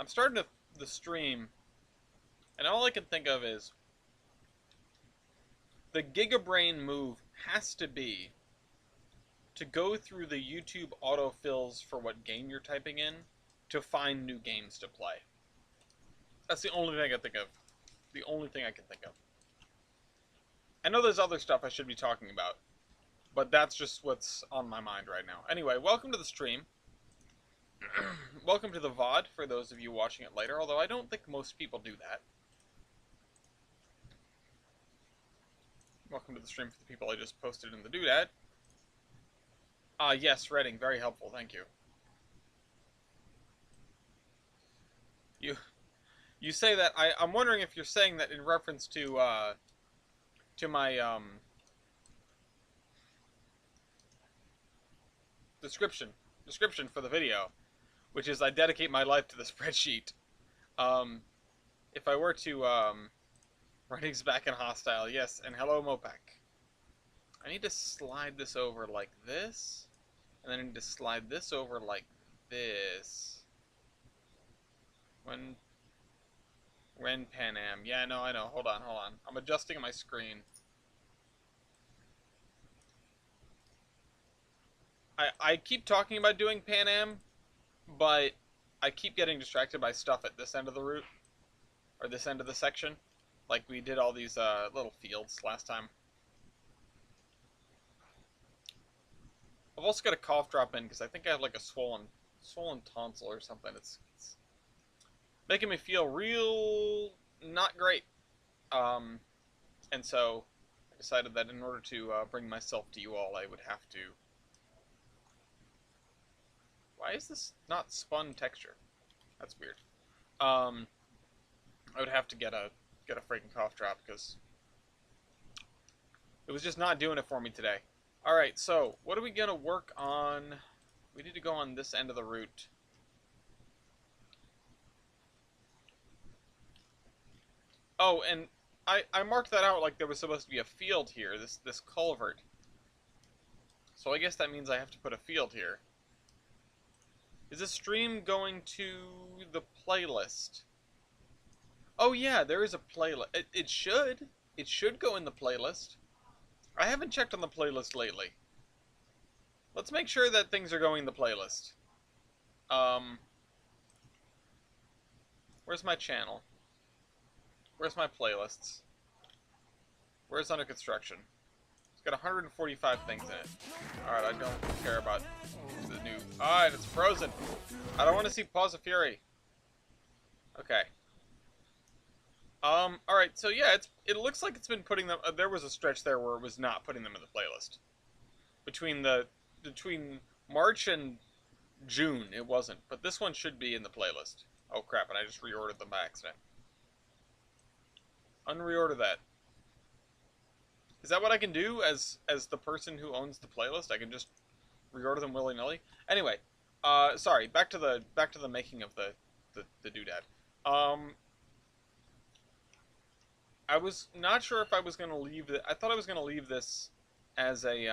I'm starting the stream, and all I can think of is the Gigabrain move has to be to go through the YouTube autofills for what game you're typing in to find new games to play. That's the only thing I can think of. The only thing I can think of. I know there's other stuff I should be talking about, but that's just what's on my mind right now. Anyway, welcome to the stream. Welcome to the VOD for those of you watching it later, although I don't think most people do that. Welcome to the stream for the people I just posted in the doodad. Yes, Redding, very helpful, thank you. You say that, I'm wondering if you're saying that in reference to my, description for the video, which is I dedicate my life to the spreadsheet. If I were to, Redding's back in hostile, yes, and hello Mopak. I need to slide this over like this, and then I need to slide this over like this. When Pan Am, yeah, no, I know, hold on, I'm adjusting my screen. I keep talking about doing Pan Am, but I keep getting distracted by stuff at this end of the route, or this end of the section. Like we did all these little fields last time. I've also got a cough drop in because I think I have like a swollen tonsil or something. It's making me feel real not great. And so I decided that in order to bring myself to you all, I would have to. Why is this not spun texture? That's weird. I would have to get a freaking cough drop because it was just not doing it for me today. Alright, so what are we gonna work on? We need to go on this end of the route. Oh, and I marked that out like there was supposed to be a field here, this culvert. So I guess that means I have to put a field here. Is this stream going to the playlist? Oh yeah, there is a playlist. It should. It should go in the playlist. I haven't checked on the playlist lately. Let's make sure that things are going in the playlist. Where's my channel? Where's my playlists? Where's under construction? It's got 145 things in it. Alright, I don't care about the new... Alright, it's frozen. I don't want to see Paws of Fury. Okay. Alright, so yeah, it looks like it's been putting them... there was a stretch there where it was not putting them in the playlist. Between March and June, it wasn't. But this one should be in the playlist. Oh crap, and I just reordered them by accident. Unreorder that. Is that what I can do as the person who owns the playlist? I can just reorder them willy-nilly? Anyway, sorry, back to the making of the doodad. I was not sure if I was going to leave it. I thought I was going to leave this as a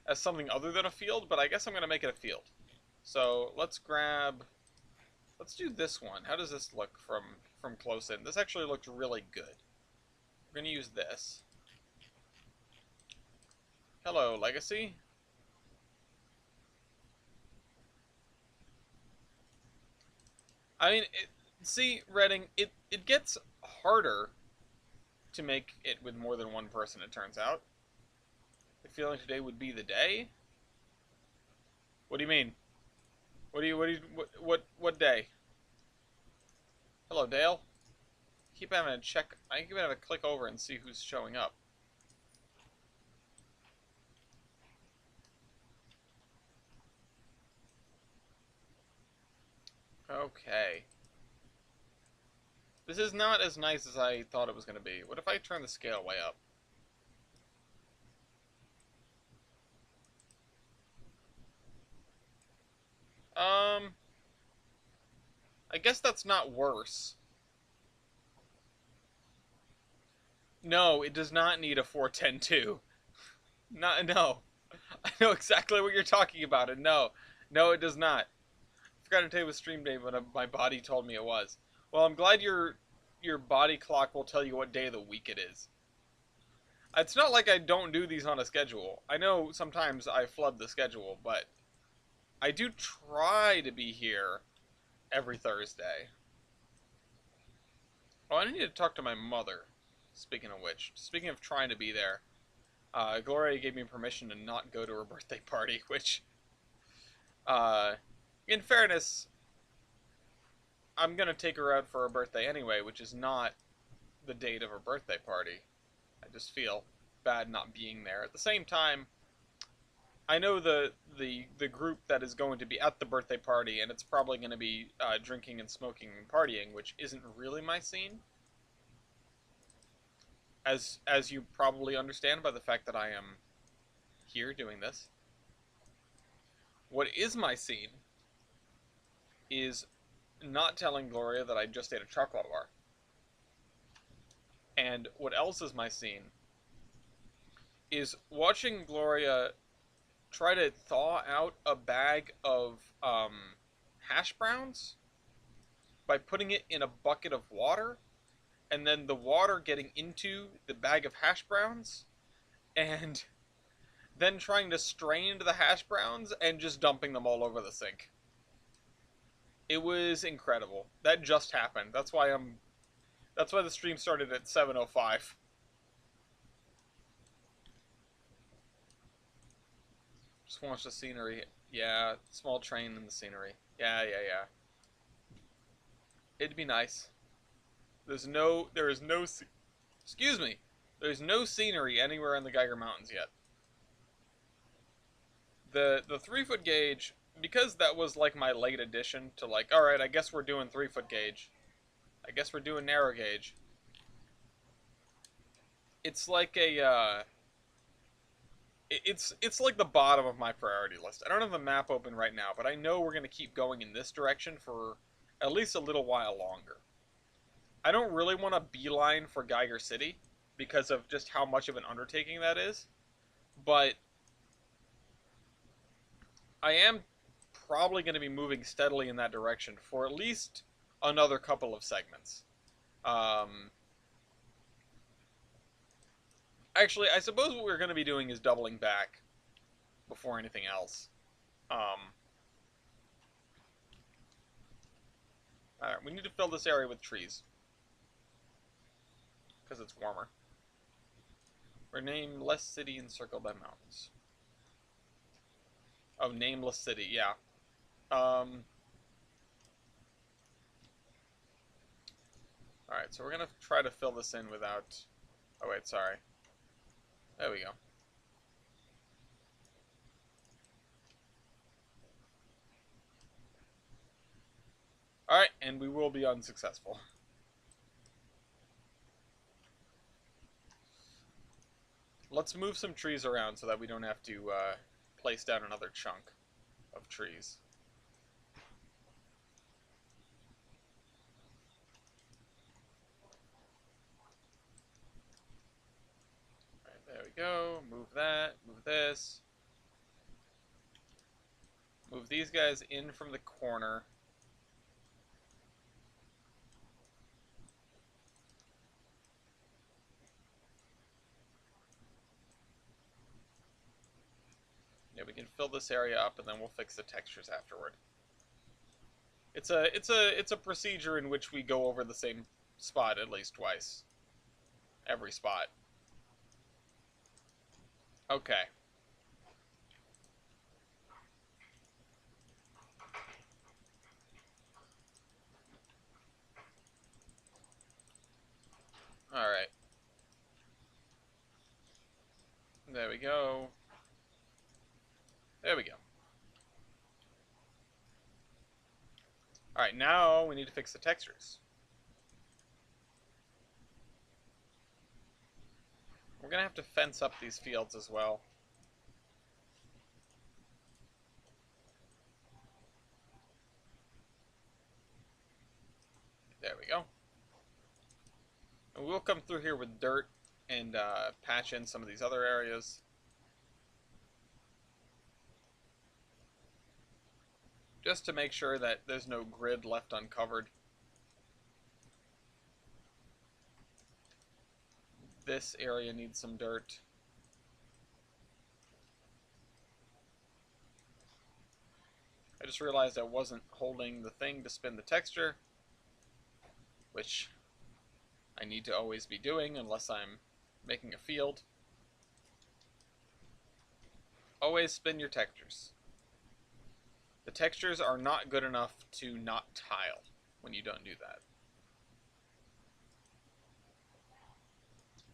as something other than a field, but I guess I'm going to make it a field. So let's do this one. How does this look from close in? This actually looks really good. We're going to use this. Hello, Legacy. I mean, see, Redding, it gets harder to make it with more than one person, it turns out. I feel like today would be the day. What do you mean? What day? Hello, Dale. I keep having to click over and see who's showing up. Okay. This is not as nice as I thought it was going to be. What if I turn the scale way up? I guess that's not worse. No, it does not need a 410-2. No. I know exactly what you're talking about, and no, it does not. Forgot to tell you it was stream day, but my body told me it was. Well, I'm glad your body clock will tell you what day of the week it is. It's not like I don't do these on a schedule. I know sometimes I flood the schedule, but I do try to be here every Thursday. Oh, I need to talk to my mother. Speaking of which, speaking of trying to be there, Gloria gave me permission to not go to her birthday party, which, in fairness, I'm gonna take her out for her birthday anyway, which is not the date of her birthday party. I just feel bad not being there. At the same time, I know the group that is going to be at the birthday party, and it's probably going to be drinking and smoking and partying, which isn't really my scene. As you probably understand by the fact that I am here doing this. What is my scene is not telling Gloria that I just ate a chocolate bar. And what else is my scene is watching Gloria try to thaw out a bag of hash browns by putting it in a bucket of water, and then the water getting into the bag of hash browns, and then trying to strain the hash browns and just dumping them all over the sink. It was incredible. That just happened. That's why the stream started at 7:05. Just watch the scenery. Yeah, small train and the scenery. Yeah. It'd be nice. There is no, excuse me. There's no scenery anywhere in the Geiger Mountains yet. The 3-foot gauge, because that was like my late addition to like, alright, I guess we're doing 3-foot gauge. I guess we're doing narrow gauge. It's like a, it's like the bottom of my priority list. I don't have the map open right now, but I know we're going to keep going in this direction for at least a little while longer. I don't really want to beeline for Geiger City because of just how much of an undertaking that is, but I am probably going to be moving steadily in that direction for at least another couple of segments. Actually, I suppose what we're going to be doing is doubling back before anything else. Alright, we need to fill this area with trees. Because it's warmer. We're nameless city encircled by mountains. Oh, nameless city, yeah. Alright, so we're gonna try to fill this in without... Oh wait, sorry. There we go. Alright, and we will be unsuccessful. Let's move some trees around so that we don't have to place down another chunk of trees. Alright, there we go. Move that. Move this. Move these guys in from the corner. Yeah, we can fill this area up, and then we'll fix the textures afterward. It's a procedure in which we go over the same spot at least twice. Every spot. Okay. Alright. There we go. There we go. Alright, now we need to fix the textures. We're gonna have to fence up these fields as well. There we go. And we'll come through here with dirt and patch in some of these other areas. just to make sure that there's no grid left uncovered. This area needs some dirt. I just realized I wasn't holding the thing to spin the texture, which I need to always be doing unless I'm making a field. Always spin your textures. The textures are not good enough to not tile when you don't do that.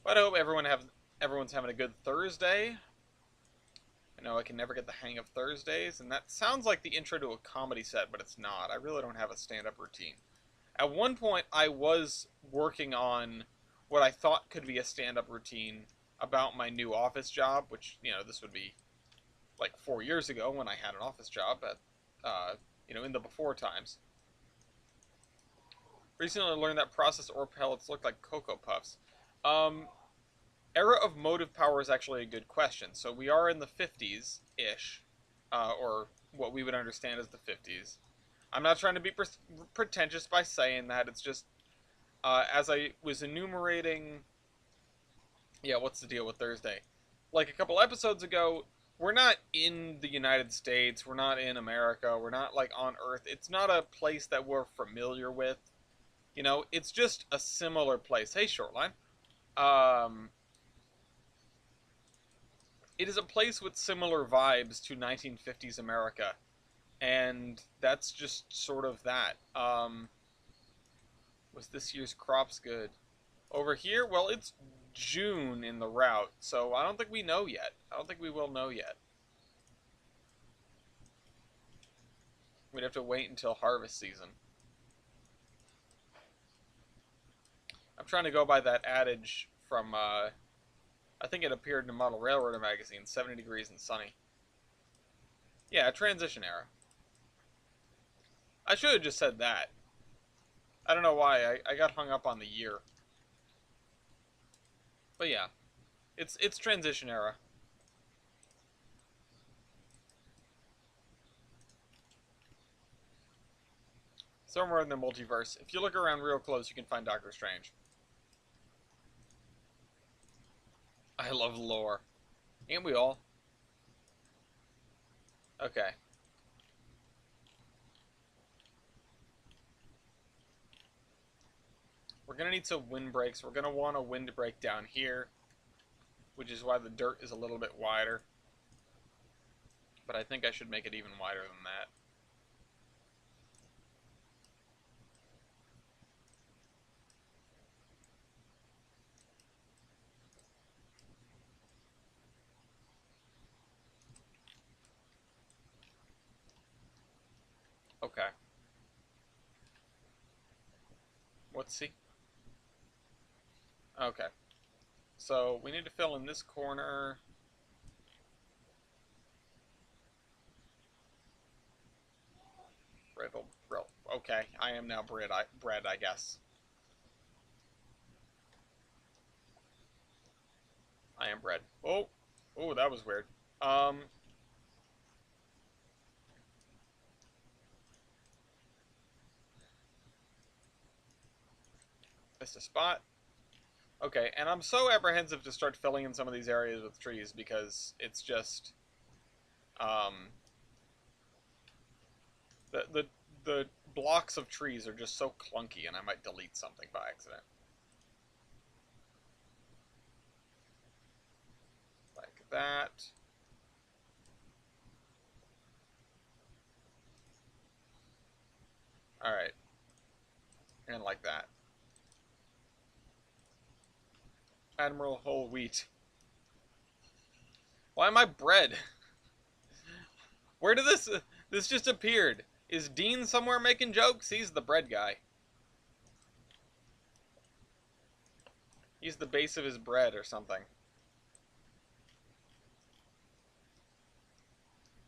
But I hope everyone's having a good Thursday. I know I can never get the hang of Thursdays, and that sounds like the intro to a comedy set, but it's not. I really don't have a stand-up routine. At one point, I was working on what I thought could be a stand-up routine about my new office job, which, you know, this would be like 4 years ago when I had an office job at, you know, in the before times. Recently I learned that processed ore pellets look like Cocoa Puffs. Era of motive power is actually a good question. So we are in the 50s-ish, or what we would understand as the 50s. I'm not trying to be pretentious by saying that. It's just, as I was enumerating, yeah, what's the deal with Thursday? Like a couple episodes ago, we're not in the United States, we're not in America, we're not like on Earth. It's not a place that we're familiar with. You know, it's just a similar place. Hey, Shoreline. It is a place with similar vibes to 1950s America. And that's just sort of that. Was this year's crops good? Over here, well, it's June in the route, so I don't think we know yet. I don't think we will know yet. We'd have to wait until harvest season. I'm trying to go by that adage from, I think it appeared in a Model Railroader magazine, 70 degrees and sunny. Yeah, transition era. I should have just said that. I don't know why, I got hung up on the year. But yeah, it's transition era. Somewhere in the multiverse. If you look around real close, you can find Doctor Strange. I love lore. Ain't we all? Okay. We're going to need some windbreaks. We're going to want a windbreak down here, which is why the dirt is a little bit wider. But I think I should make it even wider than that. Okay. Let's see. Okay. So we need to fill in this corner. Okay, I am now bread, I guess. I am bread. Oh, that was weird. Missed a spot. Okay, and I'm so apprehensive to start filling in some of these areas with trees because it's just, the blocks of trees are just so clunky, and I might delete something by accident. Like that. Alright. And like that. Admiral Whole Wheat. Why am I bread? Where did this just appeared? Is Dean somewhere making jokes? He's the bread guy. He's the base of his bread or something.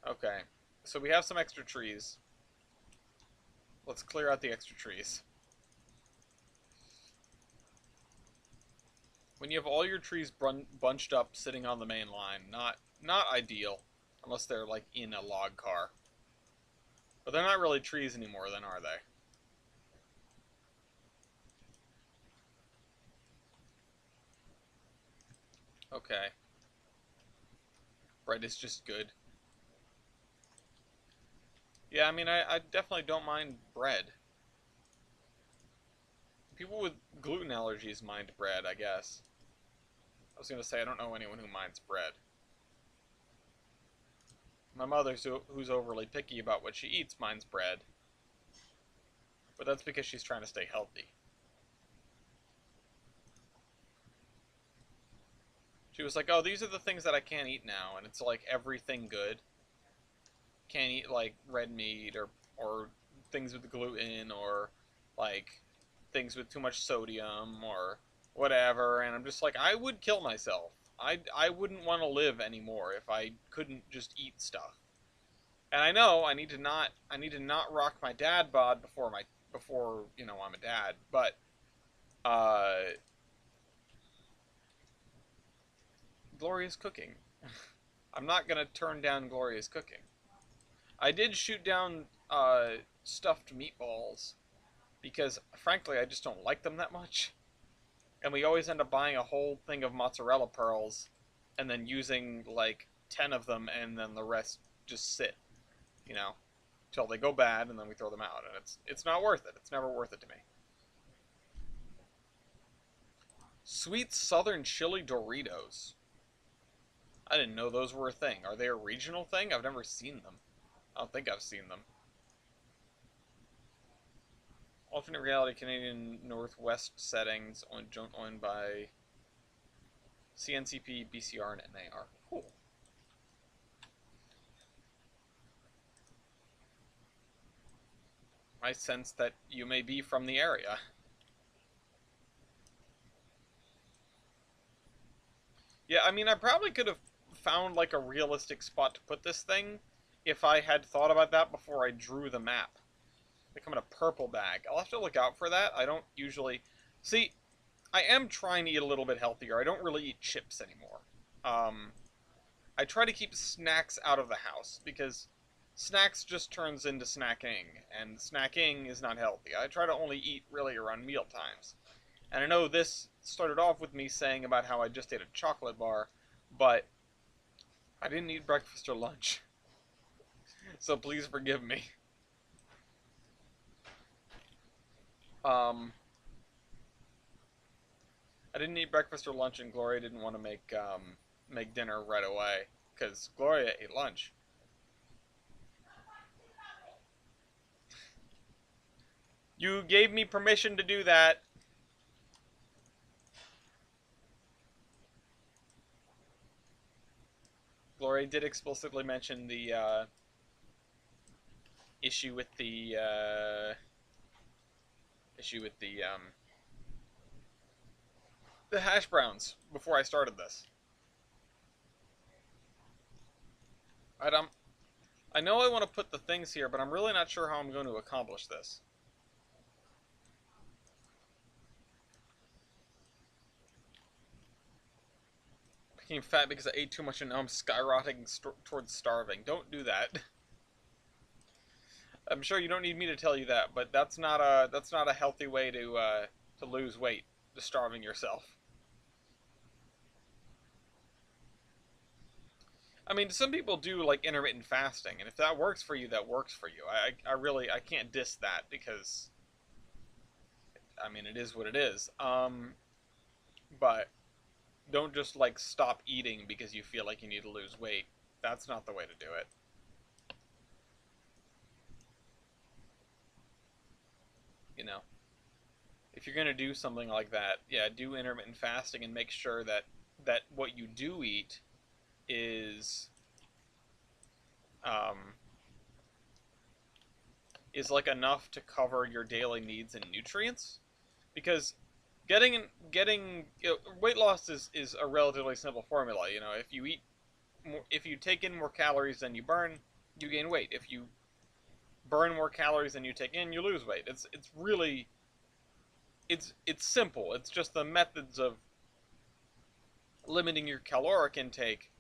Okay. So we have some extra trees. Let's clear out the extra trees. When you have all your trees bunched up sitting on the main line, not ideal. Unless they're like in a log car. But But they're not really trees anymore, then, are they? Okay. Bread is just good. Yeah, I mean, I definitely don't mind bread. People with gluten allergies mind bread, I guess. I was going to say, I don't know anyone who minds bread. My mother, who's overly picky about what she eats, minds bread. But that's because she's trying to stay healthy. She was like, oh, these are the things that I can't eat now. And it's like everything good. Can't eat like red meat or things with gluten or like things with too much sodium or whatever. And I'm just like, I would kill myself. I wouldn't want to live anymore if I couldn't just eat stuff. And I know I need to not rock my dad bod before you know I'm a dad, but glorious cooking. I'm not gonna turn down glorious cooking. I did shoot down stuffed meatballs because frankly I just don't like them that much. And we always end up buying a whole thing of mozzarella pearls and then using like 10 of them and then the rest just sit, you know, till they go bad and then we throw them out, and it's not worth it. It's never worth it to me. Sweet Southern Chili Doritos. I didn't know those were a thing. Are they a regional thing? I've never seen them. I don't think I've seen them. Alternate reality Canadian Northwest settings owned by CNCP, BCR, and NAR. Cool. I sense that you may be from the area. Yeah, I mean, I probably could have found like a realistic spot to put this thing if I had thought about that before I drew the map. They come in a purple bag. I'll have to look out for that. I don't usually... See, I am trying to eat a little bit healthier. I don't really eat chips anymore. I try to keep snacks out of the house because snacks just turns into snacking, and snacking is not healthy. I try to only eat really around meal times. And I know this started off with me saying about how I just ate a chocolate bar, but I didn't eat breakfast or lunch. So please forgive me. I didn't eat breakfast or lunch, and Gloria didn't want to make dinner right away because Gloria ate lunch. You gave me permission to do that. Gloria did explicitly mention the issue with the the hash browns before I started this. I know I want to put the things here, but I'm really not sure how I'm going to accomplish this. Became fat because I ate too much and now I'm skyrocketing towards starving. Don't do that. I'm sure you don't need me to tell you that, but that's not a healthy way to lose weight. Just starving yourself. I mean, some people do like intermittent fasting, and if that works for you, that works for you. I can't diss that because, I mean, it is what it is. But don't just like stop eating because you feel like you need to lose weight. That's not the way to do it. You know, if you're gonna do something like that, yeah, do intermittent fasting and make sure that what you do eat is is like enough to cover your daily needs and nutrients, because getting you know, weight loss is a relatively simple formula. You know, if you take in more calories than you burn, you gain weight. If you burn more calories than you take in, you lose weight. It's really it's simple. It's just the methods of limiting your caloric intake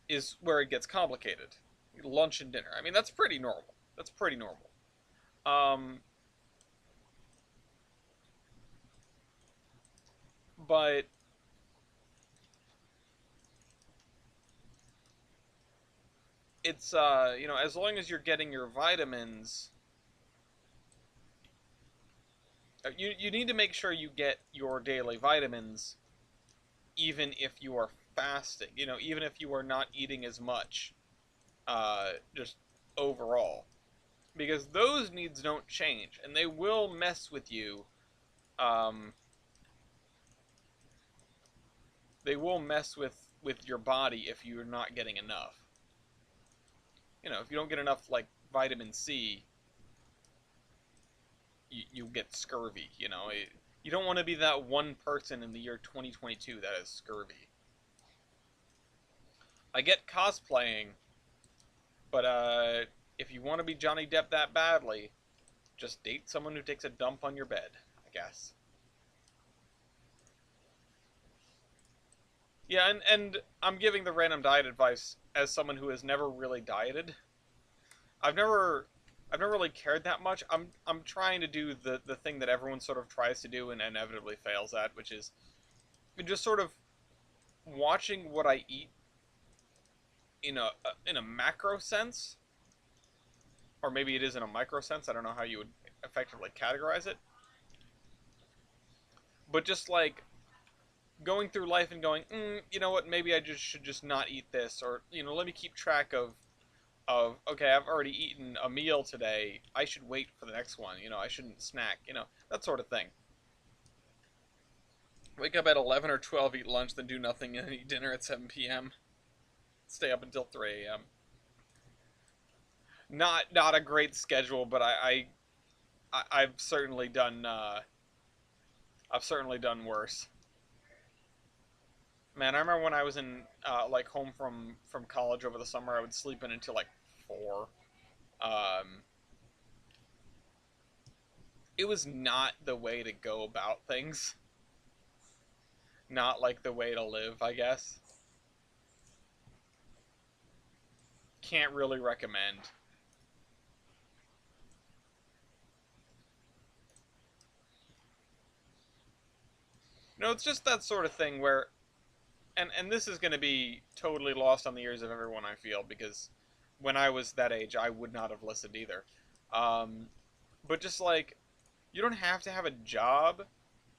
is where it gets complicated. Lunch and dinner. I mean, that's pretty normal. That's pretty normal. Um, but it's you know, as long as you're getting your vitamins, you need to make sure you get your daily vitamins, even if you are fasting. You know, even if you are not eating as much, just overall, because those needs don't change, and they will mess with you. Um, they will mess with your body if you're not getting enough. You know, if you don't get enough like vitamin C, you get scurvy. You know, you don't want to be that one person in the year 2022 that has scurvy. I get cosplaying, but if you want to be Johnny Depp that badly, just date someone who takes a dump on your bed, I guess. Yeah, and I'm giving the random diet advice as someone who has never really dieted. I've never I've never really cared that much. I'm trying to do the thing that everyone sort of tries to do and inevitably fails at, which is just sort of watching what I eat in a macro sense, or maybe it is in a micro sense. I don't know how you would effectively categorize it, but just like going through life and going, you know what, maybe I just should just not eat this, or let me keep track of okay, I've already eaten a meal today. I should wait for the next one. I shouldn't snack. That sort of thing. Wake up at 11 or 12, eat lunch, then do nothing, and eat dinner at 7 p.m. Stay up until 3 a.m. Not a great schedule, but I've certainly done worse. Man, I remember when I was in like home from college over the summer, I would sleep in until like 4. Um, it was not the way to go about things. Not like the way to live, I guess. Can't really recommend. It's just that sort of thing where, and this is going to be totally lost on the ears of everyone, I feel, because when I was that age, I would not have listened either. Um, but just like, you don't have to have a job,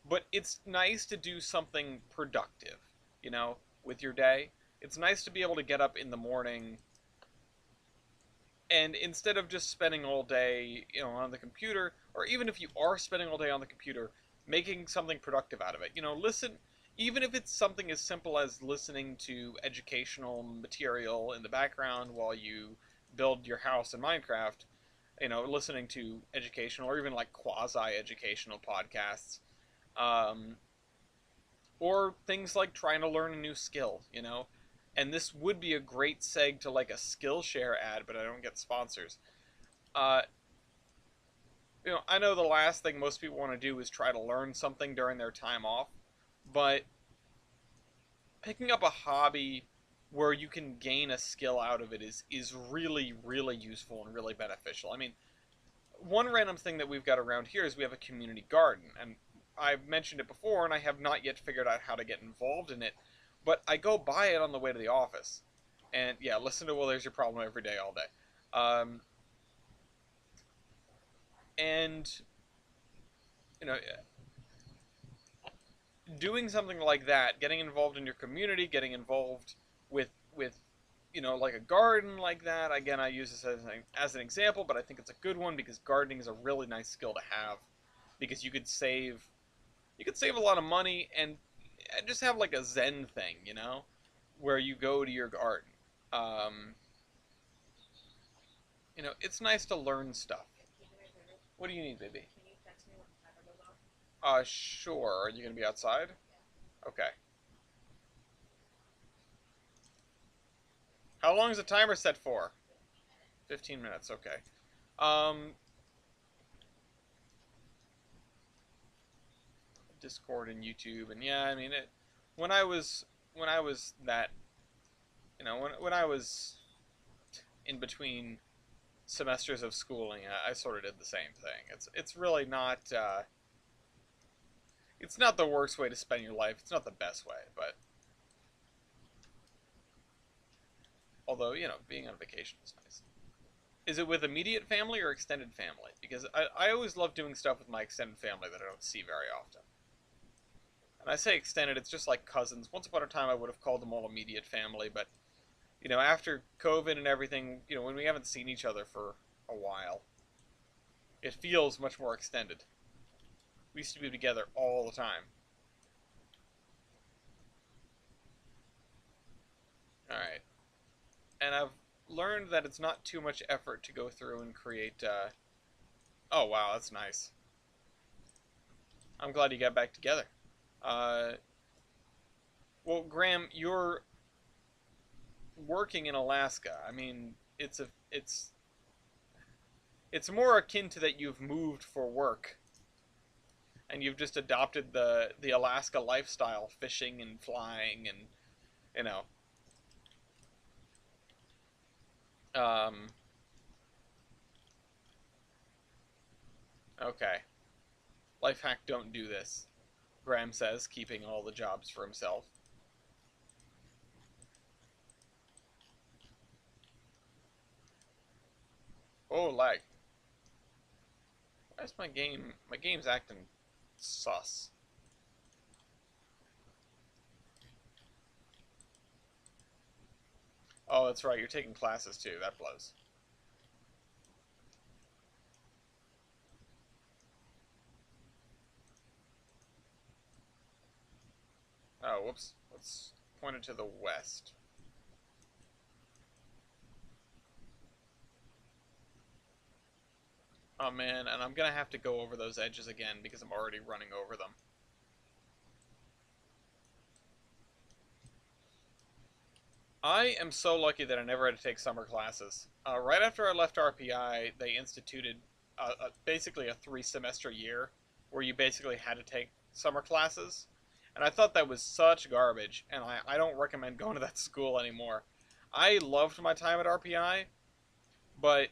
but it's nice to do something productive, with your day. It's nice to be able to get up in the morning and instead of just spending all day, on the computer, or even if you are spending all day on the computer, making something productive out of it. Listen, even if it's something as simple as listening to educational material in the background while you build your house in Minecraft, listening to educational or even like quasi-educational podcasts, um, or things like trying to learn a new skill, and this would be a great seg to like a Skillshare ad, but I don't get sponsors. Uh, I know the last thing most people want to do is try to learn something during their time off, but picking up a hobby where you can gain a skill out of it is really really useful and really beneficial. I mean, one random thing that we've got around here is we have a community garden, and I've mentioned it before, and I have not yet figured out how to get involved in it, but I go by it on the way to the office. And yeah, listen to Well, There's Your Problem every day, all day. And, you know, doing something like that, getting involved in your community, getting involved with like a garden like that. Again, I use this as an example, but I think it's a good one because gardening is a really nice skill to have because you could save a lot of money and just have like a zen thing, where you go to your garden. Um, it's nice to learn stuff. What do you need, baby? Sure. Are you gonna be outside? Okay. How long is the timer set for? 15 minutes. Okay. Um, Discord and YouTube, and yeah, I mean it. When I was when I was that, when I was in between semesters of schooling, I sort of did the same thing. It's really not it's not the worst way to spend your life. It's not the best way, but although, you know, being on vacation is nice. Is it with immediate family or extended family? Because I always love doing stuff with my extended family that I don't see very often. And I say extended, it's just like cousins. Once upon a time, I would have called them all immediate family, but, you know, after COVID and everything, you know, when we haven't seen each other for a while, it feels much more extended. We used to be together all the time. Alright. And I've learned that it's not too much effort to go through and create, oh wow, that's nice. I'm glad you got back together. Uh, well, Graham, you're working in Alaska. I mean, it's more akin to that you've moved for work, and you've just adopted the Alaska lifestyle, fishing and flying, and you know, um, okay. Life hack, don't do this. Graham says, keeping all the jobs for himself. Oh, lag. Why is my game... My game's acting sus. Oh, that's right, you're taking classes too. That blows. Oh, whoops. Let's point it to the west. Oh man, and I'm gonna have to go over those edges again because I'm already running over them. I am so lucky that I never had to take summer classes. Right after I left RPI, they instituted basically a 3-semester year where you basically had to take summer classes. And I thought that was such garbage, and I don't recommend going to that school anymore. I loved my time at RPI, but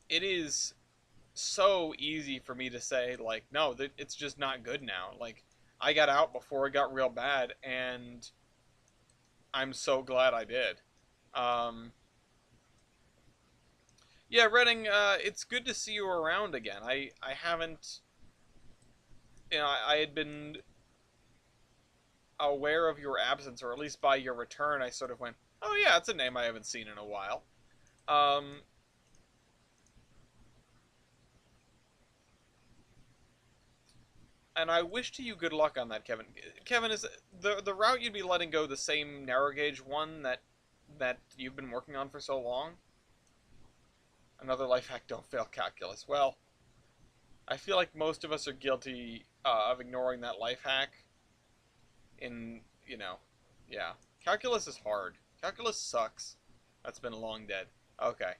it is so easy for me to say, like, no, it's just not good now. Like, I got out before it got real bad, and I'm so glad I did. Um, yeah, Redding, it's good to see you around again. I haven't, you know, I had been aware of your absence, or at least by your return, I sort of went, oh yeah, it's a name I haven't seen in a while. Um, and I wish to you good luck on that, Kevin. Kevin, is the route you'd be letting go the same narrow gauge one that you've been working on for so long? Another life hack: don't fail calculus. Well, I feel like most of us are guilty of ignoring that life hack. In you know, yeah, calculus is hard. Calculus sucks. That's been long dead. Okay,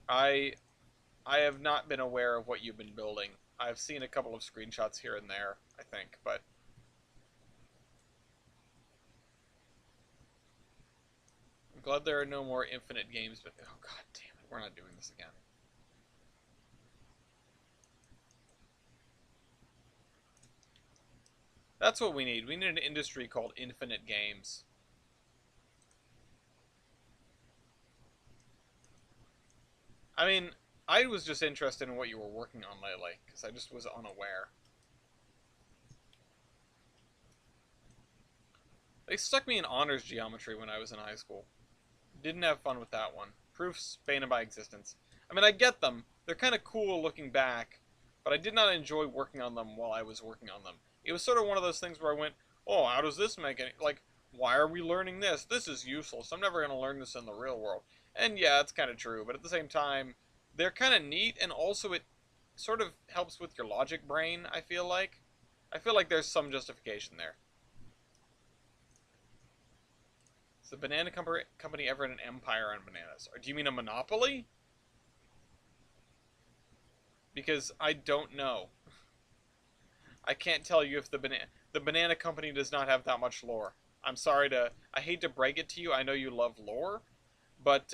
I I have not been aware of what you've been building. I've seen a couple of screenshots here and there, I think, but I'm glad there are no more infinite games, but oh god damn it, we're not doing this again. That's what we need. We need an industry called Infinite Games. I mean, I was just interested in what you were working on lately, because I just was unaware. They stuck me in honors geometry when I was in high school. Didn't have fun with that one. Proofs, bane of my existence. I mean, I get them. They're kind of cool looking back, but I did not enjoy working on them while I was working on them. It was sort of one of those things where I went, oh, how does this make any... Like, why are we learning this? This is useless. I'm never going to learn this in the real world. And yeah, it's kind of true, but at the same time, they're kind of neat, and also it sort of helps with your logic brain, I feel like. I feel like there's some justification there. Is the banana company ever an empire on bananas? Or do you mean a monopoly? Because I don't know. I can't tell you if the banana company does not have that much lore. I'm sorry to... I hate to break it to you. I know you love lore. But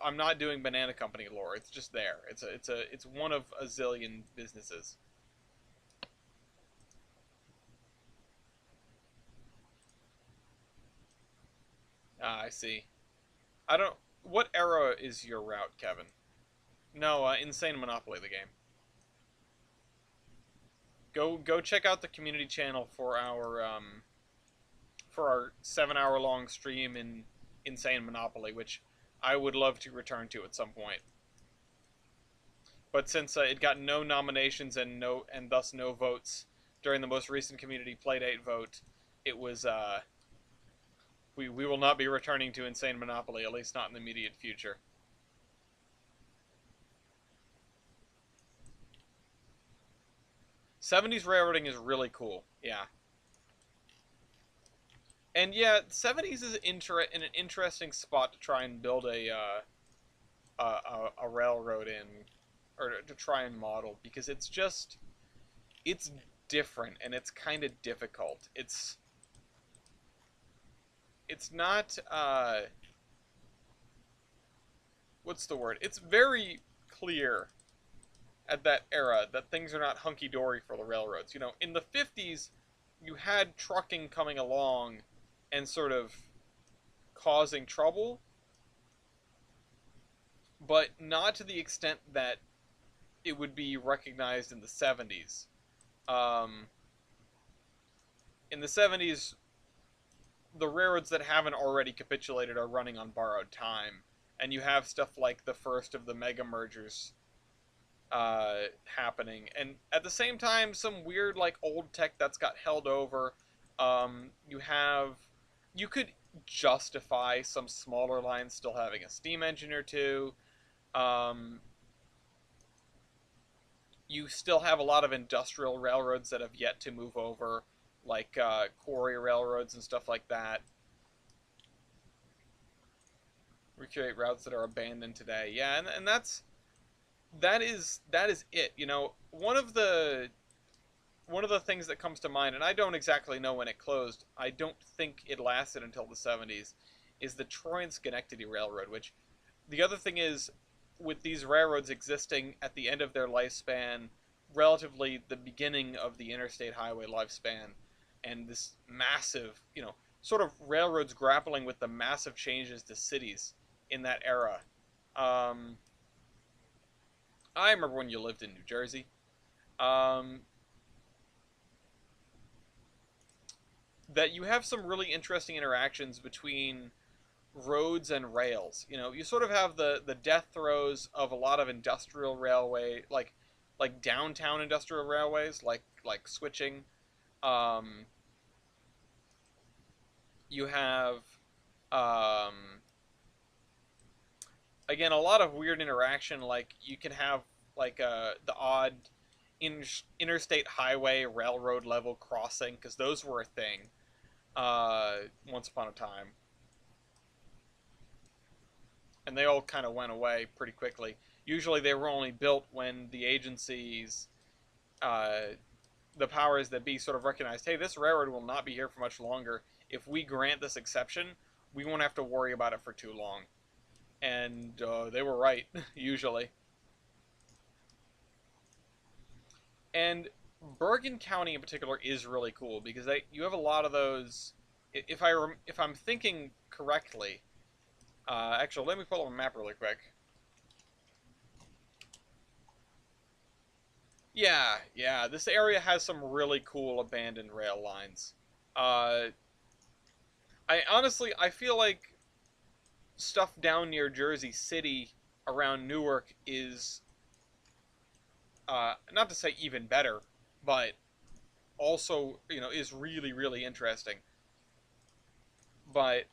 I'm not doing Banana Company lore. It's just there. It's one of a zillion businesses. Ah, I see. I don't. What era is your route, Kevin? No, Insane Monopoly, the game. Go check out the community channel for our 7 hour long stream in Insane Monopoly, which I would love to return to at some point. But since it got no nominations and thus no votes during the most recent community playdate vote, it was we will not be returning to Insane Monopoly, at least not in the immediate future. '70s railroading is really cool, yeah. And yeah, '70s is in an interesting spot to try and build a railroad in, or to try and model, because it's different and it's kind of difficult. It's not what's the word? It's very clear at that era that things are not hunky dory for the railroads. You know, in the '50s, you had trucking coming along and sort of causing trouble, but not to the extent that it would be recognized in the '70s. Um, in the '70s, the railroads that haven't already capitulated are running on borrowed time, and you have stuff like the first of the mega mergers happening, and at the same time, some weird like old tech that's got held over. You could justify some smaller lines still having a steam engine or two. Um, you still have a lot of industrial railroads that have yet to move over, like quarry railroads and stuff like that. Recreate routes that are abandoned today. Yeah, and that is it. You know, one of the things that comes to mind, and I don't exactly know when it closed. I don't think it lasted until the '70s. Is the Troy and Schenectady Railroad, which the other thing is, with these railroads existing at the end of their lifespan, relatively the beginning of the interstate highway lifespan, and this massive, sort of railroads grappling with the massive changes to cities in that era. Um, I remember when you lived in New Jersey. Um, that you have some really interesting interactions between roads and rails. You know, you sort of have the death throes of a lot of industrial railway, like downtown industrial railways, like switching. Um, you have again a lot of weird interaction. Like you can have like the odd interstate highway railroad level crossing, because those were a thing once upon a time, and they all kind of went away pretty quickly. Usually, they were only built when the agencies, uh, the powers that be, sort of recognized, hey, this railroad will not be here for much longer. If we grant this exception, we won't have to worry about it for too long. And they were right, usually. And Bergen County in particular is really cool because you have a lot of those. If I'm thinking correctly, actually, let me pull up a map really quick. Yeah, yeah, this area has some really cool abandoned rail lines. Uh, I feel like stuff down near Jersey City around Newark is, not to say even better, but also, is really, really interesting. But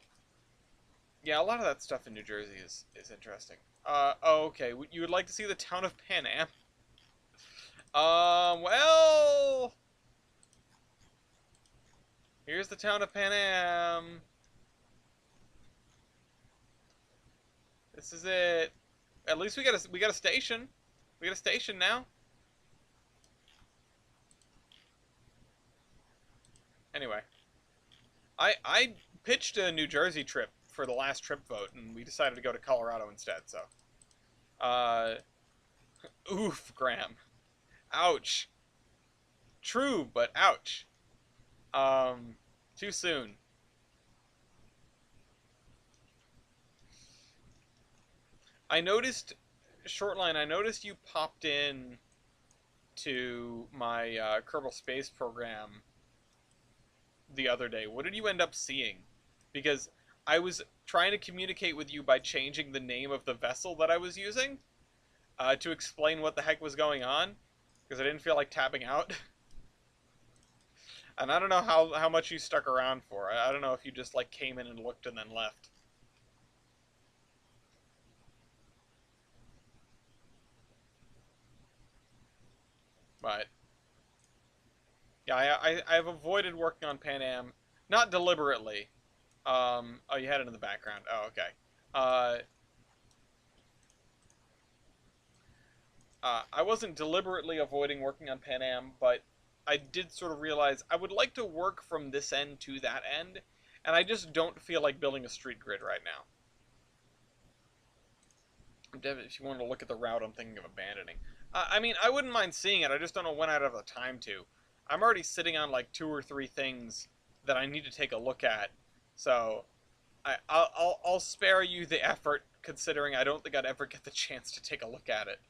yeah, a lot of that stuff in New Jersey is interesting. Oh, okay. You would like to see the town of Pan Am? Well, here's the town of Pan Am. This is it. At least we got a station. We got a station now. Anyway, I pitched a New Jersey trip for the last trip vote, and we decided to go to Colorado instead, so. Uh, oof, Graham. Ouch. True, but ouch. Too soon. I noticed, Shortline, I noticed you popped in to my Kerbal Space Program the other day. What did you end up seeing? Because I was trying to communicate with you by changing the name of the vessel that I was using to explain what the heck was going on, because I didn't feel like tapping out. And I don't know how much you stuck around for. I don't know if you just like came in and looked and then left. But yeah, I've avoided working on Pan Am, not deliberately. Oh, you had it in the background. Oh, okay. Uh, I wasn't deliberately avoiding working on Pan Am, but I did sort of realize I would like to work from this end to that end, and I just don't feel like building a street grid right now. If you want to look at the route I'm thinking of abandoning. I mean, I wouldn't mind seeing it, I just don't know when I'd have the time to. I'm already sitting on like 2 or 3 things that I need to take a look at, so I'll spare you the effort, considering I don't think I'd ever get the chance to take a look at it.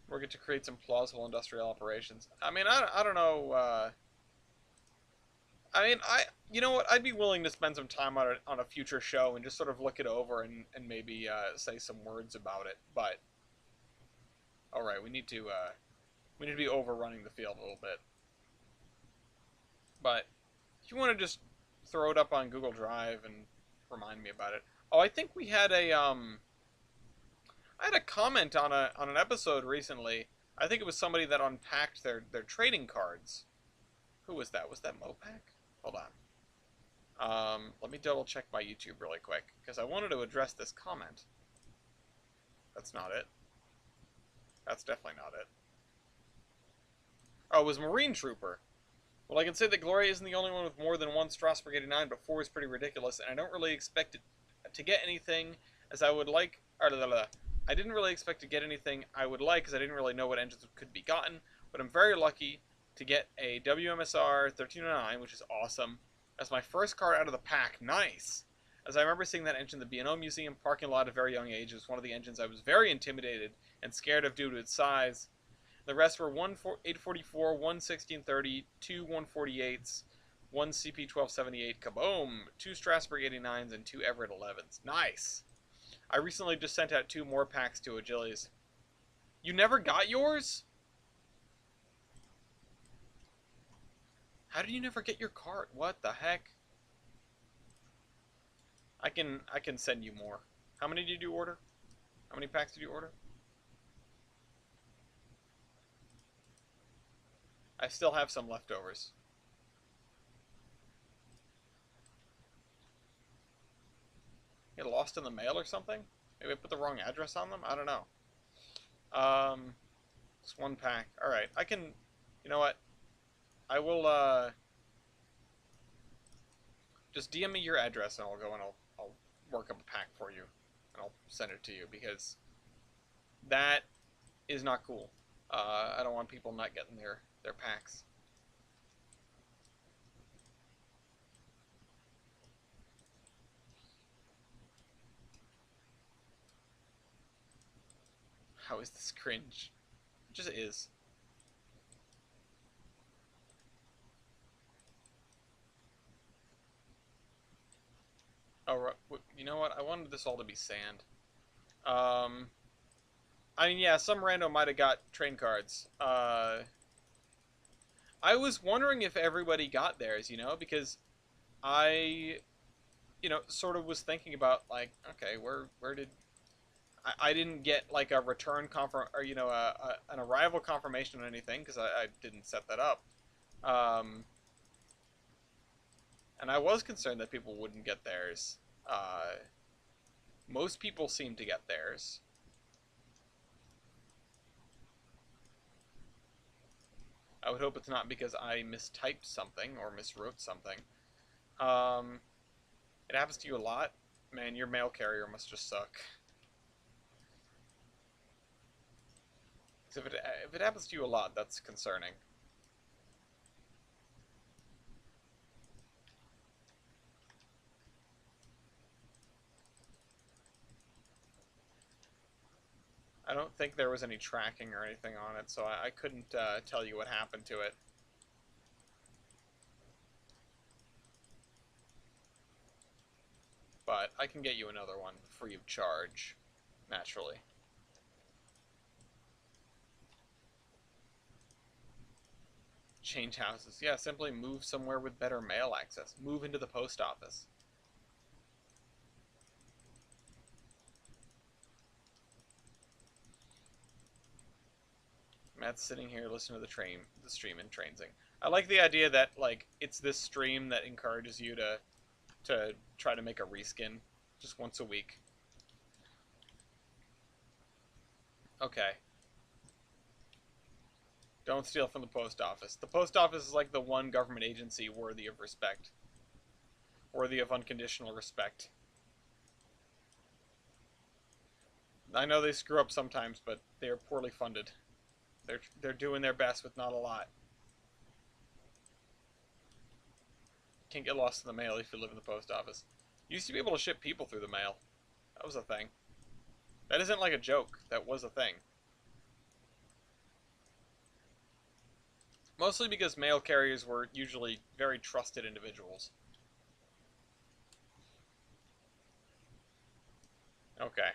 We're going to create some plausible industrial operations. I mean, I don't know. I mean, you know what? I'd be willing to spend some time on a future show and just sort of look it over and maybe say some words about it. But all right, we need to be overrunning the field a little bit. But if you want to just throw it up on Google Drive and remind me about it. Oh, I think we had I had a comment on an episode recently. I think it was somebody that unpacked their trading cards. Who was that? Was that Mopac? Hold on. Let me double check my YouTube really quick, because I wanted to address this comment. That's not it. That's definitely not it. Oh, it was Marine Trooper. Well, I can say that Gloria isn't the only one with more than one Strasbourg 89, but 4 is pretty ridiculous, and I don't really expect it to get anything as I would like. I didn't really expect to get anything I would like, because I didn't really know what engines could be gotten, but I'm very lucky to get a WMSR 1309, which is awesome. That's my first car out of the pack. Nice! As I remember seeing that engine in the B&O Museum parking lot at a very young age, it was one of the engines I was very intimidated and scared of due to its size. The rest were 844, 1630, 2 148s, 1 CP 1278, kaboom, 2 Strasbourg 89s, and 2 Everett 11s. Nice! I recently just sent out 2 more packs to Achilles. You never got yours? How did you never get your cart? What the heck? I can send you more. How many did you order? How many packs did you order? I still have some leftovers. Get lost in the mail or something? Maybe I put the wrong address on them? I don't know. It's 1 pack. Alright, I can... You know what? I will, just DM me your address and I'll go and I'll work up a pack for you. And I'll send it to you, because that is not cool. I don't want people not getting their packs. How is this cringe? It just is. Oh, you know what? I wanted this all to be sand. I mean, yeah, some rando might have got train cards. I was wondering if everybody got theirs, you know, because I, sort of was thinking about, like, okay, where did... I didn't get, like, a return or, an arrival confirmation or anything, because I didn't set that up. And I was concerned that people wouldn't get theirs. Most people seem to get theirs. I would hope it's not because I mistyped something or miswrote something. It happens to you a lot? Man, your mail carrier must just suck. 'Cause if it happens to you a lot, that's concerning. I don't think there was any tracking or anything on it, so I couldn't tell you what happened to it. But I can get you another one free of charge, naturally. Change houses. Yeah, simply move somewhere with better mail access. Move into the post office. Matt's sitting here listening to the stream and Trainzing. I like the idea that like it's this stream that encourages you to try to make a reskin just once a week. Okay. Don't steal from the post office. The post office is like the one government agency worthy of respect. Worthy of unconditional respect. I know they screw up sometimes, but they are poorly funded. They're doing their best with not a lot. Can't get lost in the mail if you live in the post office. You used to be able to ship people through the mail. That was a thing. That isn't like a joke. That was a thing. Mostly because mail carriers were usually very trusted individuals. Okay.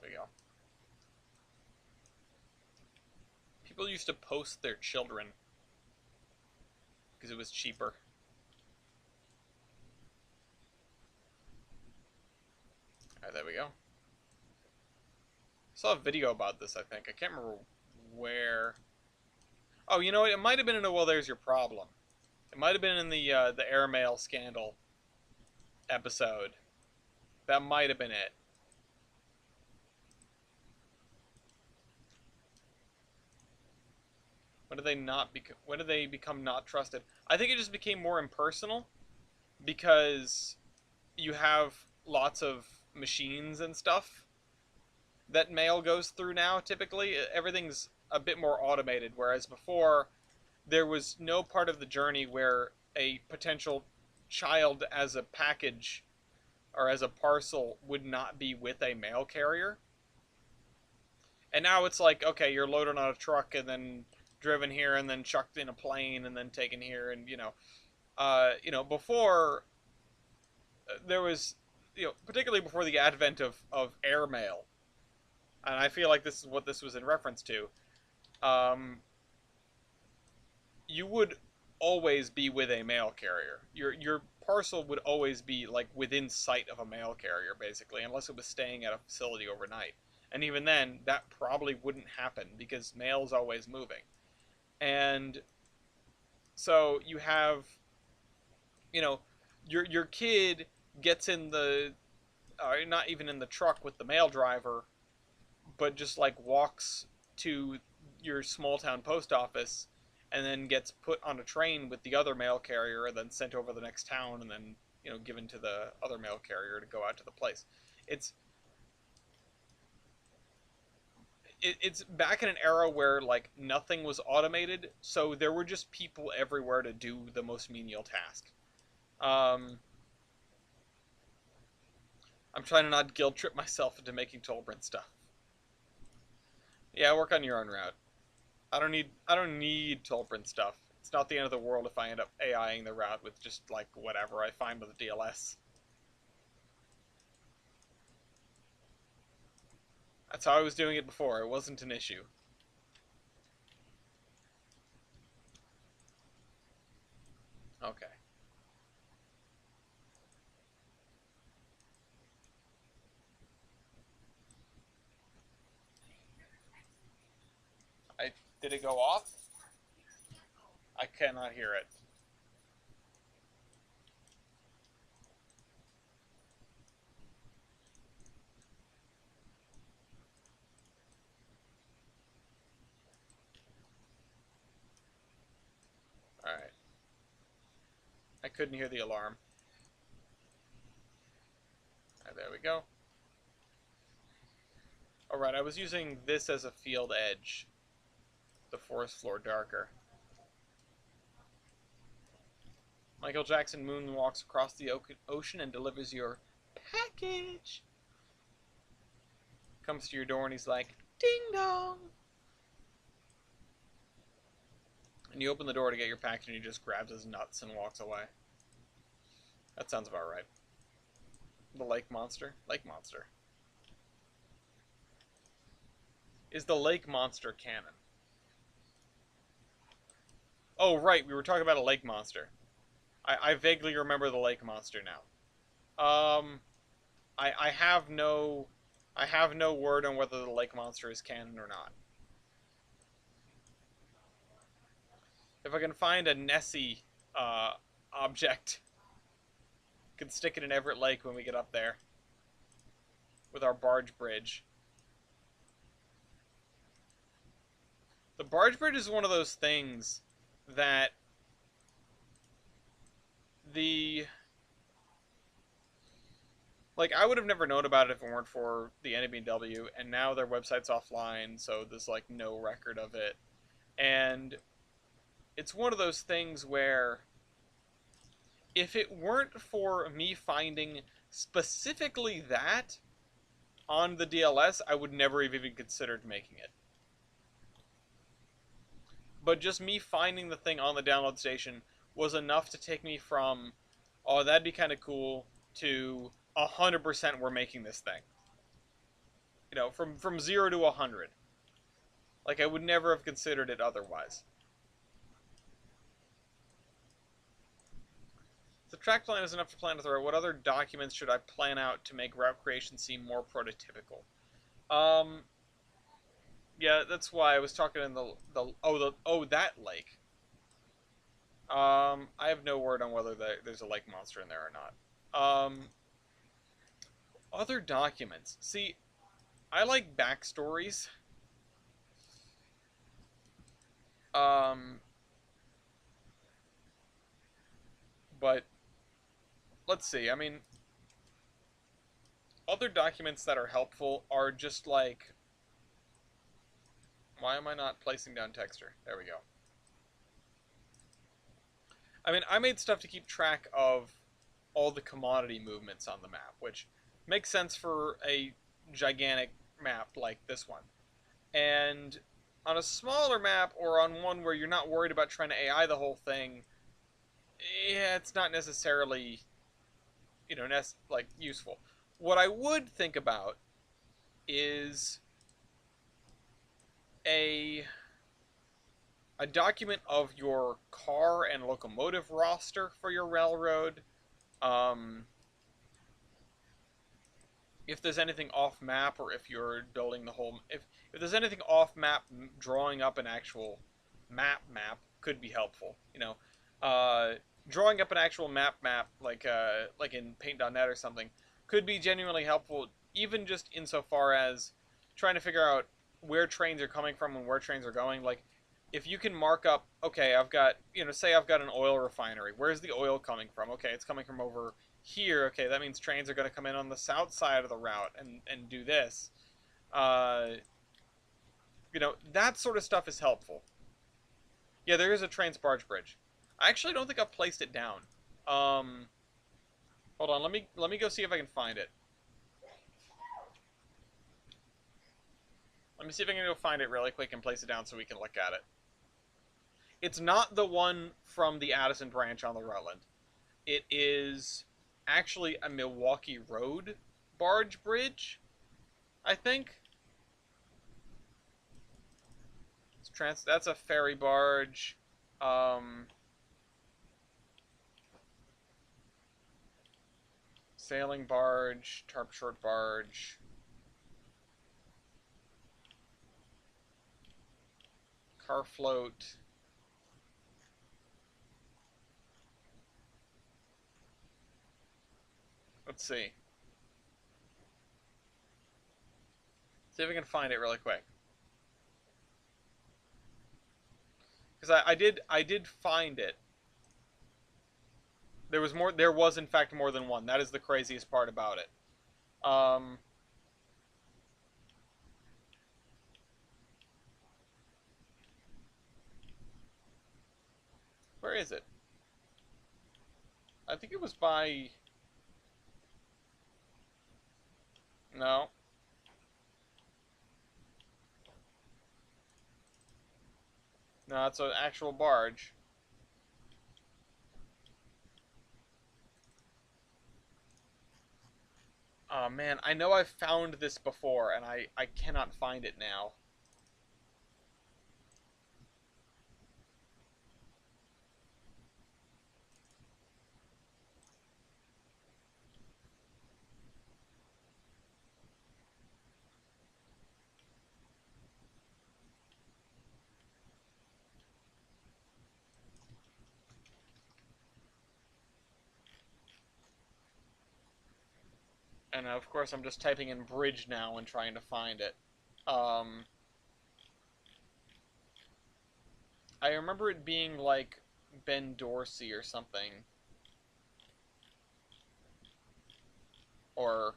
There we go. People used to post their children because it was cheaper. Alright, there we go. I saw a video about this, I think. I can't remember where. Oh, you know what? It might have been in a Well, There's Your Problem. It might have been in the airmail scandal episode. That might have been it. When did they become not trusted? I think it just became more impersonal because you have lots of machines and stuff that mail goes through now. Typically, everything's a bit more automated, whereas before there was no part of the journey where a potential child as a package or as a parcel would not be with a mail carrier. And now it's like, okay, you're loaded on a truck and then driven here and then chucked in a plane and then taken here, and before there was, particularly before the advent of airmail, and I feel like this is what this was in reference to. You would always be with a mail carrier. Your parcel would always be like within sight of a mail carrier, basically, unless it was staying at a facility overnight. And even then, that probably wouldn't happen because mail's always moving. And so you have, your kid gets in the, not even in the truck with the mail driver, but just like walks to your small town post office and then gets put on a train with the other mail carrier and then sent over the next town and then given to the other mail carrier to go out to the place. It's back in an era where like nothing was automated, so there were just people everywhere to do the most menial task. I'm trying to not guilt trip myself into making Tolbrand stuff. Yeah, work on your own route. I don't need Tolbrand stuff. It's not the end of the world if I end up AIing the route with just like whatever I find with the DLS. That's how I was doing it before. It wasn't an issue. Okay. Did it go off? I cannot hear it. couldn't hear the alarm. Right, there we go. Alright, I was using this as a field edge. The forest floor darker. Michael Jackson moonwalks across the ocean and delivers your package. Comes to your door and he's like, ding dong. And you open the door to get your package and he just grabs his nuts and walks away. That sounds about right. The lake monster? Lake monster. Is the lake monster canon? Oh, right, we were talking about a lake monster. I vaguely remember the lake monster now. I have no word on whether the lake monster is canon or not. If I can find a Nessie object, I can stick it in Everett Lake when we get up there with our barge bridge. The barge bridge is one of those things that I would have never known about it if it weren't for the NBW, and now their website's offline, so there's like no record of it. And it's one of those things where if it weren't for me finding specifically that on the DLS, I would never have even considered making it. But just me finding the thing on the download station was enough to take me from, oh, that'd be kind of cool, to 100% we're making this thing. You know, from 0 to 100. Like, I would never have considered it otherwise. If the track plan is enough to plan with the route, what other documents should I plan out to make route creation seem more prototypical? Yeah, that's why I was talking in that lake. I have no word on whether there's a lake monster in there or not. Other documents. See, I like backstories. But let's see. I mean, other documents that are helpful are just like, why am I not placing down texture? There we go. I mean, I made stuff to keep track of all the commodity movements on the map, which makes sense for a gigantic map like this one. And on a smaller map, or on one where you're not worried about trying to AI the whole thing, yeah, it's not necessarily, you know, useful. What I would think about is a document of your car and locomotive roster for your railroad. If there's anything off map, or if you're building the whole, if there's anything off map, drawing up an actual map could be helpful. You know, drawing up an actual map like in Paint.net or something could be genuinely helpful, even just insofar as trying to figure out where trains are coming from and where trains are going. Like, if you can mark up, okay, I've got, you know, say I've got an oil refinery. Where's the oil coming from? Okay, it's coming from over here. Okay, that means trains are going to come in on the south side of the route and do this. You know, that sort of stuff is helpful. Yeah, there is a Trainz barge bridge. I actually don't think I've placed it down. Hold on, let me go see if I can find it. Let me see if I can go find it really quick and place it down so we can look at it. It's not the one from the Addison branch on the Rutland. It is actually a Milwaukee Road barge bridge, I think. That's a ferry barge. Sailing barge, tarp short barge. Car float. Let's see. See if I can find it really quick. Because I did find it. There was more. There was in fact more than one. That is the craziest part about it. Um, where is it? I think it was by. No, no, it's an actual barge. Oh man, I know I've found this before, and I cannot find it now. And of course, I'm just typing in bridge now and trying to find it. Um, I remember it being like Ben Dorsey or something, or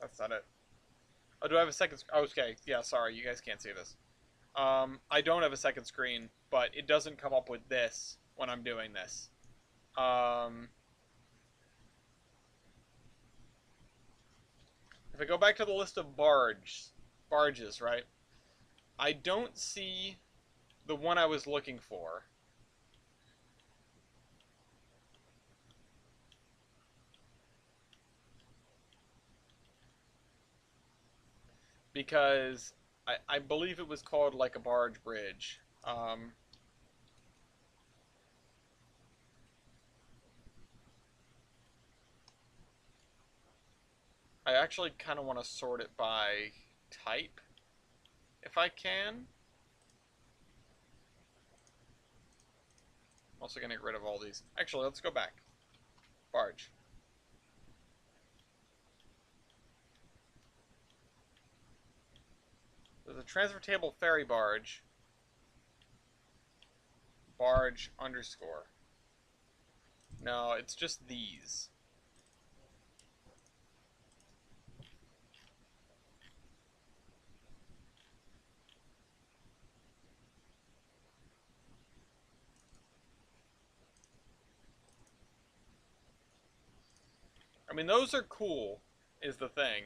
that's not it. Oh, do I have a second? Oh, okay, yeah. Sorry, you guys can't see this. I don't have a second screen, but it doesn't come up with this when I'm doing this. Um, if I go back to the list of barges, right? I don't see the one I was looking for. Because I believe it was called like a barge bridge. I actually kind of want to sort it by type, if I can. I'm also going to get rid of all these. Actually, let's go back. Barge. There's a transfer table ferry barge. Barge underscore. No, it's just these. I mean, those are cool, is the thing.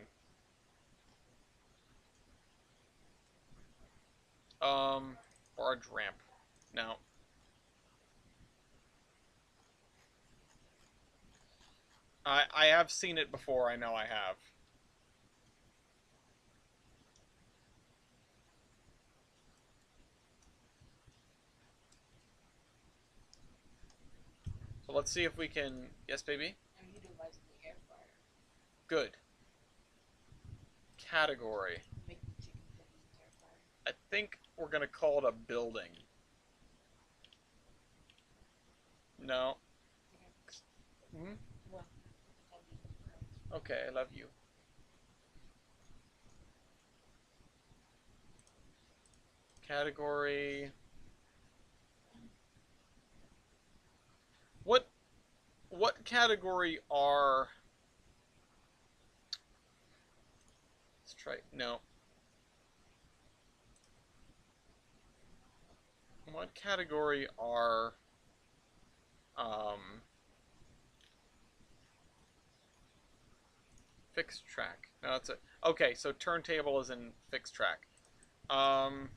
Um, barge ramp. No. I have seen it before, I know I have. So let's see if we can... Yes, baby? I'm utilizing the air fryer. Good. Category. Making chicken tenders in the air fryer. I think we're going to call it a building. No. Okay. Hmm? Well, I love you. Okay, I love you. Category. What category are... Let's try... No. What category are... Fixed track. No, that's it. Okay, so turntable is in fixed track. Um...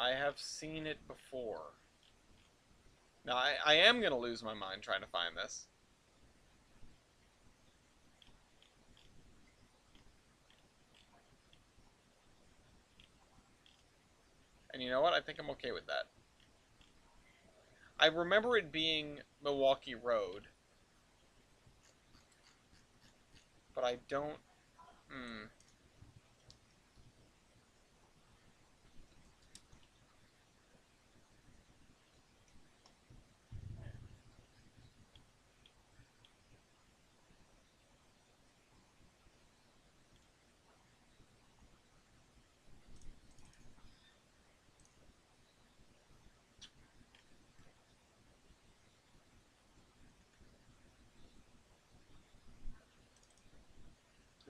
I have seen it before. Now, I am going to lose my mind trying to find this. And you know what? I think I'm okay with that. I remember it being Milwaukee Road. But I don't... Hmm.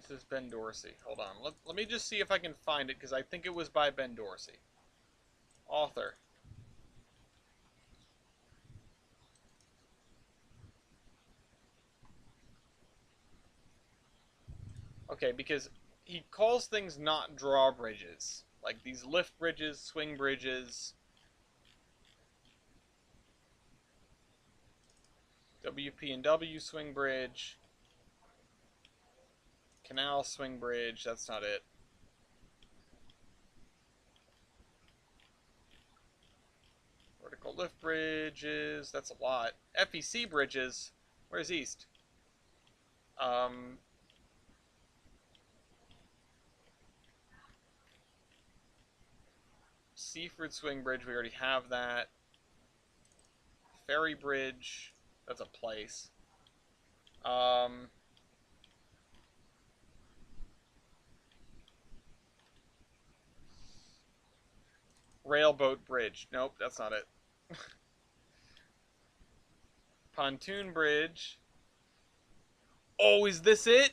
This is Ben Dorsey. Hold on. Let me just see if I can find it, because I think it was by Ben Dorsey. Author. Okay, because he calls things not drawbridges. Like these lift bridges, swing bridges. WP&W swing bridge. Canal swing bridge. That's not it. Vertical lift bridges. That's a lot. FEC bridges. Where's east? Seaford swing bridge. We already have that. Ferry bridge. That's a place. Railboat bridge. Nope, that's not it. Pontoon bridge. Oh, is this it?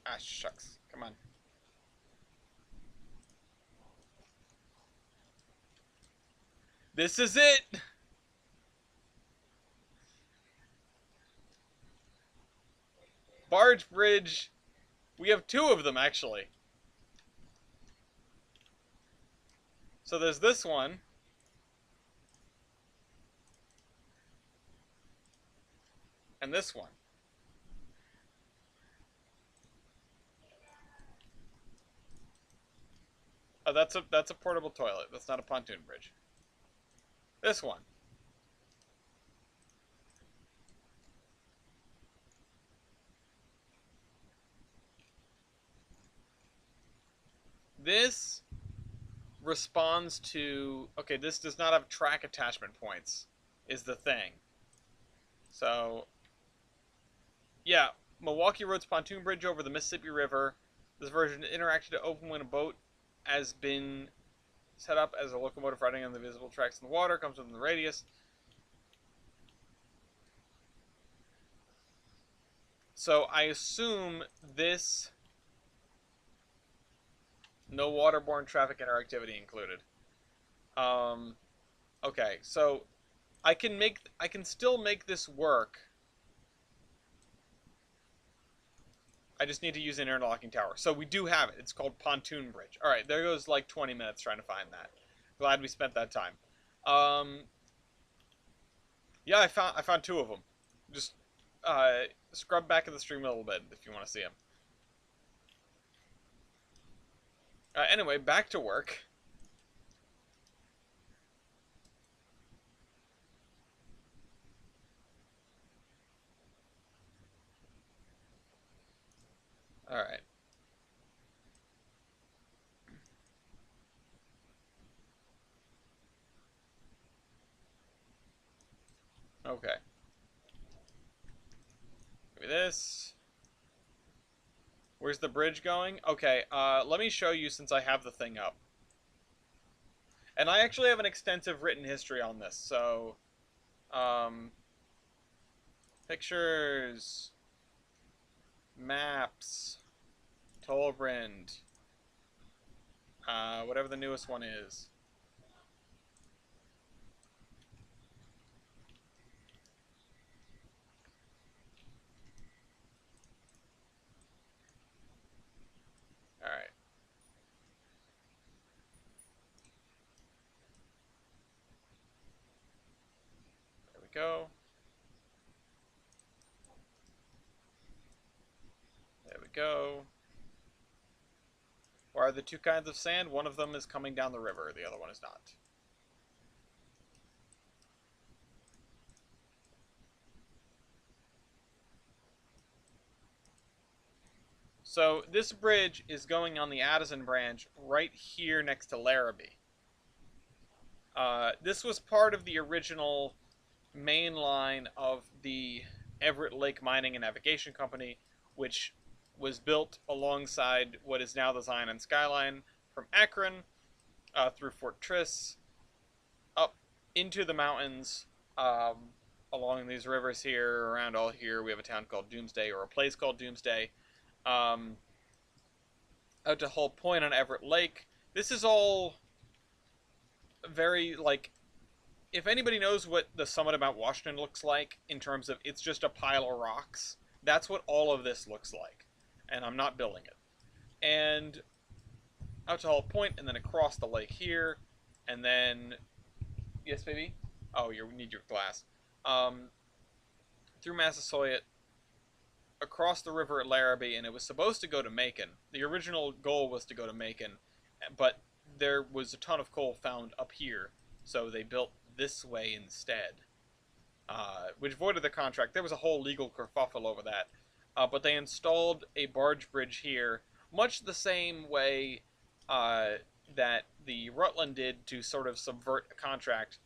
Ah, shucks. Come on. This is it! Barge bridge. We have two of them, actually. So there's this one. And this one. Oh, that's a portable toilet. That's not a pontoon bridge. This one. This responds to... Okay, this does not have track attachment points, is the thing. So, yeah, Milwaukee Road's pontoon bridge over the Mississippi River. This version interacted to open when a boat has been set up as a locomotive riding on the visible tracks in the water, comes within the radius. So I assume this... No waterborne traffic interactivity included. Okay, so I can still make this work. I just need to use an interlocking tower. So we do have it. It's called Pontoon Bridge. All right, there goes like 20 minutes trying to find that. Glad we spent that time. Yeah, I found two of them. Just scrub back in the stream a little bit if you want to see them. Anyway, back to work. All right. Okay. Maybe this. Where's the bridge going? Okay, let me show you since I have the thing up. And I actually have an extensive written history on this, so... pictures... Maps... Tolbrand... whatever the newest one is. Alright. There we go. There we go. What are the two kinds of sand? One of them is coming down the river, the other one is not. So this bridge is going on the Addison branch right here next to Larrabee. This was part of the original main line of the Everett Lake Mining and Navigation Company, which was built alongside what is now the Zion and Skyline from Akron. through Fort Triss, up into the mountains, um, along these rivers here, around all here. We have a town called Doomsday, or a place called Doomsday. Um, Out to Hull Point on Everett Lake. This is all very, like, if anybody knows what the summit of Mount Washington looks like in terms of it's just a pile of rocks, that's what all of this looks like. And I'm not building it. And out to Hull Point, and then across the lake here, and then, yes, baby? Oh, you need your glass. Um, Through Massasoit, across the river at Larrabee, and it was supposed to go to Macon. The original goal was to go to Macon, but there was a ton of coal found up here, so they built this way instead, which voided the contract. There was a whole legal kerfuffle over that, but they installed a barge bridge here, much the same way that the Rutland did to sort of subvert a contract.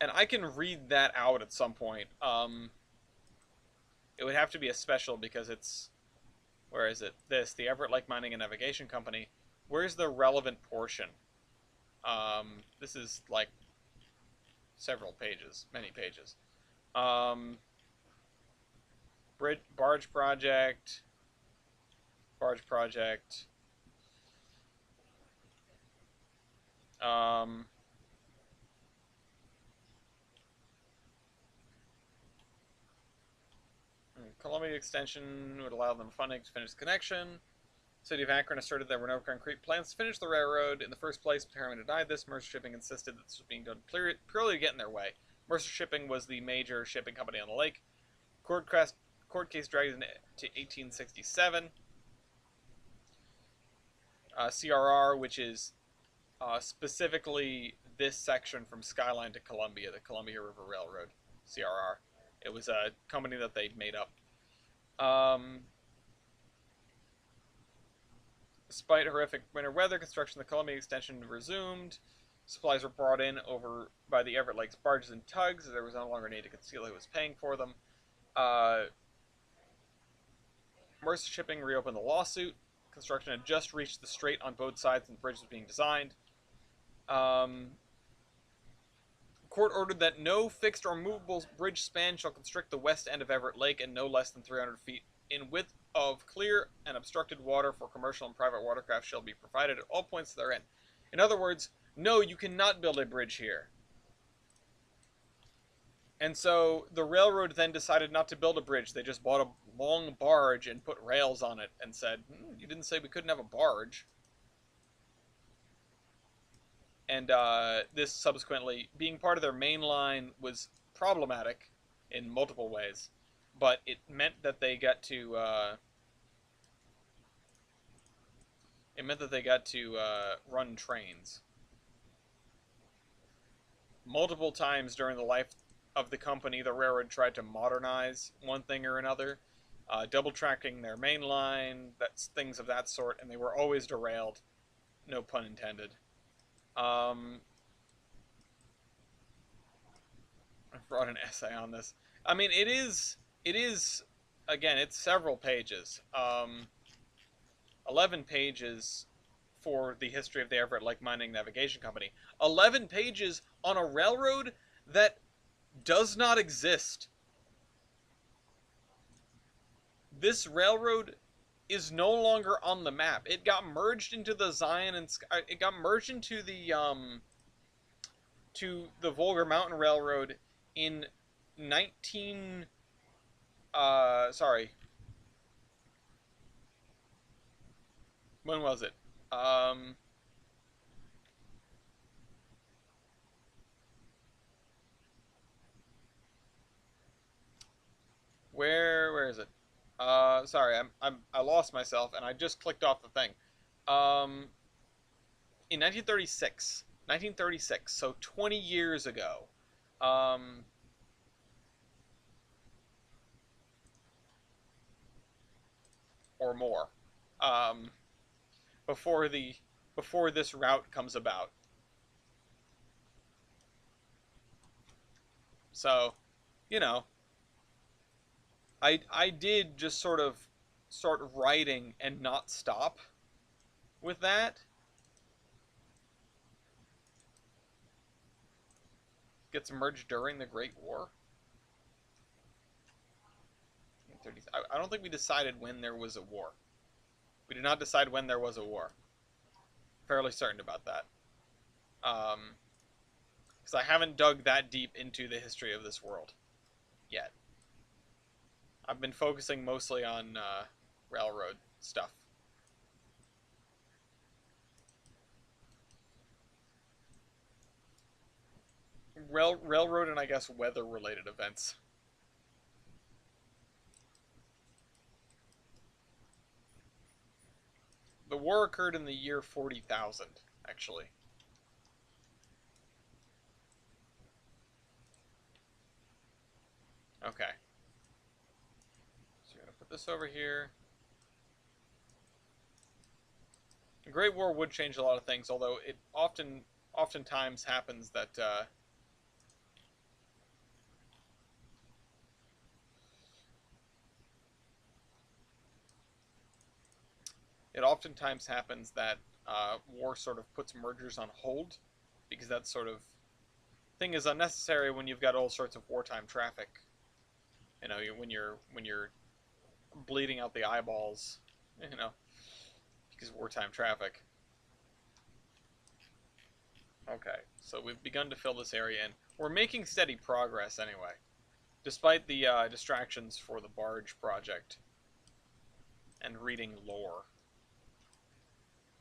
And I can read that out at some point. It would have to be a special because it's... Where is it? The Everett Lake Mining and Navigation Company. Where's the relevant portion? This is like several pages, many pages. Barge project. Barge project. Columbia extension would allow them funding to finish the connection. City of Akron asserted there were no concrete plans to finish the railroad in the first place, but Harriman denied this. Mercer Shipping insisted that this was being done purely to get in their way. Mercer Shipping was the major shipping company on the lake. Court case dragged into 1867. CRR, which is specifically this section from Skyline to Columbia, the Columbia River Railroad. CRR. It was a company that they'd made up. Despite horrific winter weather, construction of the Columbia extension resumed. Supplies were brought in over by the Everett Lakes barges and tugs. There was no longer need to conceal who was paying for them. Mercer Shipping reopened the lawsuit. Construction had just reached the strait on both sides and the bridge was being designed. Court ordered that no fixed or movable bridge span shall constrict the west end of Everett Lake and no less than 300 feet in width of clear and obstructed water for commercial and private watercraft shall be provided at all points therein. In other words, no, you cannot build a bridge here. And so the railroad then decided not to build a bridge. They just bought a long barge and put rails on it and said, you didn't say we couldn't have a barge. And this subsequently, being part of their main line, was problematic in multiple ways. But it meant that they got to run trains. Multiple times during the life of the company, the railroad tried to modernize one thing or another, double tracking their main line, things of that sort, and they were always derailed. No pun intended. I brought an essay on this. I mean, it is, again, it's several pages. 11 pages for the history of the Everett Lake Mining Navigation Company. 11 pages on a railroad that does not exist. This railroad is no longer on the map. It got merged into the Zion and it got merged into the Volga Mountain Railroad in 19 when was it? Where is it? Sorry, I lost myself and I just clicked off the thing. In 1936, so 20 years ago, or more, before this route comes about. So, you know, I did just sort of start writing and not stop with that. Gets merged during the Great War. I don't think we decided when there was a war. We did not decide when there was a war. Fairly certain about that. Because I haven't dug that deep into the history of this world yet. I've been focusing mostly on railroad stuff. Railroad and I guess weather-related events. The war occurred in the year 40,000, actually. Okay. So we're gonna put this over here. The Great War would change a lot of things, although it oftentimes happens that war sort of puts mergers on hold, because that sort of thing is unnecessary when you've got all sorts of wartime traffic. You know, when you're bleeding out the eyeballs, you know, because of wartime traffic. Okay, so we've begun to fill this area in. We're making steady progress anyway, despite the distractions for the barge project and reading lore.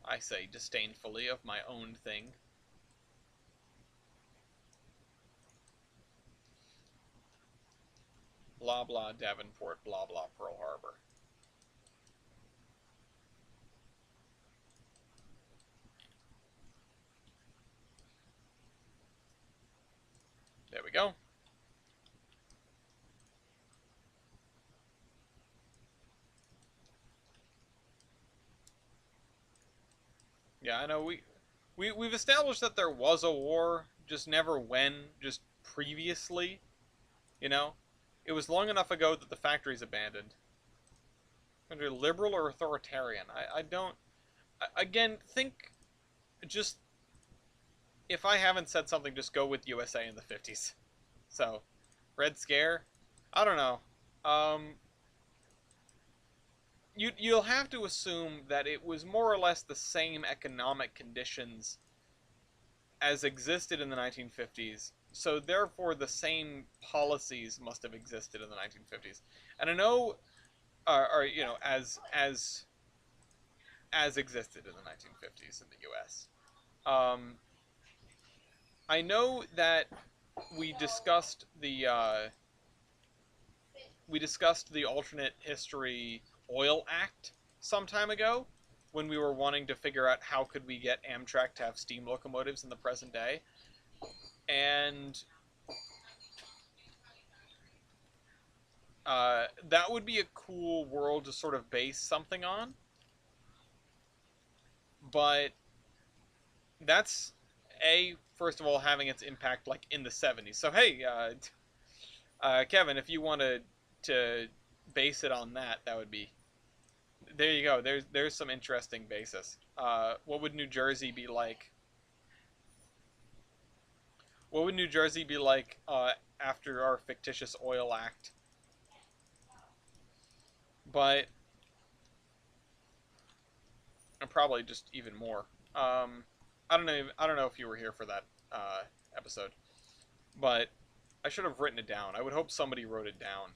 I say disdainfully of my own thing. Blah blah Davenport, blah blah Pearl Harbor. There we go. Yeah, I know we've established that there was a war, just never when, just previously, you know? It was long enough ago that the factory's abandoned. Under liberal or authoritarian? I don't... Again, think... Just... If I haven't said something, just go with USA in the 50s. So, Red Scare? I don't know. You'll have to assume that it was more or less the same economic conditions as existed in the 1950s, so therefore the same policies must have existed in the 1950s. And I know, or you know, as existed in the 1950s in the U.S. I know that we discussed the alternate history Oil Act some time ago, when we were wanting to figure out how could we get Amtrak to have steam locomotives in the present day. And that would be a cool world to sort of base something on. But that's, first of all, having its impact like in the 70s. So hey, Kevin, if you wanted to base it on that, that would be... There you go. There's some interesting basis. What would New Jersey be like? What would New Jersey be like after our fictitious Oil Act? But probably just even more. I don't know. I don't know if you were here for that episode, but I should have written it down. I would hope somebody wrote it down.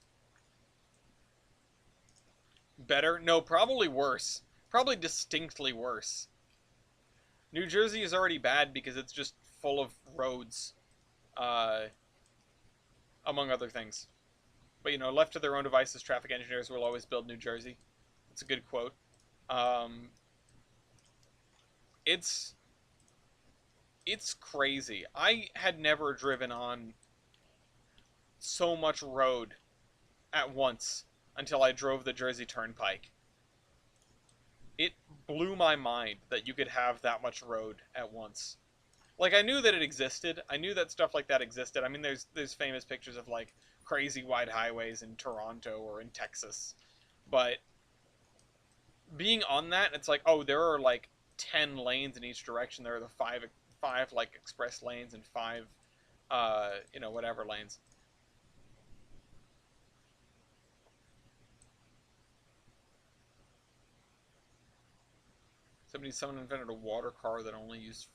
Better? No, probably worse. Probably distinctly worse. New Jersey is already bad because it's just full of roads, among other things. But, you know, left to their own devices, traffic engineers will always build New Jersey. It's a good quote. It's crazy. I had never driven on so much road at once until I drove the Jersey Turnpike. It blew my mind that you could have that much road at once. Like, I knew that it existed. I knew that stuff like that existed. I mean, there's famous pictures of, like, crazy wide highways in Toronto or in Texas. But being on that, it's like, oh, there are, like, 10 lanes in each direction. There are the five like express lanes and five, whatever lanes. Someone invented a water car that only used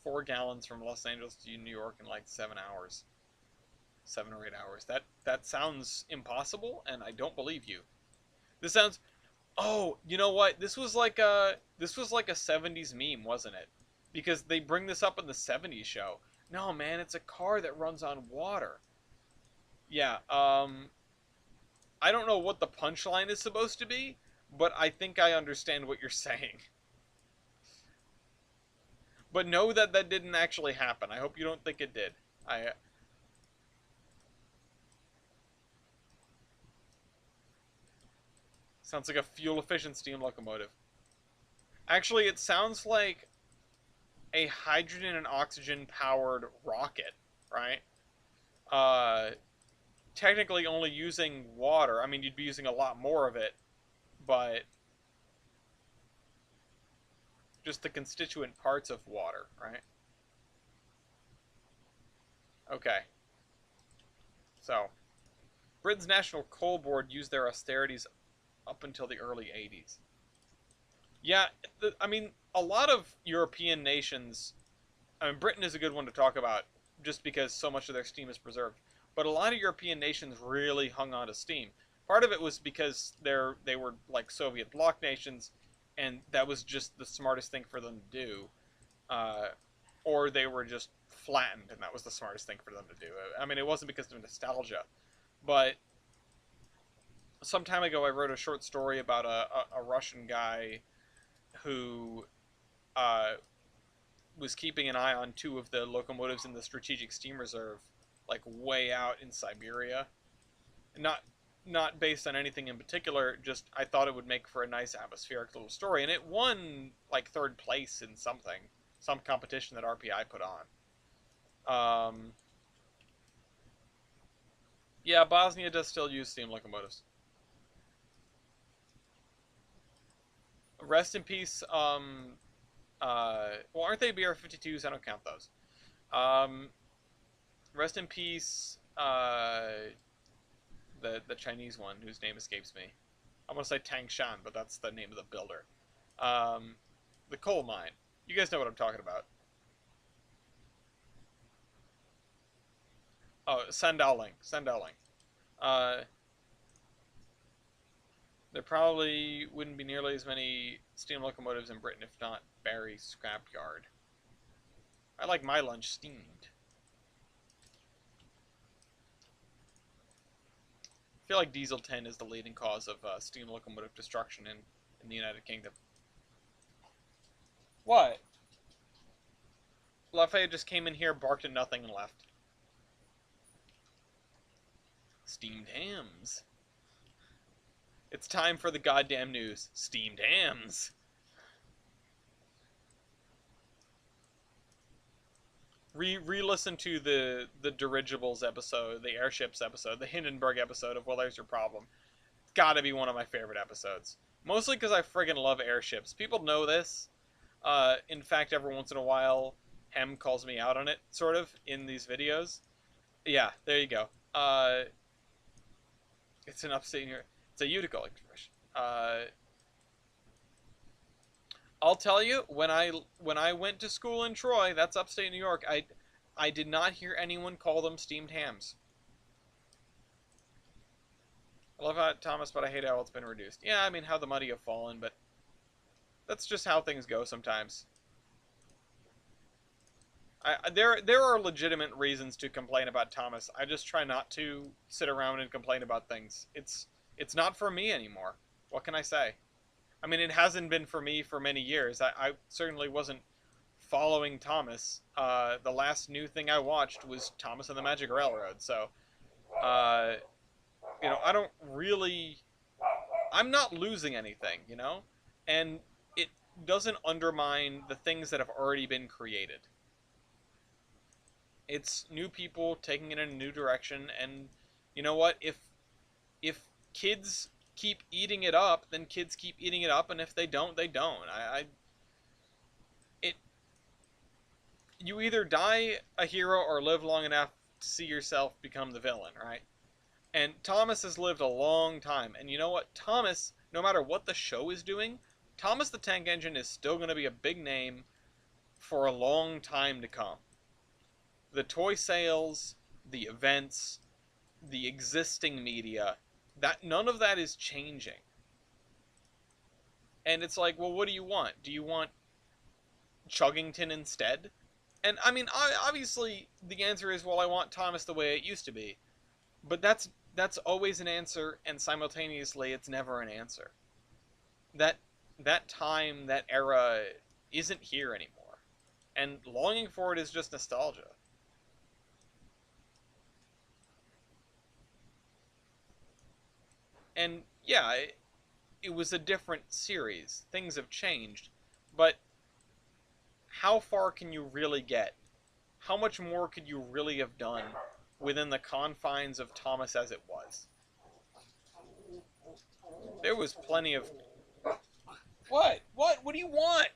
four gallons from Los Angeles to New York in like 7 hours, 7 or 8 hours. That sounds impossible, and I don't believe you. This sounds. Oh, you know what? This was like a '70s meme, wasn't it? Because they bring this up in the '70s show. No, man, it's a car that runs on water. Yeah. I don't know what the punchline is supposed to be, but I think I understand what you're saying. But know that that didn't actually happen. I hope you don't think it did. I Sounds like a fuel-efficient steam locomotive. Actually, it sounds like a hydrogen and oxygen powered rocket, right? Uh, Technically only using water. I mean, you'd be using a lot more of it, but just the constituent parts of water, right? Okay. So, Britain's National Coal Board used their austerities up until the early 80s. Yeah, I mean, a lot of European nations, I mean, Britain is a good one to talk about just because so much of their steam is preserved. But a lot of European nations really hung on to steam. Part of it was because they were like Soviet bloc nations, and that was just the smartest thing for them to do. Uh, or they were just flattened, and that was the smartest thing for them to do. I mean, it wasn't because of nostalgia, but some time ago I wrote a short story about a Russian guy who uh, was keeping an eye on two of the locomotives in the Strategic Steam Reserve, like way out in Siberia. Not not based on anything in particular, just I thought it would make for a nice atmospheric little story, and it won like third place in some competition that RPI put on. Yeah, Bosnia does still use steam locomotives. Rest in peace. Well, aren't they BR-52s? I don't count those. Um, Rest in peace. The Chinese one whose name escapes me. I want to say Tangshan, but that's the name of the builder. Um, the coal mine. You guys know what I'm talking about. Oh, Sandaling. Sandaling. Uh, there probably wouldn't be nearly as many steam locomotives in Britain if not Barry Scrapyard. I like my lunch steamed. I feel like Diesel 10 is the leading cause of steam locomotive destruction in the United Kingdom. What? Lafayette just came in here, barked at nothing, and left. Steamed hams. It's time for the goddamn news. Steamed hams. Re-listen to the dirigibles episode, the airships episode, the Hindenburg episode of Well, There's Your Problem. It's gotta be one of my favorite episodes. Mostly because I friggin' love airships. People know this. In fact, every once in a while, Hem calls me out on it, sort of, in these videos. Yeah, there you go. It's an upstate New York. It's a Utica expression. I'll tell you, when I went to school in Troy, that's upstate New York, I did not hear anyone call them steamed hams. I love how Thomas, but I hate how it's been reduced. Yeah, I mean how the mighty have fallen, but that's just how things go sometimes. There are legitimate reasons to complain about Thomas. I just try not to sit around and complain about things. It's not for me anymore. What can I say? I mean, it hasn't been for me for many years. I certainly wasn't following Thomas. The last new thing I watched was Thomas and the Magic Railroad. So, uh, I don't really. I'm not losing anything, and it doesn't undermine the things that have already been created. It's new people taking it in a new direction, and you know what? If kids keep eating it up, then kids keep eating it up, and if they don't, they don't. I you either die a hero or live long enough to see yourself become the villain, right? And Thomas has lived a long time. And you know what? Thomas, no matter what the show is doing, Thomas the Tank Engine is still going to be a big name for a long time to come. The toy sales, the events, the existing media, that none of that is changing. And it's like, well, what do you want? Do you want Chuggington instead? And I mean, obviously the answer is, well, I want Thomas the way it used to be. But that's always an answer, and simultaneously it's never an answer. That time, that era isn't here anymore. And longing for it is just nostalgia. And yeah, it was a different series. Things have changed. But how far can you really get? How much more could you really have done within the confines of Thomas as it was? There was plenty of... What? What? What do you want?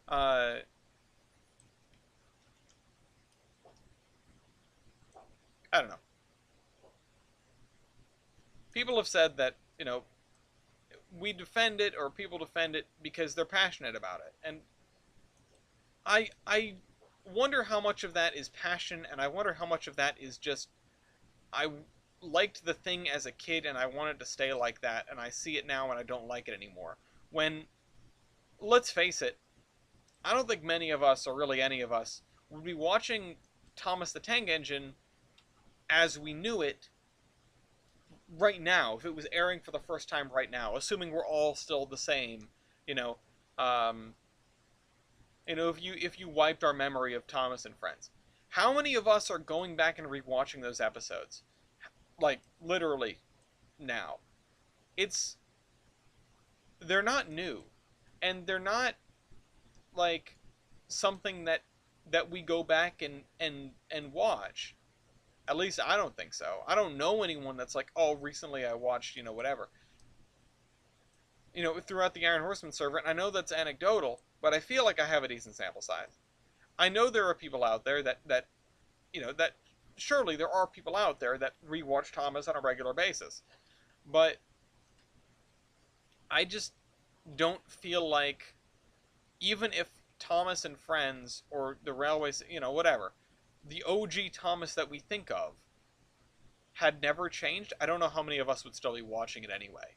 I don't know. People have said that, we defend it, or people defend it because they're passionate about it. And I wonder how much of that is passion, and I wonder how much of that is just, I liked the thing as a kid and I wanted to stay like that, and I see it now and I don't like it anymore. When, let's face it, I don't think many of us, or really any of us, would be watching Thomas the Tank Engine as we knew it right now, if it was airing for the first time right now, assuming we're all still the same, if you wiped our memory of Thomas and Friends. How many of us are going back and rewatching those episodes? Like, literally, now. They're not new. And they're not, like, something that we go back and watch. At least I don't think so. I don't know anyone that's like, oh, recently I watched, whatever. Throughout the Iron Horseman server, and I know that's anecdotal, but I feel like I have a decent sample size. I know there are people out there that surely there are people out there that rewatch Thomas on a regular basis. But I just don't feel like, even if Thomas and Friends, or the Railways, whatever, the OG Thomas that we think of had never changed, I don't know how many of us would still be watching it anyway.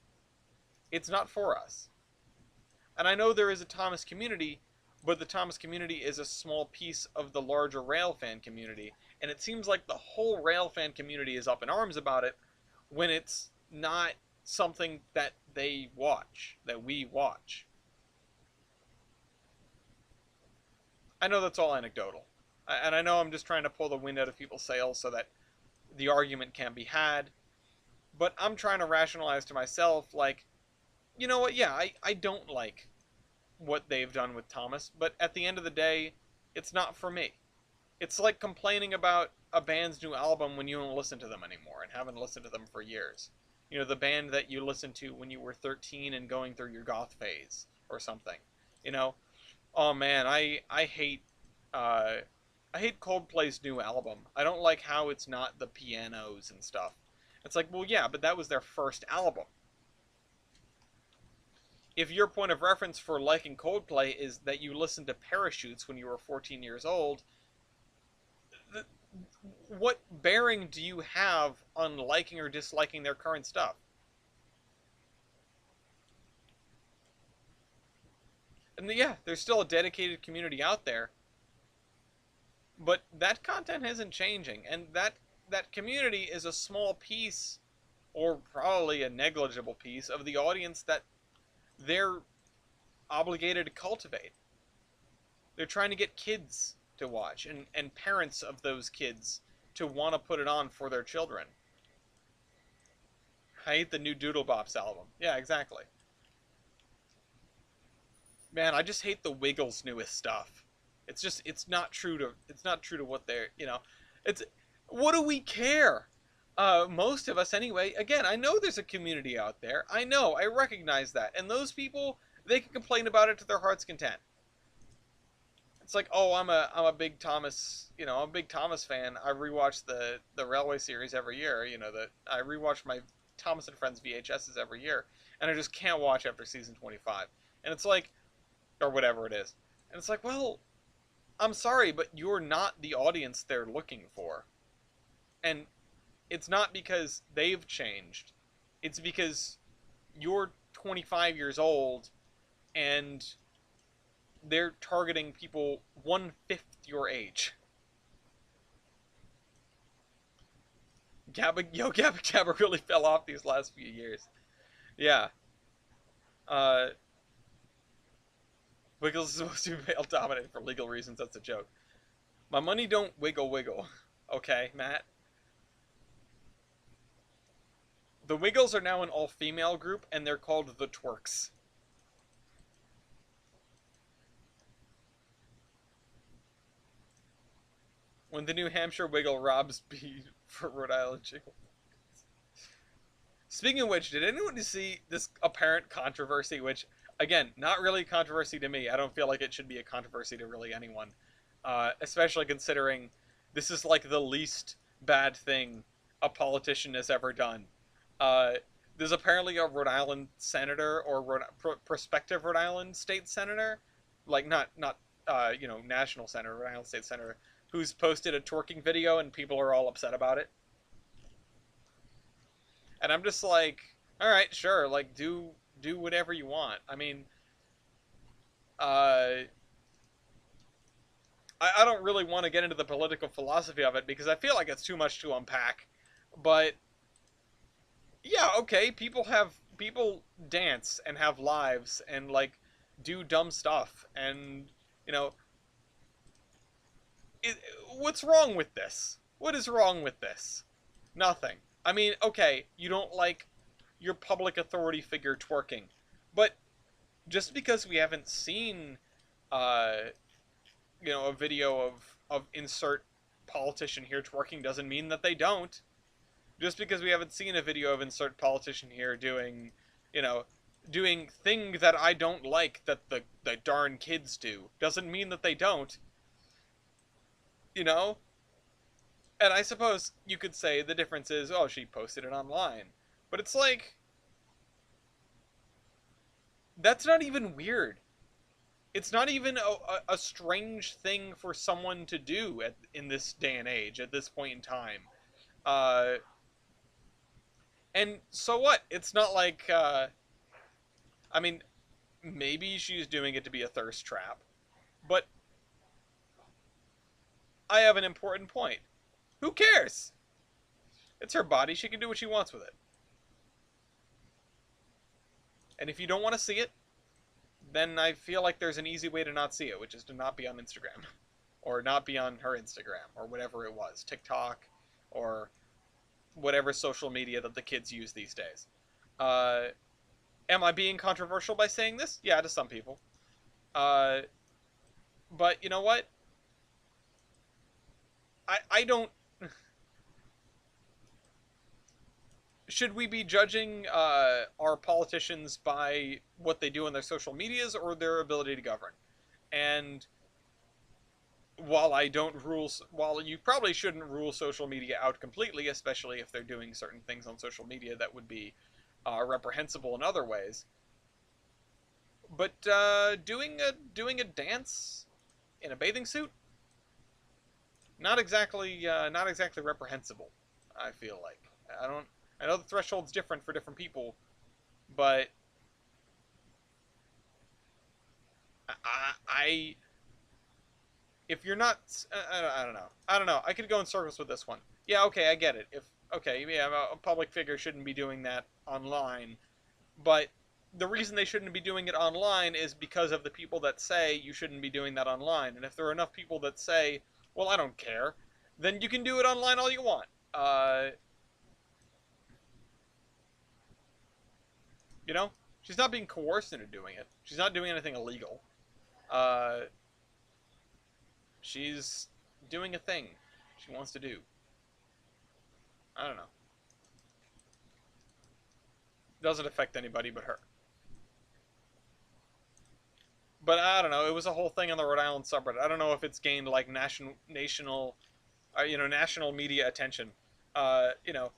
It's not for us. And I know there is a Thomas community, but the Thomas community is a small piece of the larger rail fan community, and it seems like the whole rail fan community is up in arms about it when it's not something that they watch, that we watch. I know that's all anecdotal, and I know I'm just trying to pull the wind out of people's sails so that the argument can be had, but I'm trying to rationalize to myself, like, you know what, yeah, I don't like what they've done with Thomas, but at the end of the day, it's not for me. It's like complaining about a band's new album when you don't listen to them anymore and haven't listened to them for years. The band that you listened to when you were 13 and going through your goth phase or something. Oh man, I hate Coldplay's new album. I don't like how it's not the pianos and stuff. It's like, well, yeah, but that was their first album. If your point of reference for liking Coldplay is that you listened to Parachutes when you were 14 years old, what bearing do you have on liking or disliking their current stuff? And yeah, there's still a dedicated community out there, but that content isn't changing, and that community is a small piece, or probably a negligible piece, of the audience that they're obligated to cultivate. They're trying to get kids to watch, and parents of those kids to want to put it on for their children. I hate the new Doodle Bops album. Yeah, exactly. Man, I just hate the Wiggles' newest stuff. It's not true to what they're, it's, what do we care? Most of us anyway. Again, I know there's a community out there. I recognize that. And those people, they can complain about it to their heart's content. it's like, oh, I'm a big Thomas, I'm a big Thomas fan. I rewatch the Railway series every year. I rewatch my Thomas and Friends VHSs every year, and I just can't watch after season 25. And it's like, or whatever it is, and it's like, well, I'm sorry, but you're not the audience they're looking for, and it's not because they've changed. It's because you're 25 years old and they're targeting people 1/5 your age. Gabba Gabba really fell off these last few years. Yeah. Uh, Wiggles is supposed to be male dominated for legal reasons. That's a joke. My money don't wiggle wiggle. Okay, Matt. The Wiggles are now an all-female group, and they're called the Twerks. When the New Hampshire Wiggle robs B for Rhode Island Jingle. Speaking of which, did anyone see this apparent controversy? Which, again, not really controversy to me. I don't feel like it should be a controversy to really anyone, especially considering this is like the least bad thing a politician has ever done. Uh, there's apparently a Rhode Island senator or prospective Rhode Island state senator, like not national senator, Rhode Island state senator, who's posted a twerking video and people are all upset about it. And I'm just like, all right, sure, like do whatever you want. I mean, I don't really want to get into the political philosophy of it because I feel like it's too much to unpack. But yeah, okay, people dance and have lives and like do dumb stuff and you know it, what's wrong with this? What is wrong with this? Nothing. I mean, okay, you don't like your public authority figure twerking, but just because we haven't seen, uh, a video of insert politician here twerking doesn't mean that they don't. Just because we haven't seen a video of insert politician here doing, you know, doing thing that I don't like that the darn kids do doesn't mean that they don't. You know, and I suppose you could say the difference is, oh, she posted it online. But it's like, that's not even weird. It's not even a strange thing for someone to do in this day and age, at this point in time. Uh, and so what? It's not like, I mean, maybe she's doing it to be a thirst trap. But I have an important point. Who cares? It's her body. She can do what she wants with it. And if you don't want to see it, then I feel like there's an easy way to not see it, which is to not be on Instagram. Or not be on her Instagram, or whatever it was. TikTok, or whatever social media that the kids use these days. Am I being controversial by saying this? Yeah, to some people. Uh, but you know what? I don't... Should we be judging our politicians by what they do in their social medias or their ability to govern? And while you probably shouldn't rule social media out completely, especially if they're doing certain things on social media that would be reprehensible in other ways, but doing a dance in a bathing suit, not exactly reprehensible. I feel like I don't. I know the threshold's different for different people, but I if you're not, I don't know. I don't know. I could go in circles with this one. Yeah, okay, I get it. If okay, yeah, a public figure shouldn't be doing that online, but the reason they shouldn't be doing it online is because of the people that say you shouldn't be doing that online. And if there are enough people that say, well, I don't care, then you can do it online all you want. You know, she's not being coerced into doing it. She's not doing anything illegal. Uh, she's doing a thing she wants to do. I don't know. Doesn't affect anybody but her. but I don't know. It was a whole thing on the Rhode Island subreddit. I don't know if it's gained like national media attention. You know,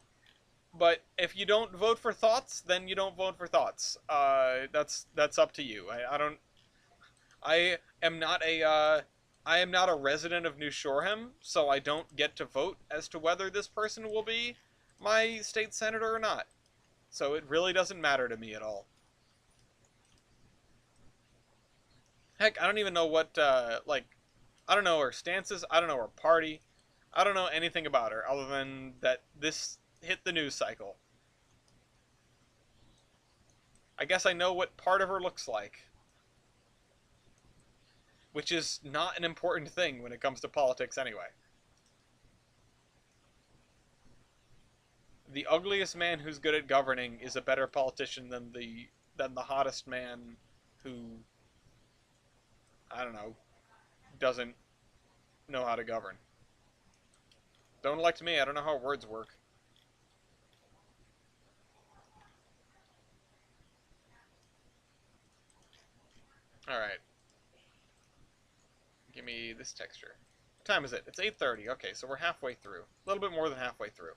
but if you don't vote for thoughts, then you don't vote for thoughts. That's up to you. I don't. I am not a. I am not a resident of New Shoreham, so I don't get to vote as to whether this person will be my state senator or not. So it really doesn't matter to me at all. Heck, I don't even know what I don't know her stances. I don't know her party. I don't know anything about her other than that this hit the news cycle. I guess I know what part of her looks like, which is not an important thing when it comes to politics anyway. The ugliest man who's good at governing is a better politician than the hottest man who, I don't know, doesn't know how to govern. Don't elect me. I don't know how words work. All right. Give me this texture. What time is it? It's 8:30. Okay, so we're halfway through. A little bit more than halfway through.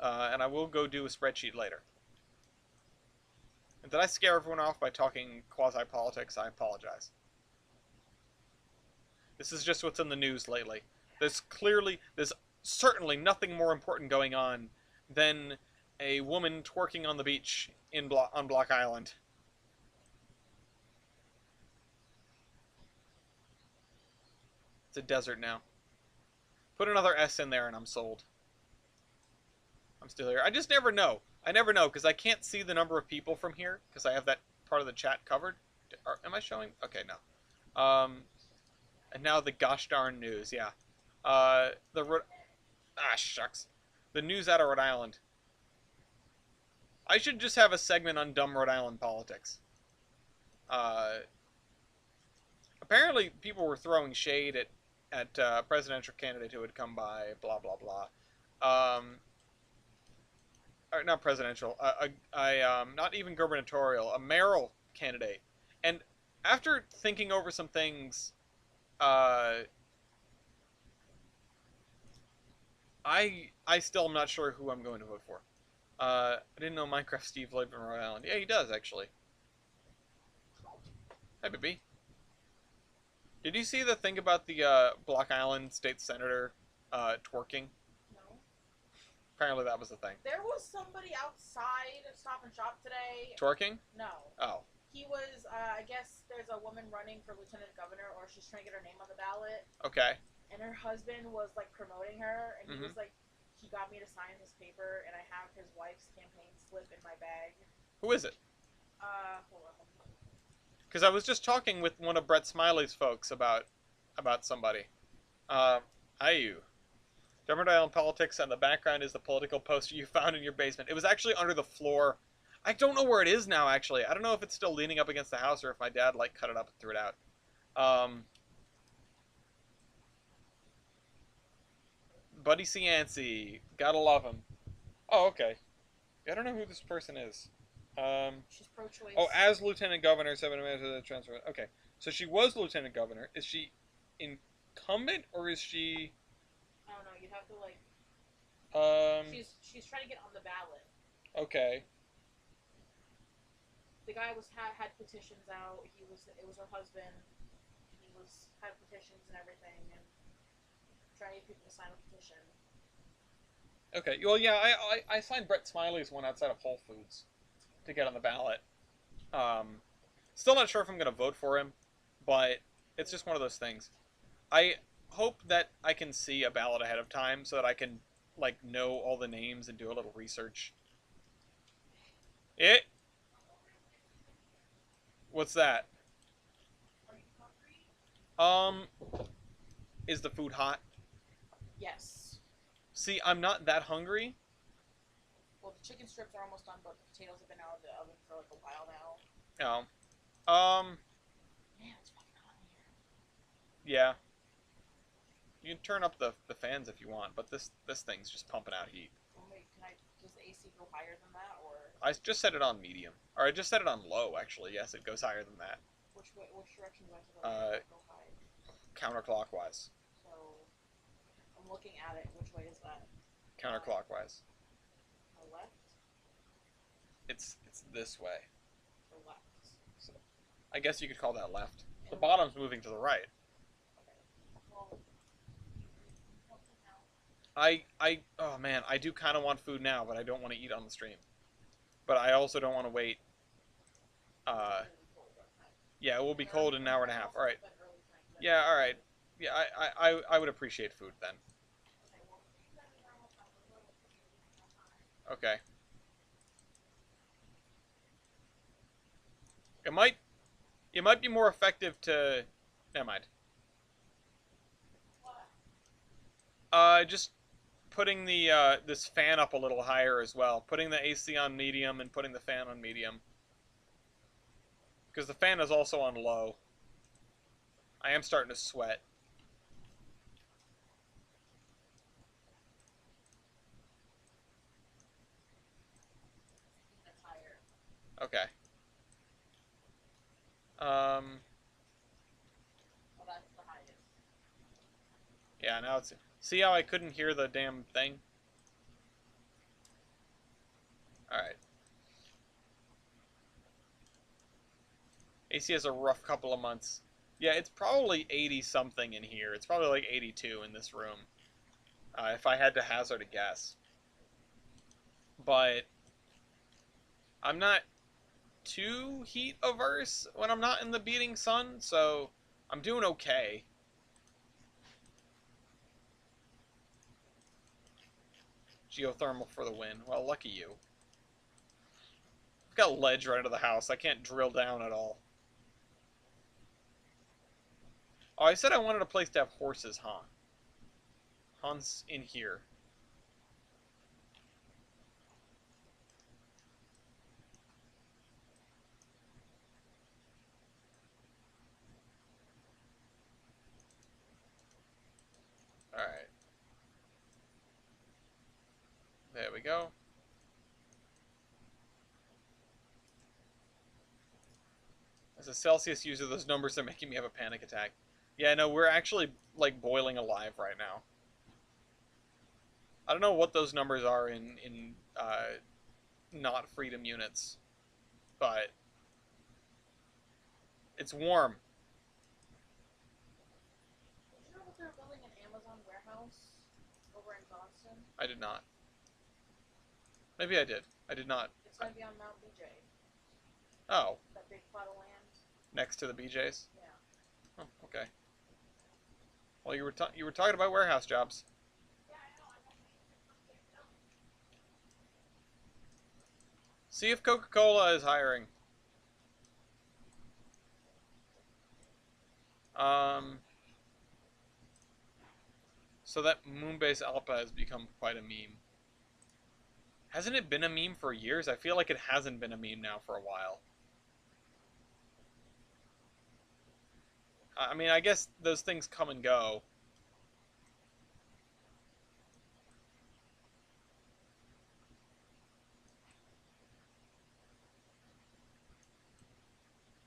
And I will go do a spreadsheet later. And did I scare everyone off by talking quasi-politics? I apologize. This is just what's in the news lately. There's certainly nothing more important going on than a woman twerking on the beach on Block Island. It's a desert now. Put another S in there and I'm sold. I'm still here. I just never know. I never know because I can't see the number of people from here because I have that part of the chat covered. Am I showing? Okay, no. And now the gosh darn news. Yeah. Shucks. The news out of Rhode Island. I should just have a segment on dumb Rhode Island politics. Apparently, people were throwing shade at a presidential candidate who had come by. Blah blah blah. Or not presidential. Not even gubernatorial. A mayoral candidate. And after thinking over some things, I still am not sure who I'm going to vote for. I didn't know Minecraft Steve lived in Rhode Island. Yeah, he does actually. Hi, baby. Did you see the thing about the Block Island state senator twerking? No. Apparently that was the thing. There was somebody outside Stop and Shop today. Twerking? No. Oh. He was, I guess there's a woman running for lieutenant governor, or she's trying to get her name on the ballot. Okay. And her husband was, like, promoting her, and he was like, he got me to sign this paper, and I have his wife's campaign slip in my bag. Who is it? Hold on. Because I was just talking with one of Brett Smiley's folks about somebody. You. Rhode Island politics, and the background is the political poster you found in your basement. It was actually under the floor. I don't know where it is now, actually. I don't know if it's still leaning up against the house or if my dad, like, cut it up and threw it out. Buddy Cianci. Gotta love him. Oh, okay. I don't know who this person is. She's pro-choice. Oh, as lieutenant governor, 7 minutes of the transfer. Okay, so she was lieutenant governor. Is she incumbent or is she? I don't know. You'd have to like. She's trying to get on the ballot. Okay. The guy had petitions out. It was her husband. He had petitions and everything, and trying to get people to sign a petition. Okay. Well, yeah, I signed Brett Smiley's one outside of Whole Foods to get on the ballot. Still not sure if I'm going to vote for him, but it's just one of those things. I hope that I can see a ballot ahead of time so that I can, like, know all the names and do a little research. What's that? Are you hungry? Is the food hot? Yes. See, I'm not that hungry. Well, the chicken strips are almost done, but the potatoes have been out of the oven for like a while now. Oh. Man, it's fucking hot in here. Yeah. You can turn up the fans if you want, but this thing's just pumping out heat. Well, wait, does the AC go higher than that, or? I just set it on medium. Or I just set it on low, actually. Yes, it goes higher than that. Which direction do I have to go hide? Counterclockwise. So I'm looking at it. Which way is that? Counterclockwise. The left. It's this way. The left. So, I guess you could call that left. And The bottom's moving to the right. Okay. Well, oh man, I do kind of want food now, but I don't want to eat on the stream. But I also don't want to wait. Yeah, it will be cold in an hour and a half. All right. Yeah, all right. Yeah, I would appreciate food then. Okay. It might be more effective to. Never mind. Just putting the this fan up a little higher as well. Putting the AC on medium and putting the fan on medium. Because the fan is also on low. I am starting to sweat. Okay. Oh, that's the highest. Yeah, now it's... See how I couldn't hear the damn thing? Alright. AC has a rough couple of months. Yeah, it's probably 80-something in here. It's probably like 82 in this room. If I had to hazard a guess. But... I'm not too heat averse when I'm not in the beating sun, so I'm doing okay. Geothermal for the win. Well, lucky you. I've got ledge right under the house. I can't drill down at all. Oh, I said I wanted a place to have horses, huh? Han's in here. Alright. There we go. As a Celsius user, those numbers are making me have a panic attack. Yeah, no, we're actually, like, boiling alive right now. I don't know what those numbers are in not freedom units, but it's warm. Did you know that they're building an Amazon warehouse over in Boston? I did not. Maybe I did. I did not. It's going to be on Mount BJ. Oh. That big plot of land. Next to the BJ's? Yeah. Oh, okay. Well, you were talking about warehouse jobs. Yeah, I know. I'm See if Coca-Cola is hiring. So that Moonbase Alpha has become quite a meme. Hasn't it been a meme for years? I feel like it hasn't been a meme now for a while. I mean, I guess those things come and go.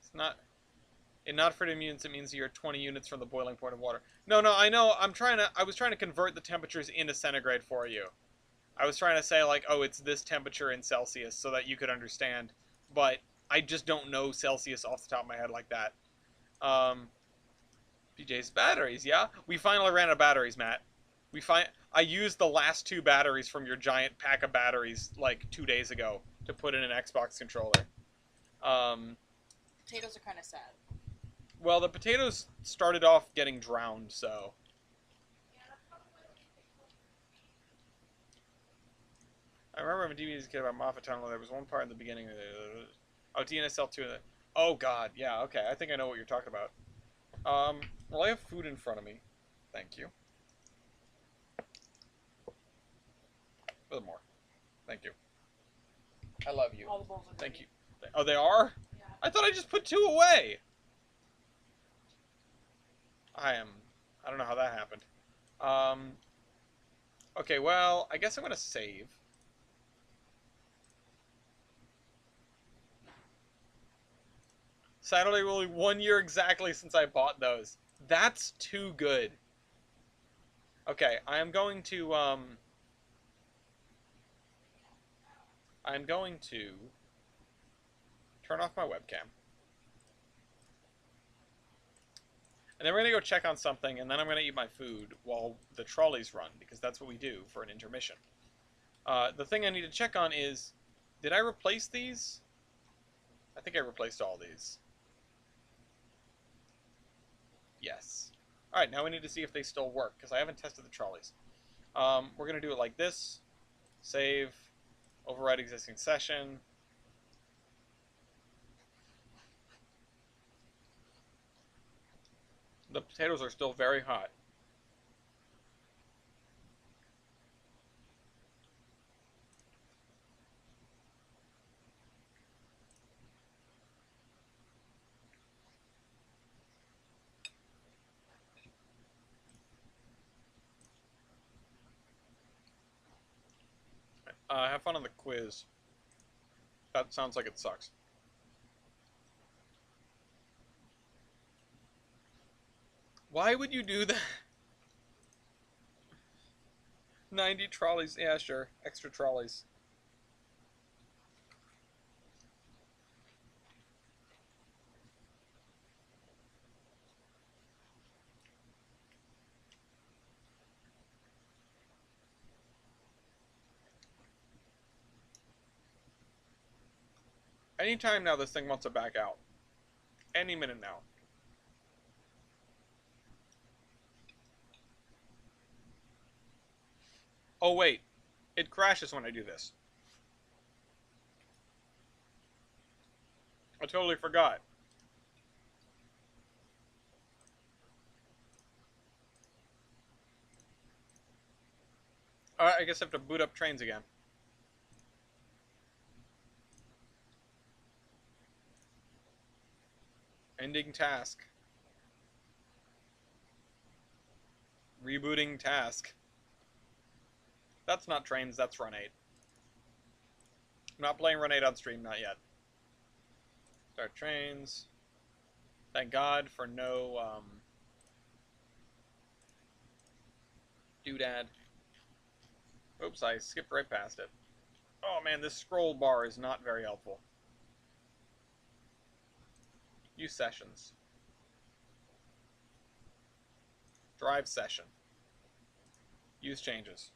It's not... In not freedom units, it means you're 20 units from the boiling point of water. No, I know. I was trying to convert the temperatures into centigrade for you. I was trying to say, like, oh, it's this temperature in Celsius so that you could understand. But I just don't know Celsius off the top of my head like that. BJ's batteries, yeah? We finally ran out of batteries, Matt. I used the last 2 batteries from your giant pack of batteries, like, 2 days ago to put in an Xbox controller. Potatoes are kind of sad. Well, the potatoes started off getting drowned, so... I remember when DVDs kid about Moffat Tunnel, there was one part in the beginning... Oh, DNSL 2. Oh, God. Yeah, okay. I think I know what you're talking about. Well, I have food in front of me. Thank you. A little more. Thank you. I love you. All the bowls are Thank you. Oh, they are? Yeah. I thought I just put 2 away. I don't know how that happened. Okay, well, I guess I'm going to save. Saturday will be 1 year exactly since I bought those. That's too good. Okay, I'm going to turn off my webcam. And then we're going to go check on something, and then I'm going to eat my food while the trolleys run, because that's what we do for an intermission. The thing I need to check on is, did I replace these? I think I replaced all these. Yes. Alright, now we need to see if they still work, because I haven't tested the trolleys. We're going to do it like this. Save. Override existing session. The potatoes are still very hot. Have fun on the quiz. That sounds like it sucks. Why would you do that? 90 trolleys. Yeah, sure. Extra trolleys. Anytime now this thing wants to back out. Any minute now. Oh wait, it crashes when I do this. I totally forgot. Alright, I guess I have to boot up Trainz again. Ending task. Rebooting task. That's not Trainz, that's Run 8. I'm not playing Run 8 on stream, not yet. Start Trainz. Thank God for no, doodad. Oops, I skipped right past it. Oh man, this scroll bar is not very helpful. Use sessions. Drive session. Use changes.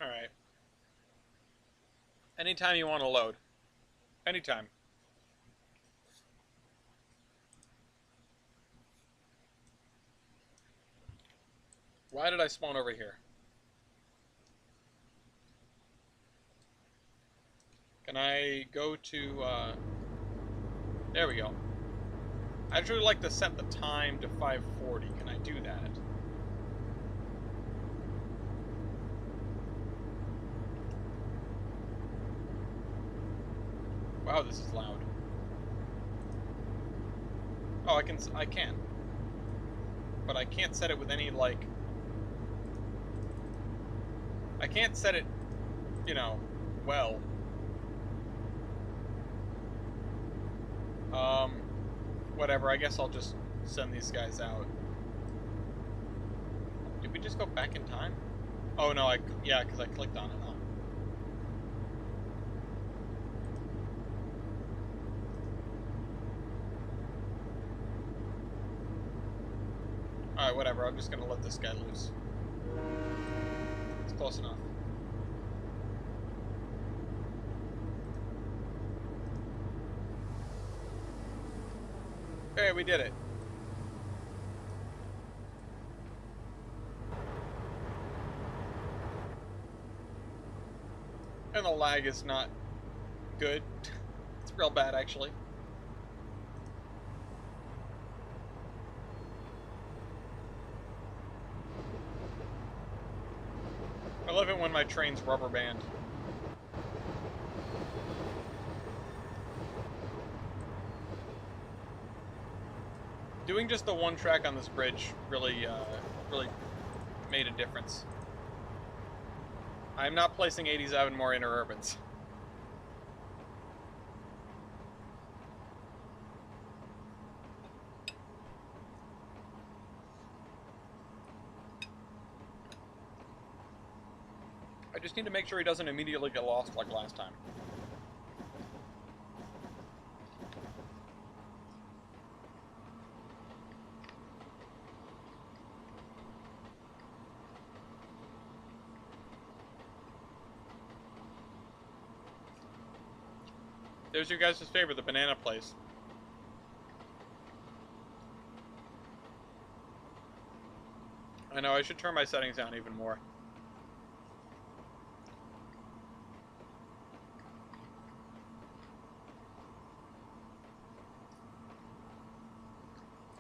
Alright. Anytime you want to load. Anytime. Why did I spawn over here? Can I go to, there we go. I'd really like to set the time to 5:40. Can I do that? Wow, this is loud. Oh, I can. But I can't set it with any, like... I can't set it, you know, well. Whatever, I guess I'll just send these guys out. Did we just go back in time? Oh no, yeah, because I clicked on it, huh? Alright, whatever, I'm just gonna let this guy loose. It's close enough. Hey, we did it. And the lag is not good. It's real bad, actually. I love it when my train's rubber band. Doing just the one track on this bridge really made a difference. I'm not placing 87 more interurbans. I just need to make sure he doesn't immediately get lost like last time. There's your guys' favorite, the banana place. I know, I should turn my settings down even more.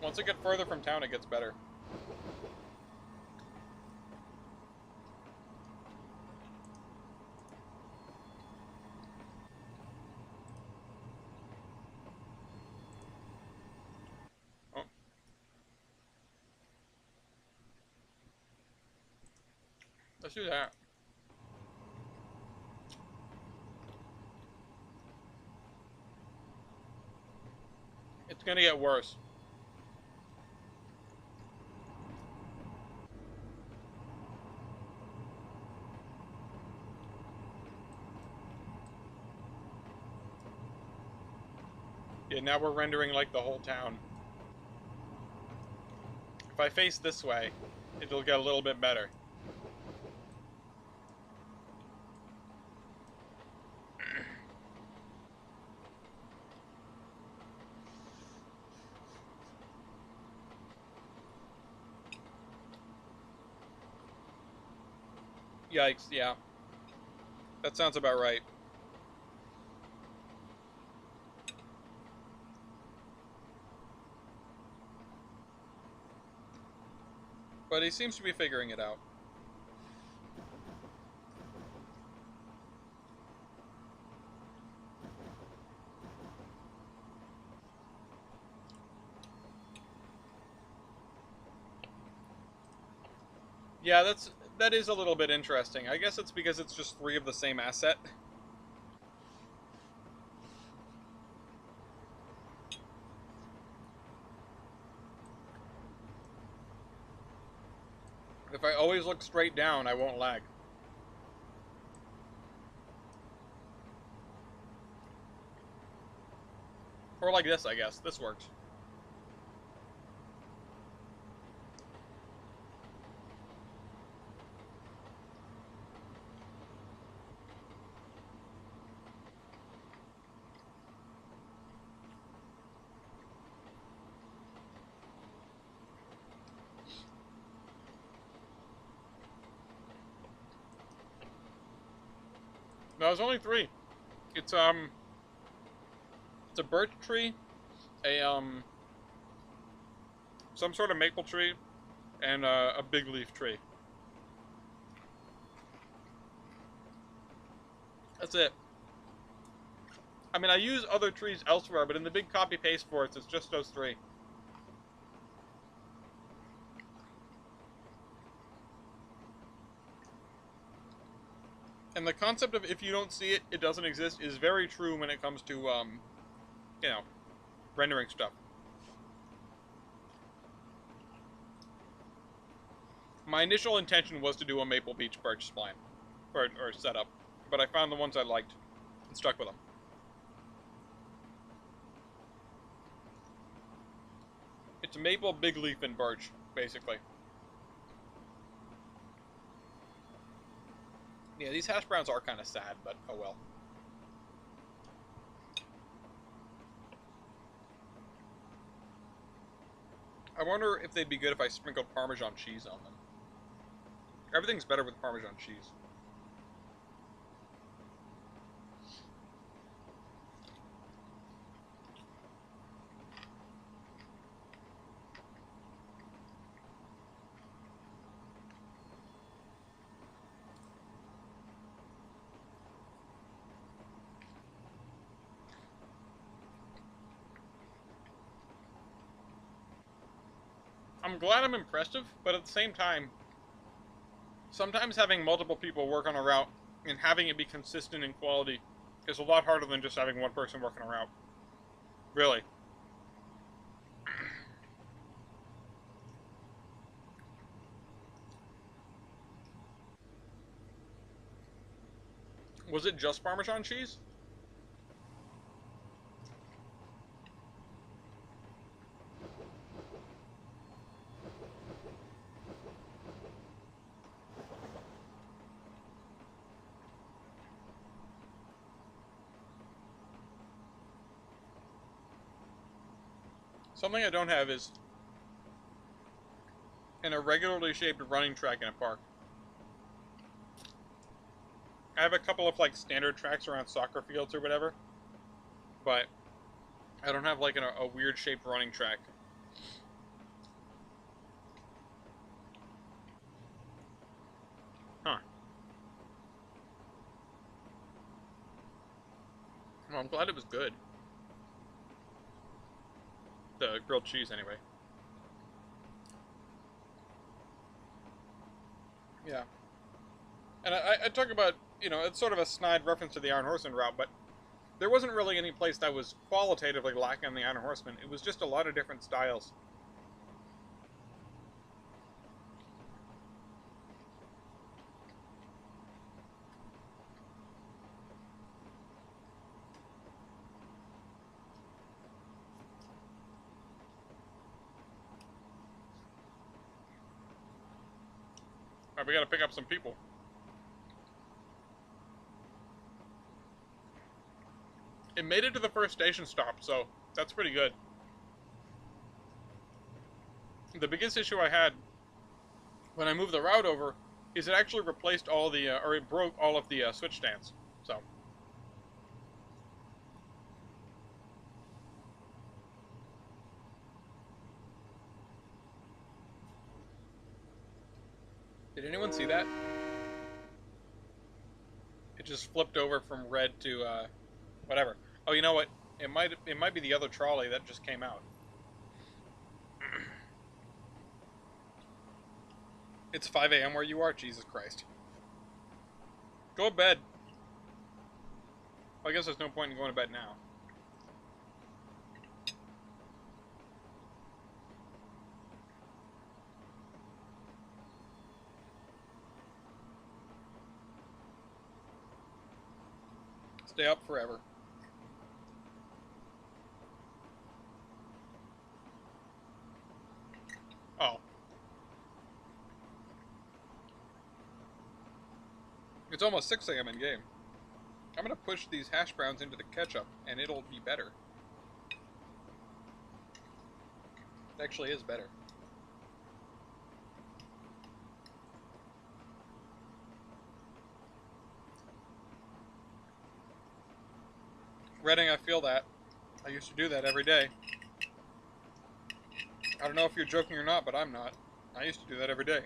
Once I get further from town, it gets better. Oh. Let's do that. It's gonna get worse. Yeah, now we're rendering like the whole town. If I face this way, it'll get a little bit better. Yikes, yeah. That sounds about right. But he seems to be figuring it out. Yeah, that is a little bit interesting. I guess it's because it's just 3 of the same asset. If I always look straight down, I won't lag. Or like this, I guess. This works. No, it's only 3. It's a birch tree, some sort of maple tree, and a big leaf tree. That's it. I mean, I use other trees elsewhere, but in the big copy paste forts, it's just those 3. And the concept of if you don't see it, it doesn't exist is very true when it comes to, you know, rendering stuff. My initial intention was to do a Maple Beach birch spline, or setup, but I found the ones I liked and stuck with them. It's maple, big leaf, and birch, basically. Yeah, these hash browns are kind of sad, but oh well. I wonder if they'd be good if I sprinkled Parmesan cheese on them. Everything's better with Parmesan cheese. I'm glad I'm impressive, but at the same time, sometimes having multiple people work on a route and having it be consistent in quality is a lot harder than just having one person working a route. Really. Was it just Parmesan cheese? Something I don't have is an irregularly shaped running track in a park. I have a couple of like standard tracks around soccer fields or whatever, but I don't have like a weird shaped running track. Huh. Well, I'm glad it was good. The grilled cheese, anyway. Yeah. And I talk about, it's sort of a snide reference to the Iron Horseman route, but there wasn't really any place that was qualitatively lacking on the Iron Horseman. It was just a lot of different styles. Alright, we gotta pick up some people. It made it to the first station stop, so that's pretty good. The biggest issue I had when I moved the route over is it actually replaced all the, or it broke all of the switch stands. So. Did anyone see that? It just flipped over from red to, whatever. Oh, you know what? It might be the other trolley that just came out. It's 5 a.m. where you are? Jesus Christ. Go to bed. Well, I guess there's no point in going to bed now. Stay up forever. Oh. It's almost 6 a.m. in game. I'm gonna push these hash browns into the ketchup, and it'll be better. It actually is better. Redding, I feel that. I used to do that every day. I don't know if you're joking or not, but I'm not. I used to do that every day.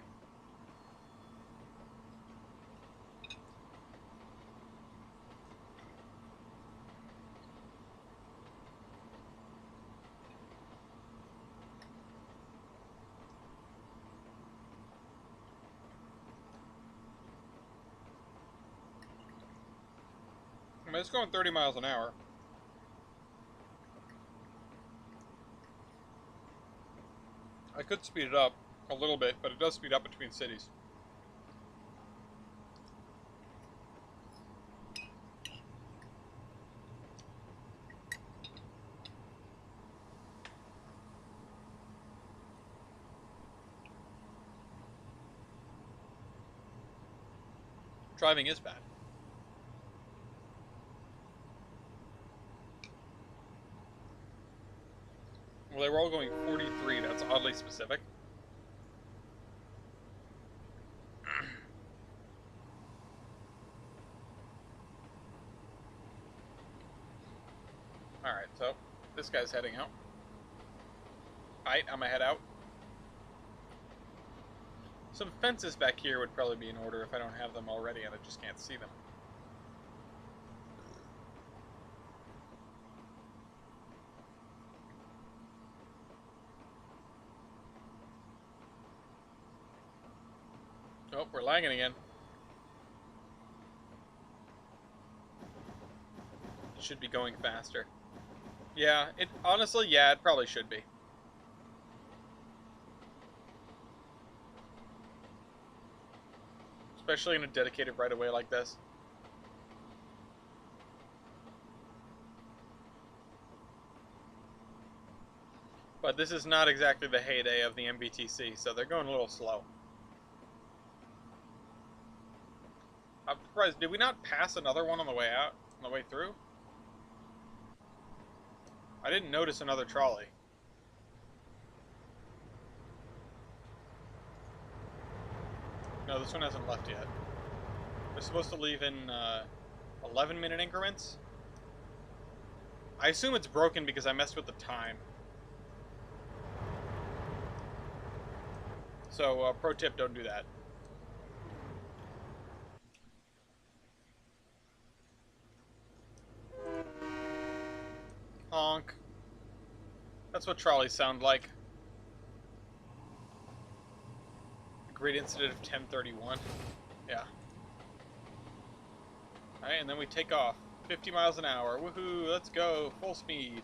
I mean, it's going 30 miles an hour. I could speed it up a little bit, but it does speed up between cities. Driving is bad. Well, they were all going 43. That's oddly specific. Alright, so this guy's heading out. Alright, I'm gonna head out. Some fences back here would probably be in order if I don't have them already and I just can't see them. Oh, we're lagging again. It should be going faster. Yeah, it honestly, yeah, it probably should be. Especially in a dedicated right-of-way like this. But this is not exactly the heyday of the MBTC, so they're going a little slow. I'm surprised, did we not pass another one on the way out? On the way through? I didn't notice another trolley. No, this one hasn't left yet. They're supposed to leave in 11-minute increments. I assume it's broken because I messed with the time. So, pro tip, don't do that. Honk. That's what trolleys sound like. Great incident of 1031. Yeah. Alright, and then we take off. 50 miles an hour. Woohoo, let's go. Full speed.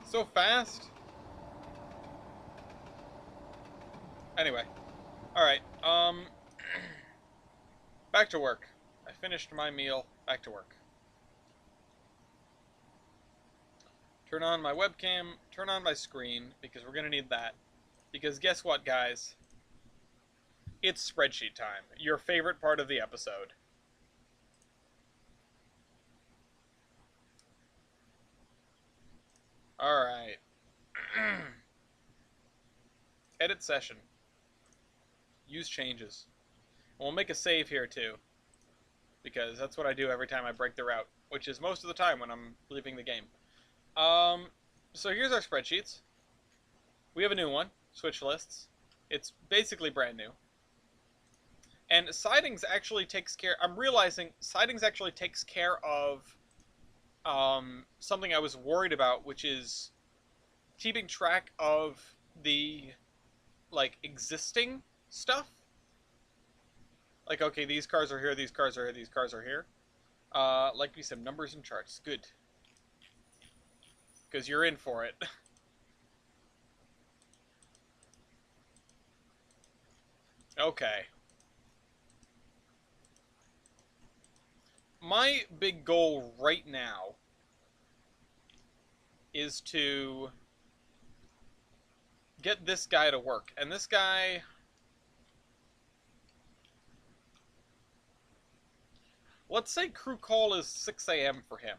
So fast. Anyway. Alright, back to work. I finished my meal. Back to work. Turn on my webcam, turn on my screen, because we're going to need that. Because guess what, guys? It's spreadsheet time. Your favorite part of the episode. Alright. Edit session. Use changes. And we'll make a save here, too. Because that's what I do every time I break the route. Which is most of the time when I'm leaving the game. So here's our spreadsheets. We have a new one, switch lists. It's basically brand new. And Sidings actually takes care, I'm realizing Sidings actually takes care of something I was worried about, which is keeping track of the, like, existing stuff. Like, okay, these cars are here, these cars are here, these cars are here. Like we said, numbers and charts. Good. Because you're in for it. Okay. My big goal right now is to get this guy to work. And this guy... Let's say crew call is 6 a.m. for him.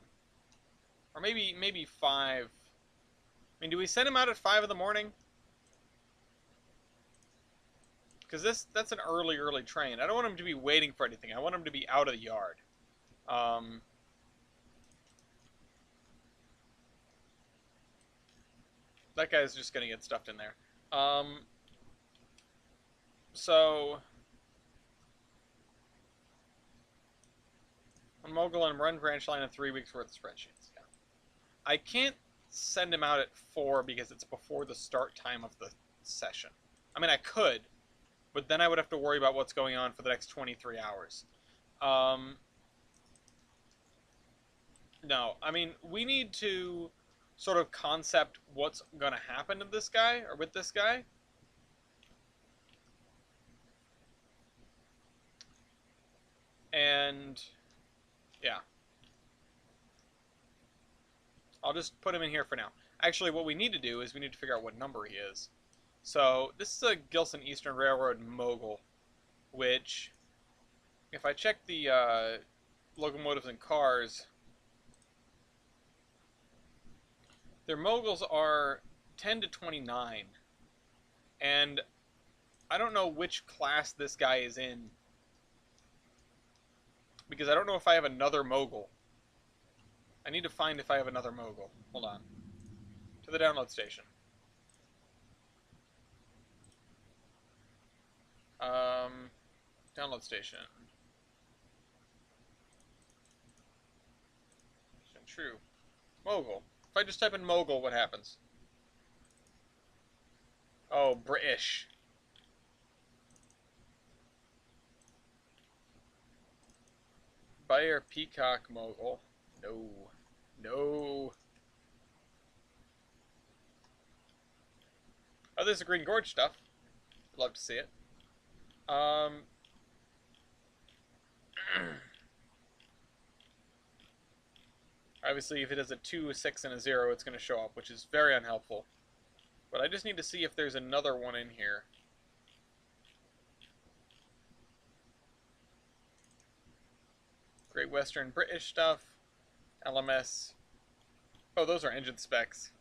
Or maybe 5. I mean, do we send him out at 5 in the morning? Because that's an early train. I don't want him to be waiting for anything. I want him to be out of the yard. That guy's just going to get stuffed in there. So... On Mogul and run branch line in 3 weeks worth of spreadsheets. Yeah. I can't send him out at 4 because it's before the start time of the session. I mean, I could, but then I would have to worry about what's going on for the next 23 hours. No, I mean, we need to sort of concept what's going to happen to this guy, or with this guy. And, yeah. I'll just put him in here for now. Actually, what we need to do is we need to figure out what number he is. So, this is a Gilson Eastern Railroad Mogul, which, if I check the locomotives and cars, their Moguls are 10 to 29. And I don't know which class this guy is in, because I don't know if I have another Mogul. I need to find if I have another Mogul. Hold on. To the download station. Download station. True. Mogul. If I just type in Mogul, what happens? Oh, British. Bayer Peacock Mogul. No. No. Oh, there's the Green Gorge stuff. Love to see it. Obviously, if it has a 2, a 6, and a 0, it's going to show up, which is very unhelpful. But I just need to see if there's another one in here. Great Western British stuff. LMS. Oh, those are engine specs.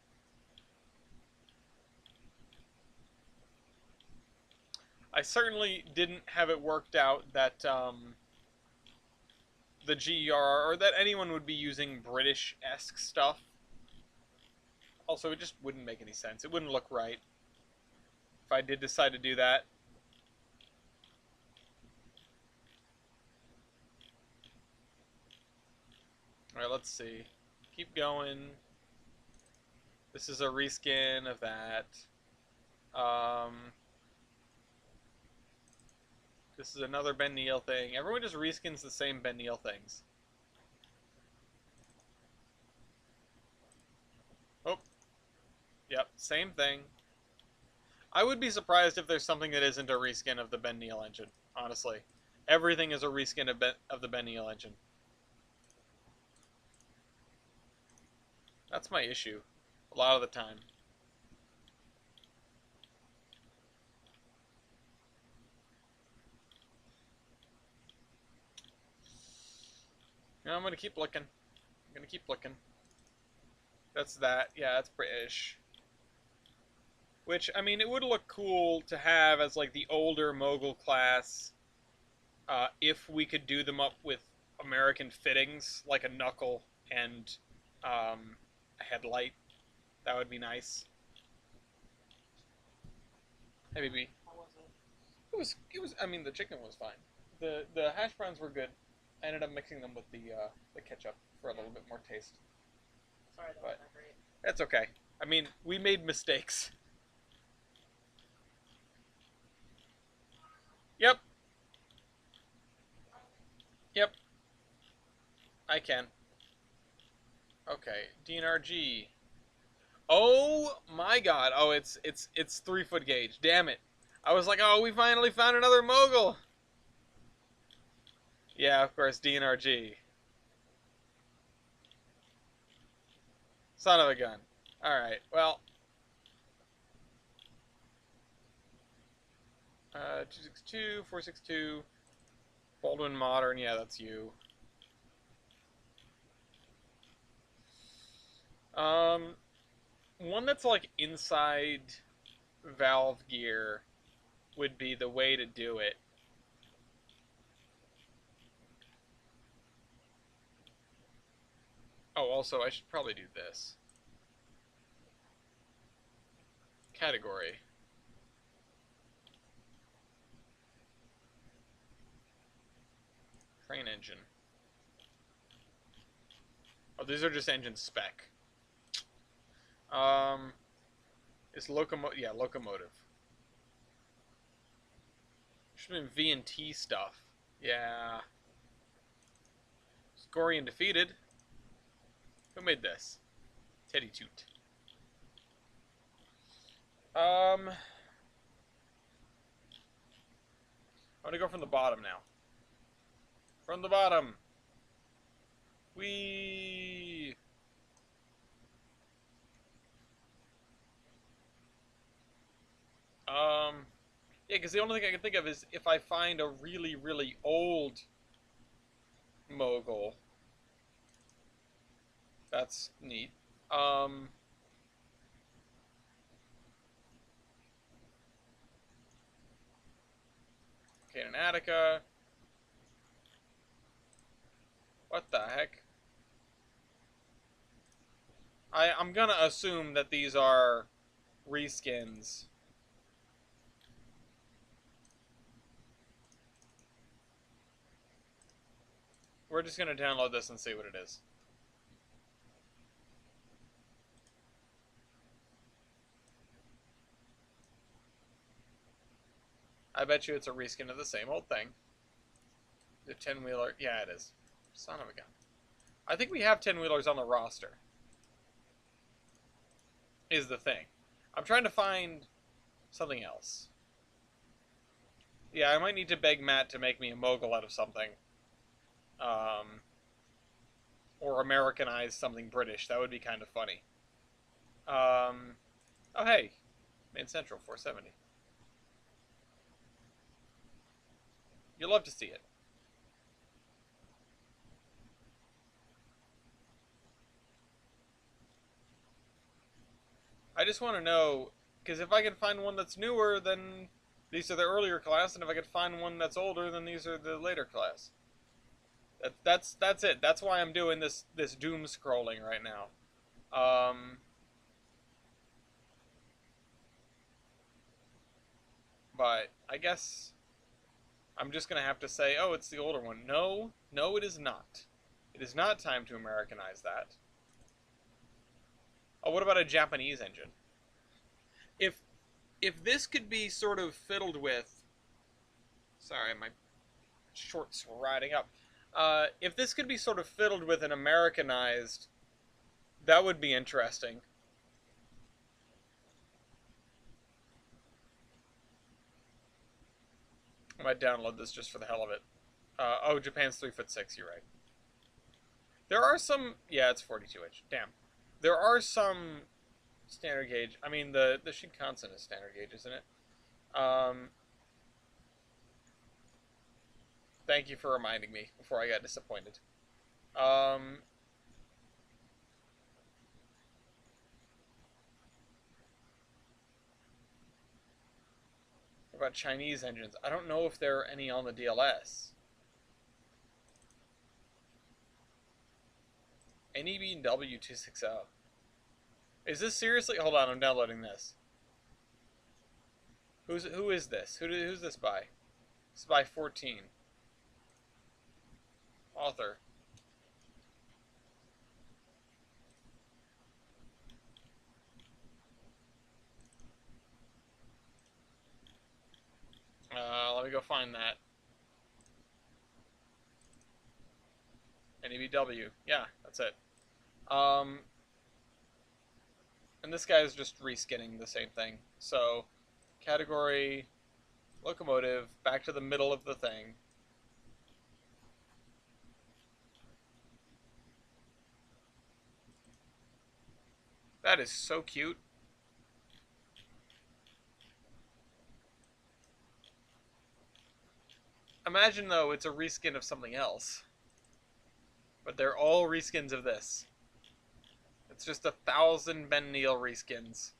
I certainly didn't have it worked out that the GER, or that anyone would be using British-esque stuff. Also, it just wouldn't make any sense. It wouldn't look right if I did decide to do that. Alright, let's see. Keep going. This is a reskin of that. This is another Ben Neal thing. Everyone just reskins the same Ben Neal things. Oh. Yep, same thing. I would be surprised if there's something that isn't a reskin of the Ben Neal engine, honestly. Everything is a reskin of the Ben Neal engine. That's my issue, a lot of the time. No, I'm gonna keep looking. I'm gonna keep looking. That's that. Yeah, that's British. Which, I mean, it would look cool to have as, like, the older Mogul class, if we could do them up with American fittings, like a knuckle and a headlight. That would be nice. Hey, baby. How was it? I mean, the chicken was fine. The hash browns were good. I ended up mixing them with the ketchup for a little bit more taste. Sorry, that wasn't that great. That's okay. I mean, we made mistakes. Yep. Yep. I can. Okay. DNRG. Oh my god. Oh, it's 3-foot gauge. Damn it. I was like, oh, we finally found another Mogul. Yeah, of course, DNRG. Son of a gun. Alright, well. 262, 462. Baldwin Modern, yeah, that's you. One that's like inside valve gear would be the way to do it. Oh, also, I should probably do this. Category. Train engine. Oh, these are just engine spec. It's locomotive. Yeah, locomotive. Should have been V and T stuff. Yeah. Scorian defeated. Who made this? Teddy Toot. I'm gonna go from the bottom now. From the bottom. Whee! Yeah, because the only thing I can think of is if I find a really, really old Mogul. That's neat. Canon Attica. What the heck? I'm gonna assume that these are reskins. We're just gonna download this and see what it is. bet you it's a reskin of the same old thing. The 10-wheeler. Yeah, it is. Son of a gun. I think we have 10-wheelers on the roster. Is the thing. I'm trying to find something else. Yeah, I might need to beg Matt to make me a mogul out of something. Or Americanize something British. That would be kind of funny. Oh, hey. Main Central, 470. You'll love to see it. I just want to know, because if I can find one that's newer, then these are the earlier class, and if I can find one that's older, then these are the later class. That's it. That's why I'm doing this doom scrolling right now. But I guess I'm just gonna have to say, oh, it's the older one. No, no, it is not. It is not time to Americanize that. Oh, what about a Japanese engine? If this could be sort of fiddled with, sorry, my shorts were riding up. If this could be sort of fiddled with and Americanized, that would be interesting. I might download this just for the hell of it. Oh, Japan's 3'6". You're right. There are some. Yeah, it's 42-inch. Damn. There are some standard gauge. I mean, the Shinkansen is standard gauge, isn't it? Thank you for reminding me before I got disappointed. What about Chinese engines? I don't know if there are any on the DLS. NEB&W 260. Is this seriously? Hold on, I'm downloading this. Who is this? Who's this by? This is by 14. Author. Let me go find that. NEBW. Yeah, that's it. And this guy is just reskinning the same thing. So, category, locomotive, back to the middle of the thing. That is so cute. Imagine, though, it's a reskin of something else. But they're all reskins of this. It's just 1,000 Ben Neal reskins.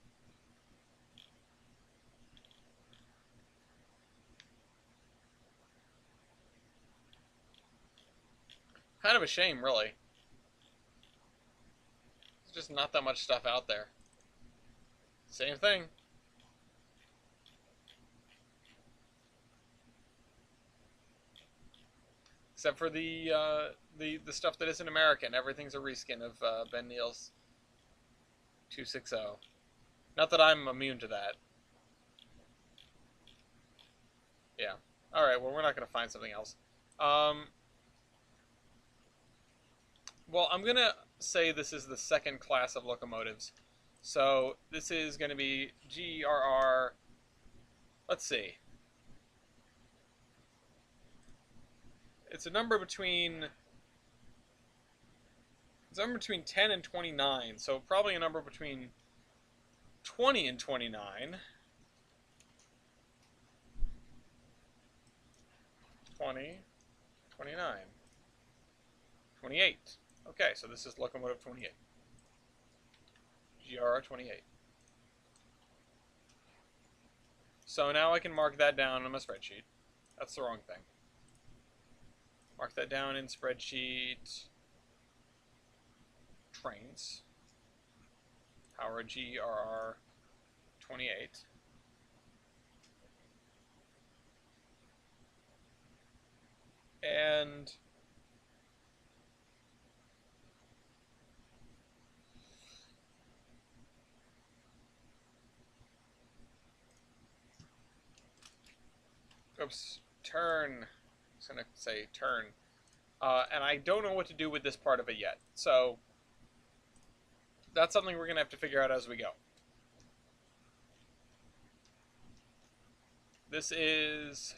Kind of a shame, really. There's just not that much stuff out there. Same thing. Except for the stuff that isn't American. Everything's a reskin of Ben Neal's 260. Not that I'm immune to that. Yeah. Alright, well, we're not going to find something else. Well, I'm going to say this is the second class of locomotives. So, this is going to be GRR. Let's see. It's a number between 10 and 29, so probably a number between 20 and 29. 20, 29, 28. Okay, so this is locomotive 28. GRR 28. So now I can mark that down on my spreadsheet. That's the wrong thing. Mark that down in spreadsheet. Trainz. Power GRR 28. And Oops. Turn. I'm just going to say turn. And I don't know what to do with this part of it yet. So that's something we're going to have to figure out as we go. This is...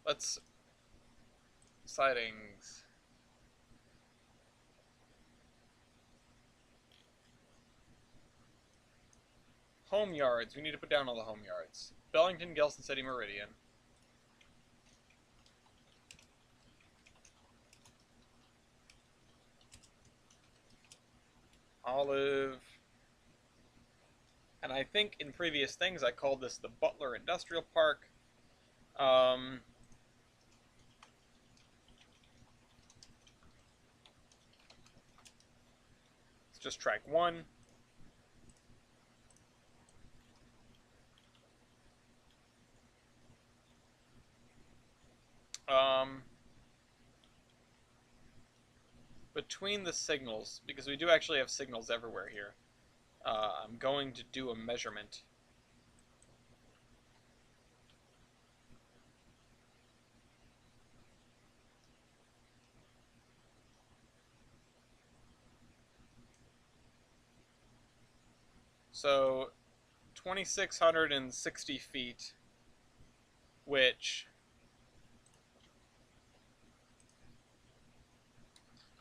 Let's... Sightings. Home yards. We need to put down all the home yards. Bellington, Gelson City, Meridian. Olive. And I think in previous things I called this the Butler Industrial Park. It's just track 1. Between the signals, because we do actually have signals everywhere here, I'm going to do a measurement. So, 2,660 feet, which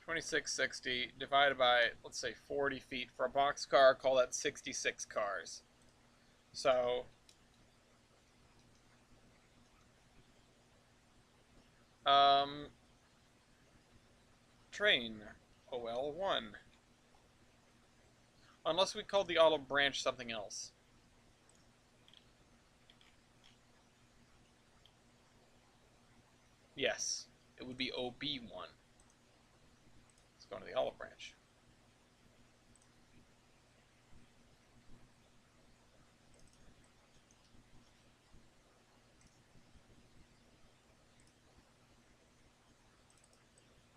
2660 divided by, let's say, 40 feet for a boxcar, call that 66 cars. So, train, OL1. Unless we called the olive branch something else. Yes, it would be OB1. Let's go to the olive branch.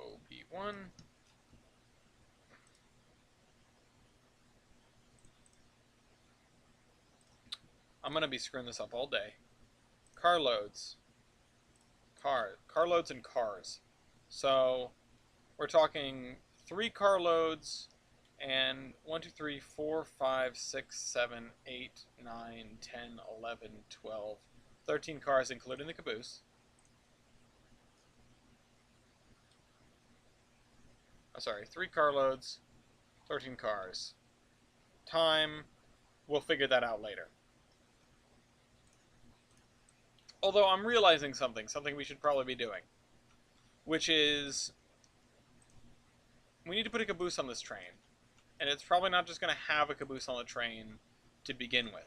OB1. I'm going to be screwing this up all day. Carloads. Carloads and cars. So, we're talking 3 carloads and 1, 2, 3, 4, 5, 6, 7, 8, 9, 10, 11, 12, 13 cars, including the caboose. Oh, sorry, 3 carloads, 13 cars. Time, we'll figure that out later. Although I'm realizing something we should probably be doing, which is we need to put a caboose on this train, and it's probably not just going to have a caboose on the train to begin with.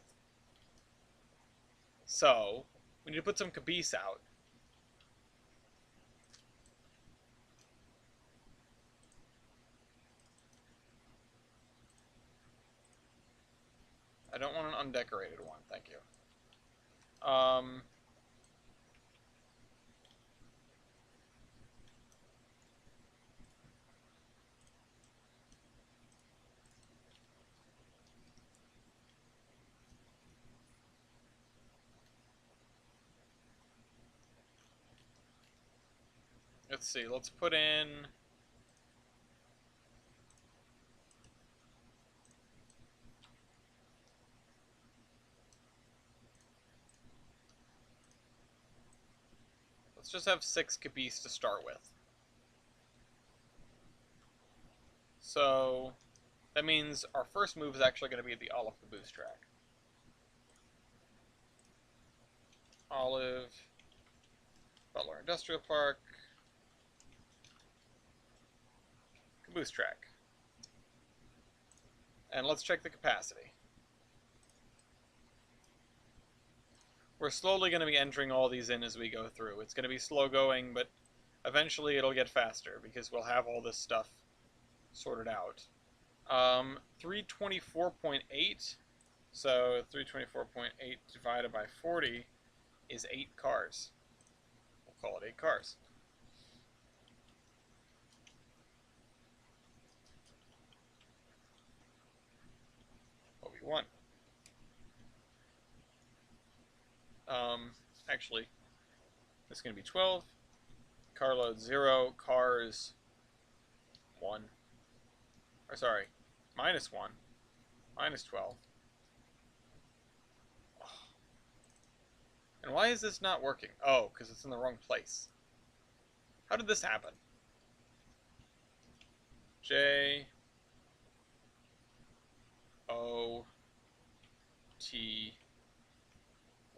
So, we need to put some caboose out. I don't want an undecorated one, thank you. Let's see, let's put in... Let's just have 6 caboose to start with. So, that means our first move is actually going to be the Olive Caboose track. Olive, Butler Industrial Park, caboose track. And let's check the capacity. We're slowly going to be entering all these in as we go through. It's going to be slow going, but eventually it'll get faster because we'll have all this stuff sorted out. 324.8, so 324.8 divided by 40 is 8 cars. We'll call it 8 cars. 41. Actually, this is going to be 12. Carload 0. Cars 1. Or sorry, minus 1. Minus 12. Oh. And why is this not working? Oh, because it's in the wrong place. How did this happen? J O T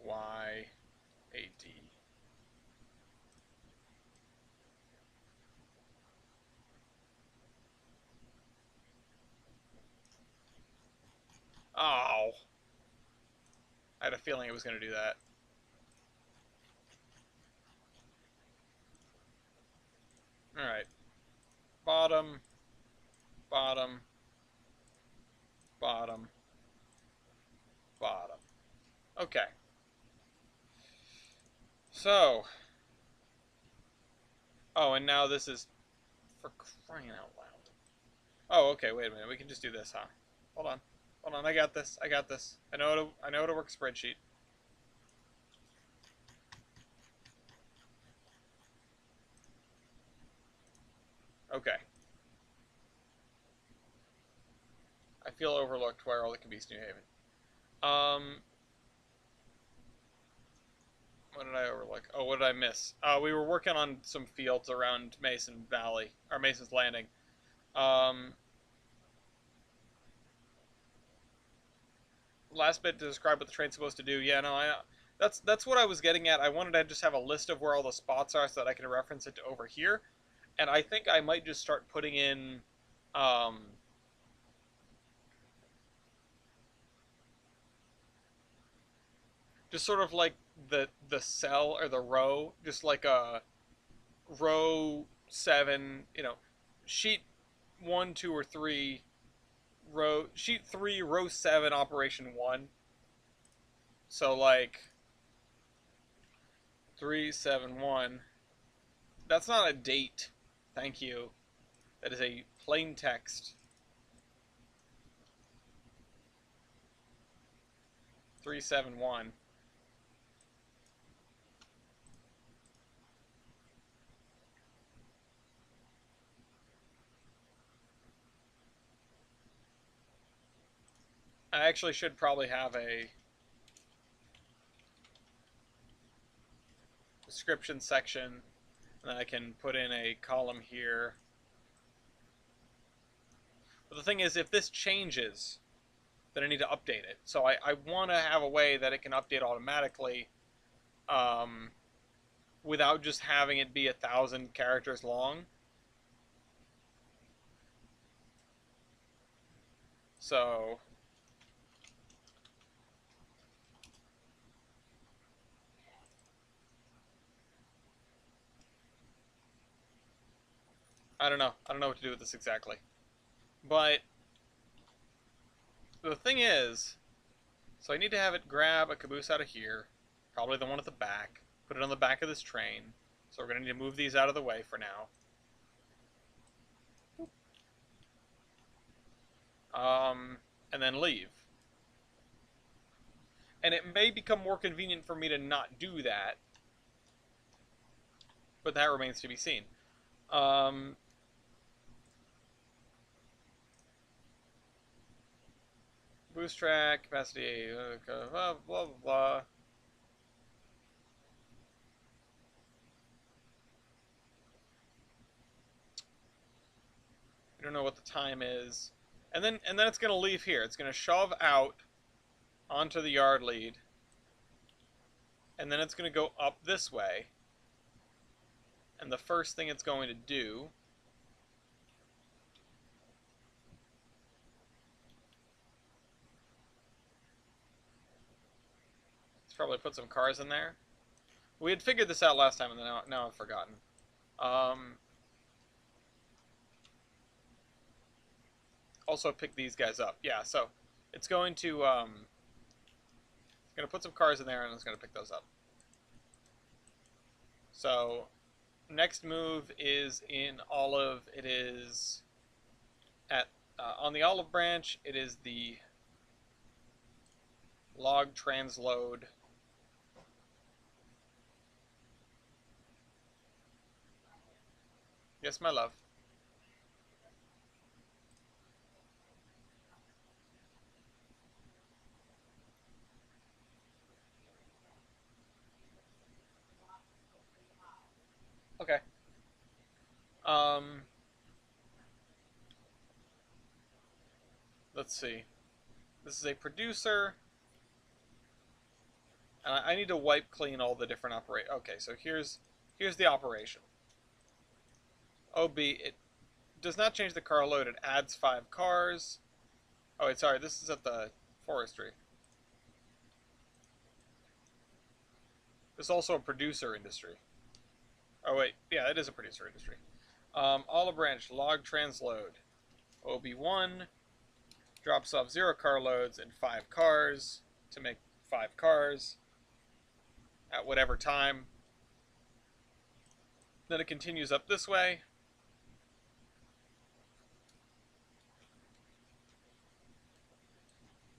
Y A D. Oh. I had a feeling it was going to do that. Alright. Bottom. Bottom. Bottom. Bottom. Okay. So. Oh, and now this is for crying out loud. Oh, okay, wait a minute. We can just do this, huh? Hold on. Hold on, I got this. I got this. I know how to work a spreadsheet. Okay. I feel overlooked where all the can be New Haven. What did I overlook? Oh, what did I miss? We were working on some fields around Mason Valley, or Mason's Landing. Last bit to describe what the train's supposed to do. Yeah, no, that's what I was getting at. I wanted to just have a list of where all the spots are so that I can reference it to over here. And I think I might just start putting in, just sort of like the cell or the row, just like a row 7, sheet 1, 2, or 3, sheet 3, row 7, operation 1. So like 371. That's not a date. Thank you. That is a plain text. 371. I actually should probably have a description section, and then I can put in a column here. But the thing is, if this changes, then I need to update it. So I want to have a way that it can update automatically, without just having it be 1,000 characters long. So I don't know. I don't know what to do with this exactly. But the thing is, so I need to have it grab a caboose out of here, probably the one at the back, put it on the back of this train. So we're going to need to move these out of the way for now. And then leave. And it may become more convenient for me to not do that, but that remains to be seen. Boost track, capacity, blah, blah, blah. I don't know what the time is. And then it's going to leave here. It's going to shove out onto the yard lead. And then it's going to go up this way. And the first thing it's going to do is probably put some cars in there. We had figured this out last time, and then now I've forgotten. Also pick these guys up. Yeah, so it's going to put some cars in there, and it's going to pick those up. So next move is in Olive. It is at on the Olive branch. It is the Log transload. Yes, my love. Okay. Um, let's see. This is a producer. And I need to wipe clean all the different operate. Okay, so here's the operation. OB, it does not change the car load. It adds 5 cars. Oh, wait, sorry. This is at the forestry. This is also a producer industry. Oh, wait. Yeah, it is a producer industry. Olive Branch, log transload. OB1 drops off 0 car loads and 5 cars to make 5 cars at whatever time. Then it continues up this way.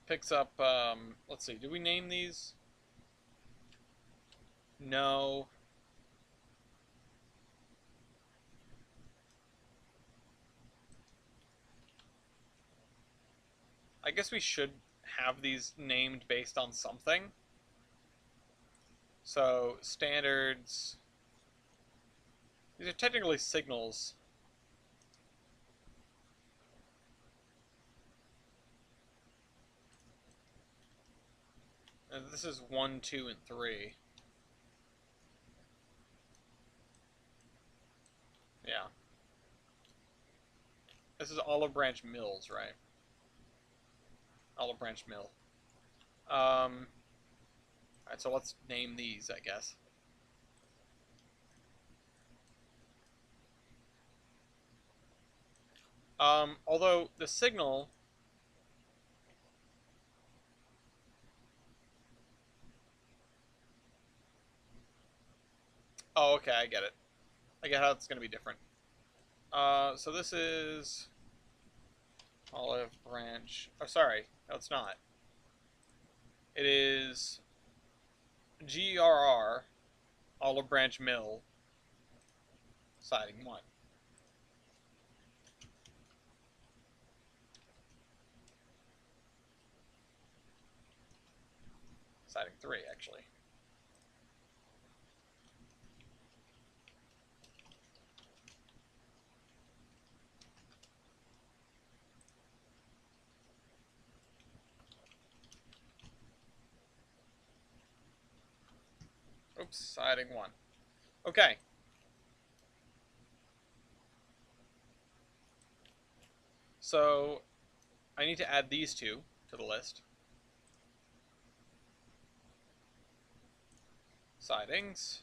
Picks up, let's see, do we name these? No. I guess we should have these named based on something. So, standards. These are technically signals. And this is 1, 2, and 3. Yeah. This is Olive Branch Mills, right? Olive Branch Mill. Alright, so let's name these, I guess. Although the signal... Oh, okay, I get it. I get how it's going to be different. So this is... Olive Branch... Oh, sorry. No, it's not. It is... GRR, Olive Branch Mill, siding 1. Siding 3, actually. Oops, siding 1. Okay. So, I need to add these two to the list. Sidings.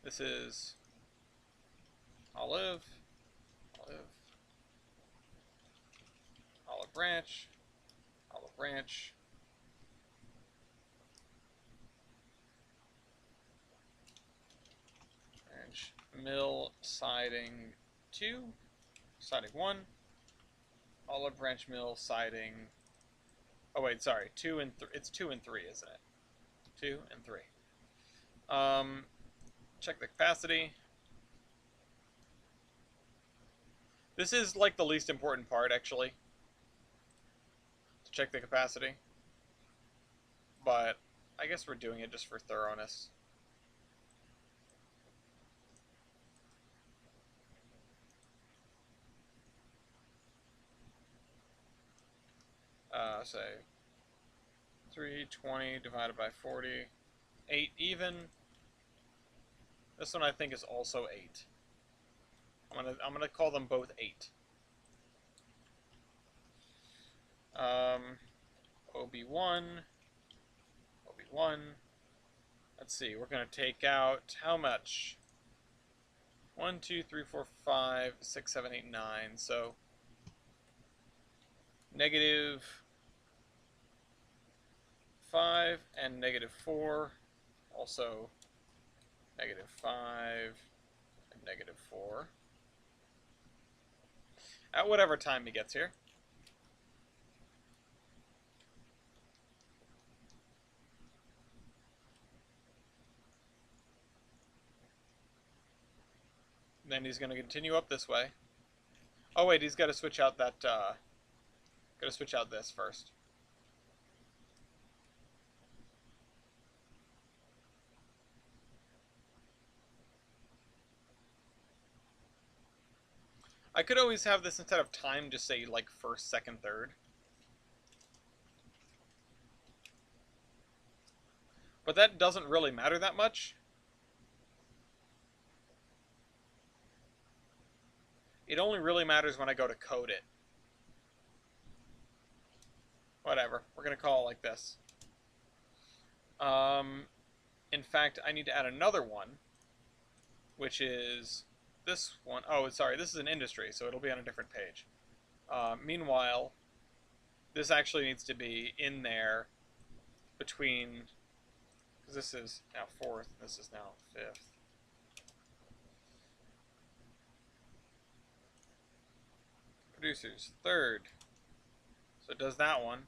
This is Olive, Olive, Olive Branch, Olive Branch. Branch Mill, siding 2, siding 1. Olive Branch Mill, siding... Oh, wait, sorry. 2 and 3. It's 2 and 3, isn't it? 2 and 3. Check the capacity. This is like the least important part, actually, to check the capacity. But I guess we're doing it just for thoroughness. Say 320 divided by 40, 8 even. This one I think is also 8. I'm gonna call them both 8. OB1, OB1. Let's see, we're gonna take out how much? 1, 2, 3, 4, 5, 6, 7, 8, 9. So negative 5 and negative 4. Also negative 5 and negative 4. At whatever time he gets here. Then he's going to continue up this way. Oh wait, he's got to switch out that, got to switch out this first. I could always have this instead of time just say like first, second, third. But that doesn't really matter that much. It only really matters when I go to code it. Whatever, we're going to call it like this. In fact, I need to add another one, which is this one. Oh, sorry, this is an industry, so it'll be on a different page. Meanwhile, this actually needs to be in there between, because this is now 4th, this is now 5th. Producers, 3rd. So it does that one.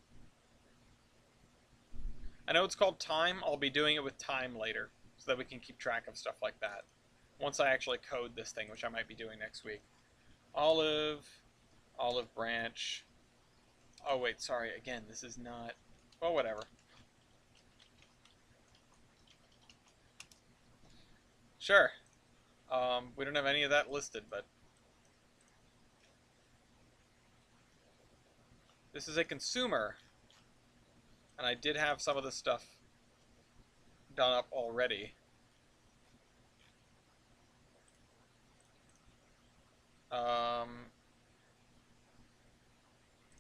I know it's called time. I'll be doing it with time later so that we can keep track of stuff like that. Once I actually code this thing, which I might be doing next week. Olive branch. Oh wait, sorry, again, this is not, well, whatever. Sure. We don't have any of that listed, but this is a consumer, and I did have some of this stuff done up already.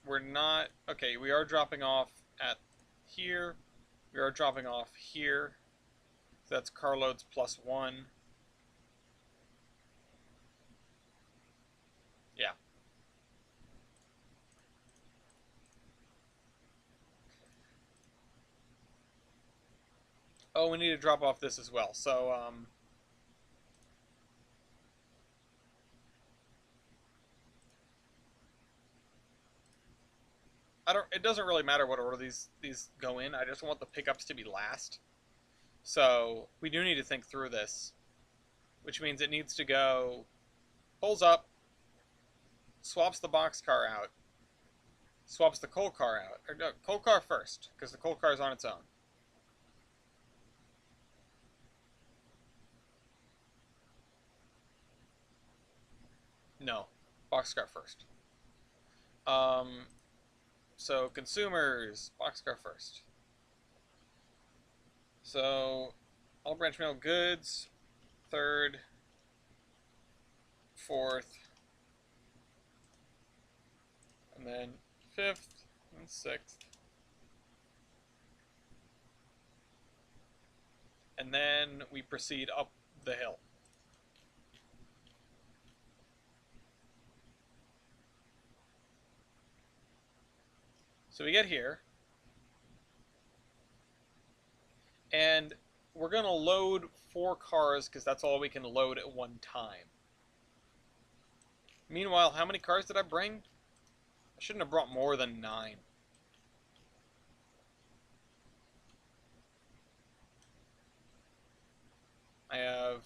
We're not, okay, we are dropping off at here. We are dropping off here. So that's carloads +1. Yeah. Oh, we need to drop off this as well. So, it doesn't really matter what order these go in. I just want the pickups to be last. So, we do need to think through this, which means it needs to go, pulls up, swaps the boxcar out, swaps the coal car out. Or no, coal car first, because the coal car is on its own. No, boxcar first. So consumers, boxcar first. So all branch mail goods, 3rd, 4th, and then 5th and 6th. And then we proceed up the hill. So we get here, and we're going to load 4 cars because that's all we can load at one time. Meanwhile, how many cars did I bring? I shouldn't have brought more than 9. I have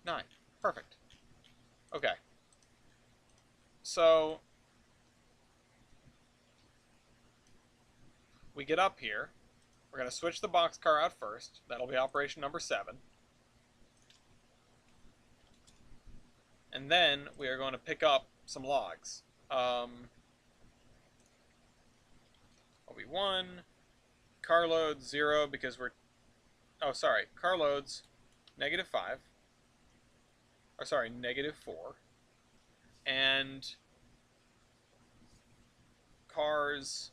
9. Perfect. Okay. So we get up here. We're going to switch the boxcar out first. That'll be operation number 7. And then we are going to pick up some logs. Will be 1. Carloads 0 because we're... Oh, sorry. Carloads -5. Or sorry, -4. And cars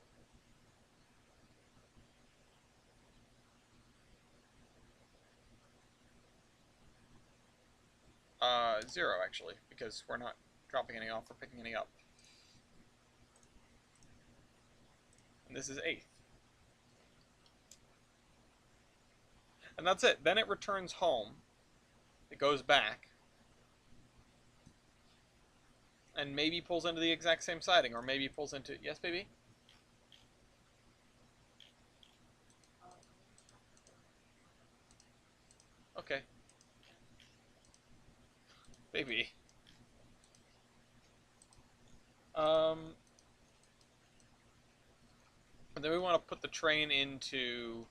0 actually, because we're not dropping any off or picking any up. And this is 8th. And that's it. Then it returns home. It goes back. And maybe pulls into the exact same siding, or maybe pulls into... Yes, baby? Okay. Maybe. And then we want to put the train into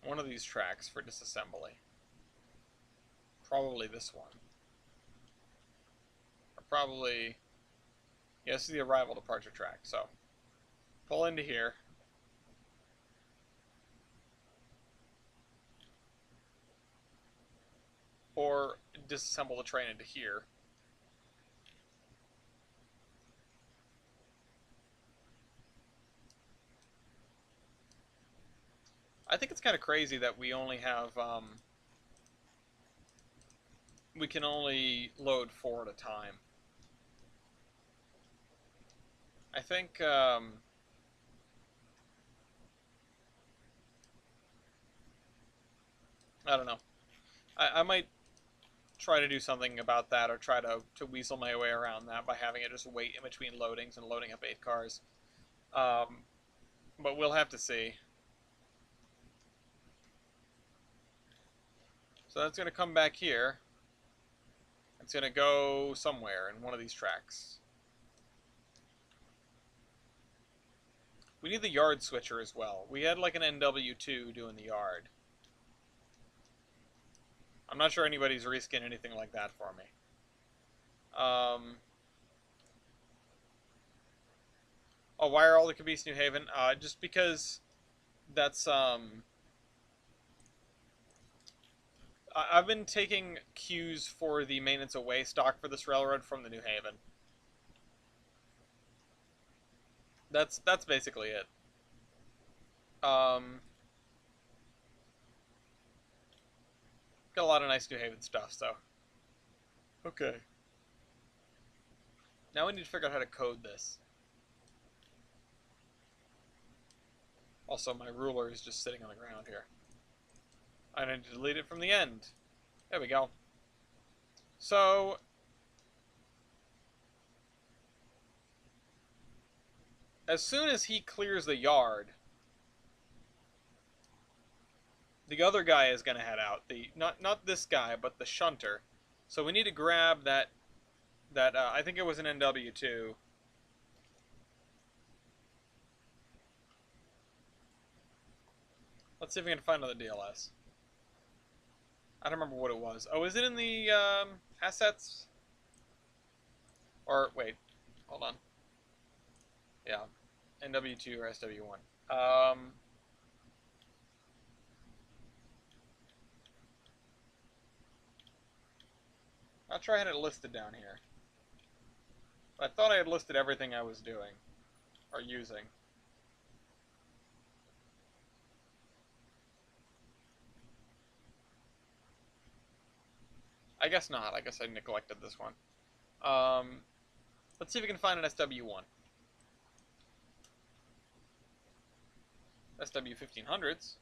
one of these tracks for disassembly. Probably this one. Or probably... Yeah, this is the arrival departure track, so... Pull into here. Or disassemble the train into here. I think it's kind of crazy that we only have, we can only load 4 at a time. I think, I don't know. I might try to do something about that, or try to weasel my way around that by having it just wait in between loadings and loading up 8 cars. But we'll have to see. So that's going to come back here. It's going to go somewhere in one of these tracks. We need the yard switcher as well. We had like an NW2 doing the yard. I'm not sure anybody's reskin anything like that for me. Oh, why are all the Caboose New Haven? Just because that's, I've been taking cues for the maintenance away stock for this railroad from the New Haven. That's basically it. Got a lot of nice New Haven stuff, so. Okay. Now we need to figure out how to code this. Also, my ruler is just sitting on the ground here. I need to delete it from the end. There we go. So, as soon as he clears the yard, the other guy is going to head out. Not this guy, but the shunter. So we need to grab that I think it was an NW2. Let's see if we can find another DLS. I don't remember what it was. Oh, is it in the assets? Or, wait, hold on. Yeah, NW2 or SW1. Not sure I had it listed down here. But I thought I had listed everything I was doing, or using. I guess not. I guess I neglected this one. Let's see if we can find an SW1. SW1500s.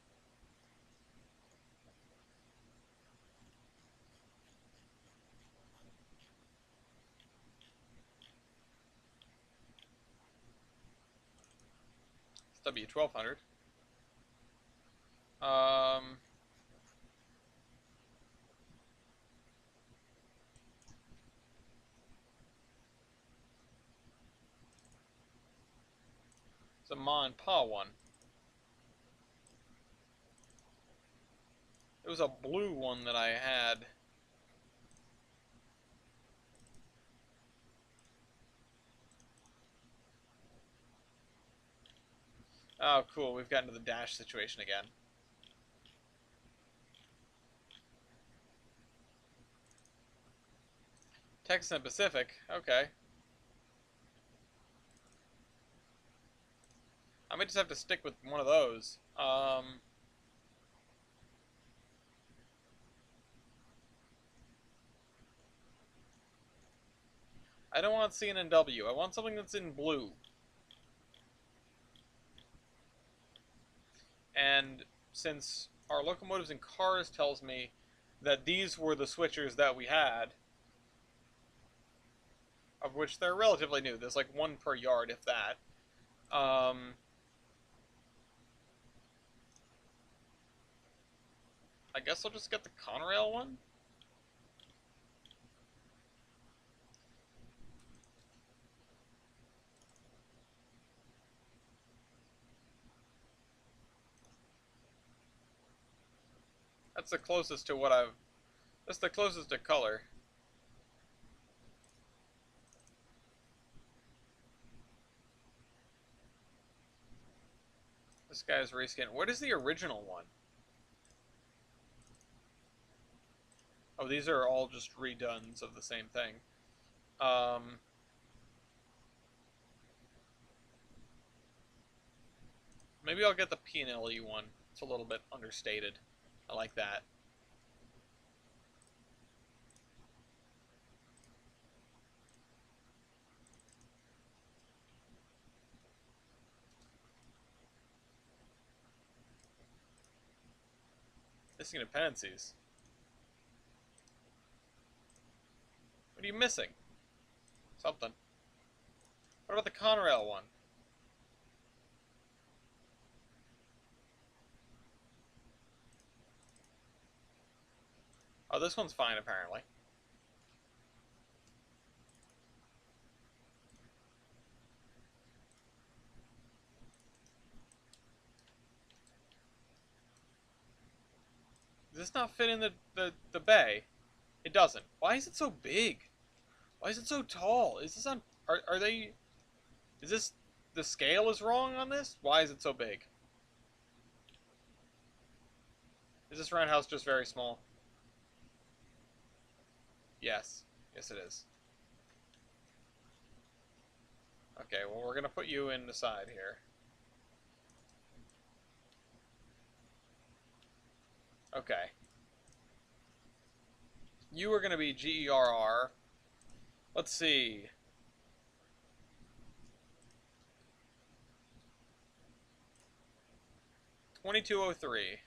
SW1200. It's a Ma and Pa one. It was a blue one that I had. Oh, cool. We've gotten to the dash situation again. Texas and Pacific. Okay. I might just have to stick with one of those. I don't want CNNW. I want something that's in blue. And since our locomotives and cars tells me that these were the switchers that we had, of which they're relatively new. There's like one per yard, if that. I guess I'll just get the Conrail one. That's the closest to what I've... That's the closest to color. This guy's reskin. What is the original one? Oh, these are all just redones of the same thing. Maybe I'll get the P&LE one. It's a little bit understated. I like that. Missing dependencies. What are you missing? Something. What about the Conrail one? Oh, this one's fine, apparently. Does this not fit in the bay? It doesn't. Why is it so big? Why is it so tall? Is this on... Are they... Is this... The scale is wrong on this? Why is it so big? Is this roundhouse just very small? Yes. Yes, it is. Okay, well, we're going to put you in the side here. Okay. You are going to be GERR. Let's see. $22.03.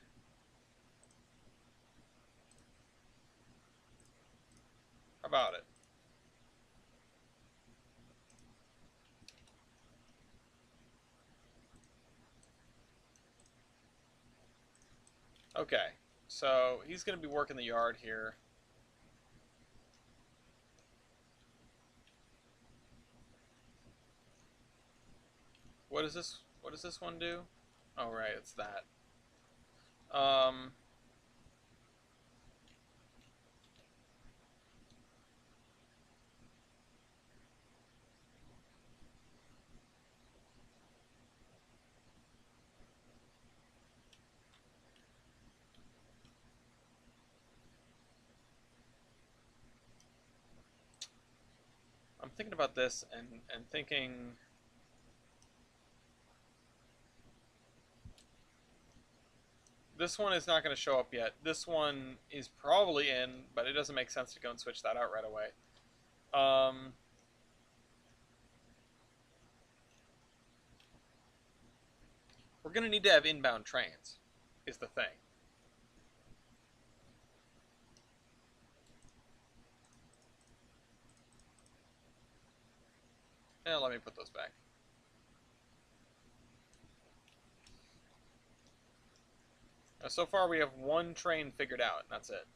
How about it? Okay, so he's going to be working the yard here. What is this? What does this one do? Oh, right, it's that. I'm thinking about this and thinking... This one is not going to show up yet. This one is probably in, but it doesn't make sense to go and switch that out right away. We're going to need to have inbound trains, is the thing. Let me put those back. So far we have one train figured out, and that's it.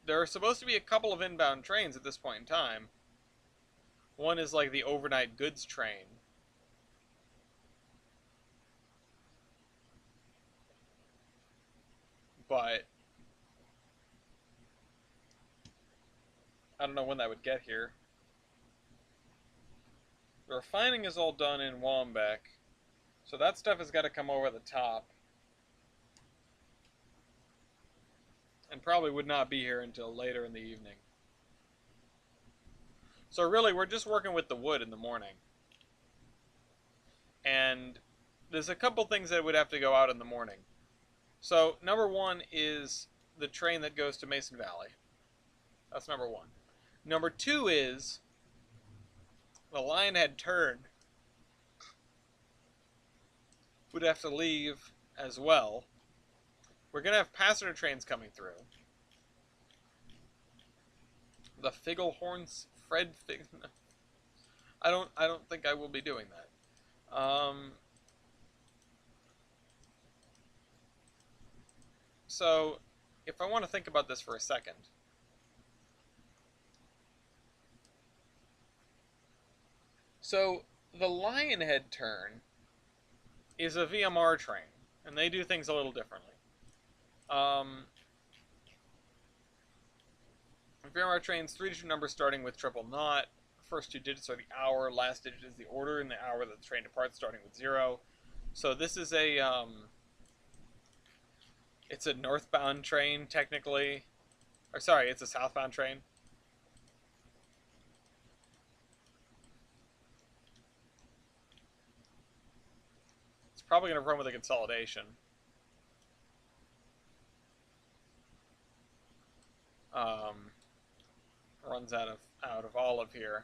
There are supposed to be a couple of inbound trains at this point in time. One is like the overnight goods train. But I don't know when that would get here. The refining is all done in Wombeck, so that stuff has got to come over the top. And probably would not be here until later in the evening. So really, we're just working with the wood in the morning. And there's a couple things that would have to go out in the morning. So, number one is the train that goes to Mason Valley. That's number one. Number two is the Lionhead turn would have to leave as well. We're going to have passenger trains coming through. The Figglehorns... Fred Fig... I don't think I will be doing that. So, if I want to think about this for a second. So, the Lionhead turn is a VMR train, and they do things a little differently. VMR trains, 3-digit numbers starting with triple naught. First 2 digits are the hour, last digit is the order in the hour that the train departs, starting with 0. So this is it's a northbound train, technically. Or sorry, it's a southbound train. It's probably going to run with a consolidation. Runs out of olive here.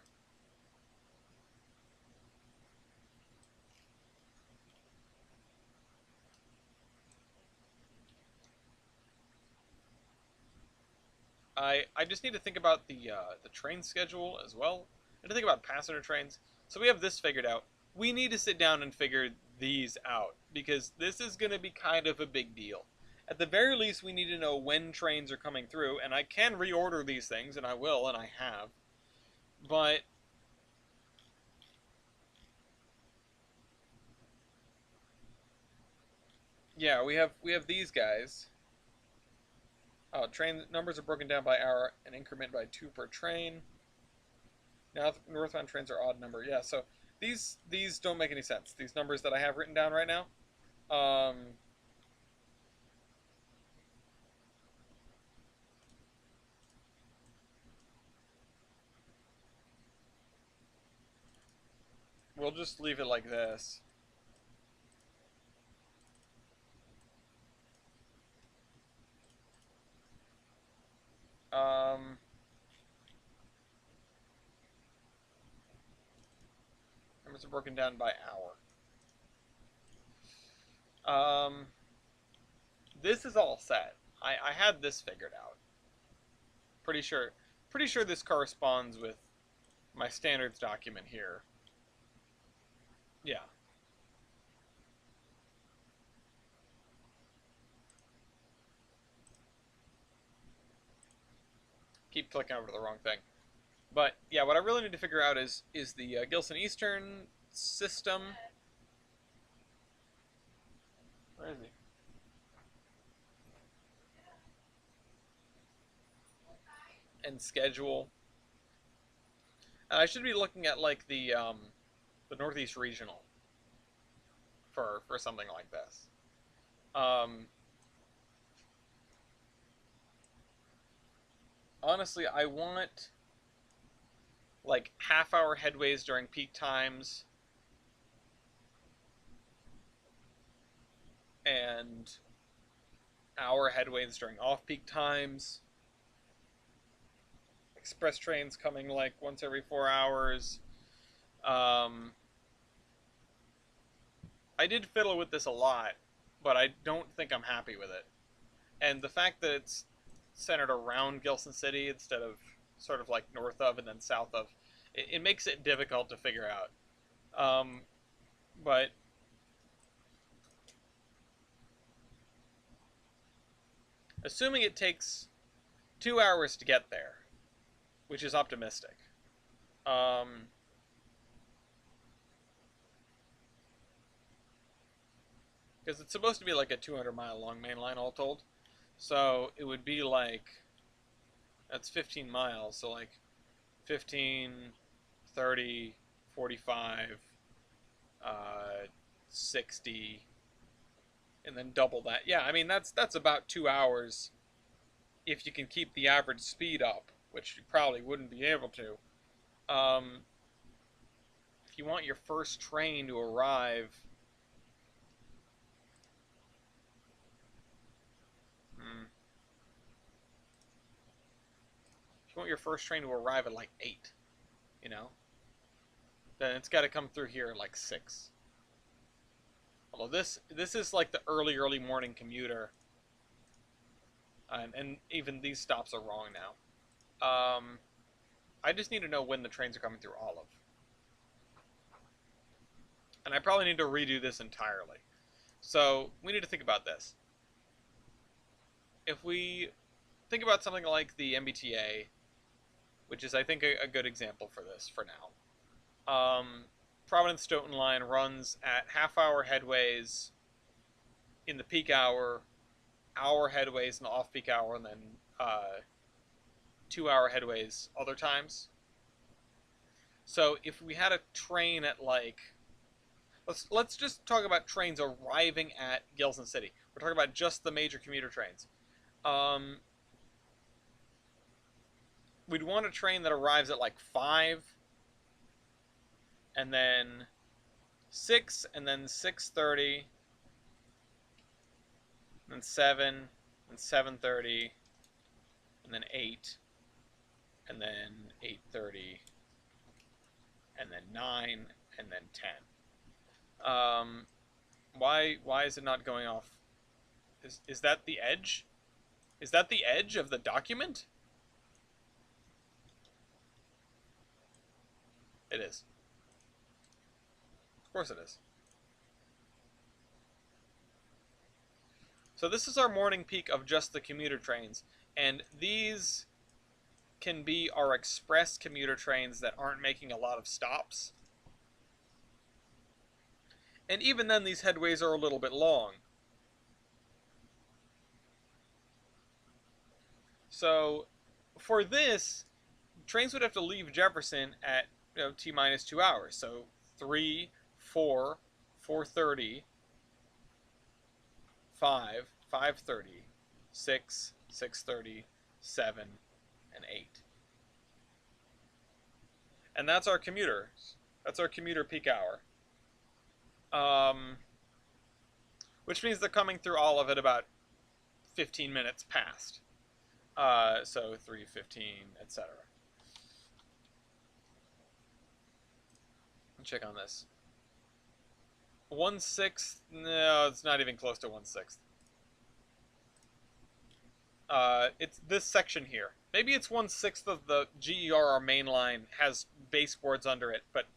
I just need to think about the train schedule as well, and to think about passenger trains. So we have this figured out. We need to sit down and figure these out, because this is going to be kind of a big deal. At the very least, we need to know when trains are coming through, and I can reorder these things, and I will, and I have. But yeah, we have these guys. Train numbers are broken down by hour and increment by 2 per train. Now northbound trains are odd number. Yeah, so these don't make any sense. These numbers that I have written down right now. We'll just leave it like this. Numbers are broken down by hour. This is all set. I had this figured out. Pretty sure this corresponds with my standards document here. Yeah. Keep clicking over to the wrong thing. But yeah, what I really need to figure out is the Gilson Eastern system. Where is he? And schedule. And I should be looking at like the Northeast Regional for something like this. Honestly, I want like half-hour headways during peak times and hour headways during off-peak times. Express trains coming like once every 4 hours. I did fiddle with this a lot, but I don't think I'm happy with it. And the fact that it's centered around Gilson City instead of sort of like north of and then south of, it makes it difficult to figure out. But assuming it takes 2 hours to get there, which is optimistic. Because it's supposed to be like a 200-mile long main line all told. So it would be like, that's 15 miles, so like 15, 30, 45, 60, and then double that. Yeah, I mean, that's about 2 hours if you can keep the average speed up, which you probably wouldn't be able to. If you want your first train to arrive... If you want your first train to arrive at like 8, you know, then it's got to come through here at like 6. Although this is like the early morning commuter, and even these stops are wrong now. I just need to know when the trains are coming through Olive, and I probably need to redo this entirely. So we need to think about this. if we think about something like the MBTA, which is, I think, a good example for this for now. Providence-Stoughton line runs at half-hour headways in the peak hour headways in the off-peak hour, and then 2-hour headways other times. So if we had a train at like, let's just talk about trains arriving at Gilson City. We're talking about just the major commuter trains. We'd want a train that arrives at like 5, and then 6, and then 6:30, and then 7, and 7:30, and then 8, and then 8:30, and then 9, and then 10. Why is it not going off? Is that the edge? Is that the edge of the document? It is. Of course it is. So this is our morning peak of just the commuter trains, and these can be our express commuter trains that aren't making a lot of stops. And even then, these headways are a little bit long. So for this, trains would have to leave Jefferson at T minus 2 hours. So 3, 4, 4:30, 5, 5:30, 6, 6:30, 7, and 8. And that's our commuter. That's our commuter peak hour. Which means they're coming through all of it about 15 minutes past. So 3:15, etc. Check on this. 1/6. No, it's not even close to 1/6. It's this section here. Maybe it's 1/6 of the GER, our main line, has baseboards under it, but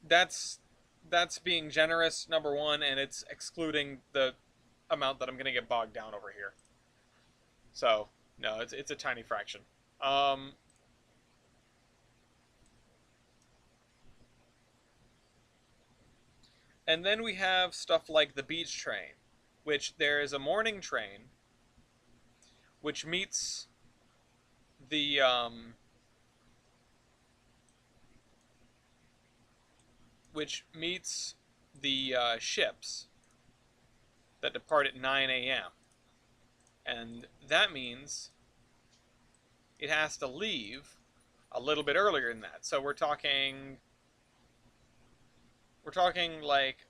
that's being generous, number one, and it's excluding the amount that I'm going to get bogged down over here. So, no, it's a tiny fraction. And then we have stuff like the beach train, which there is a morning train which meets the ships that depart at 9 a.m. And that means it has to leave a little bit earlier than that. So we're talking like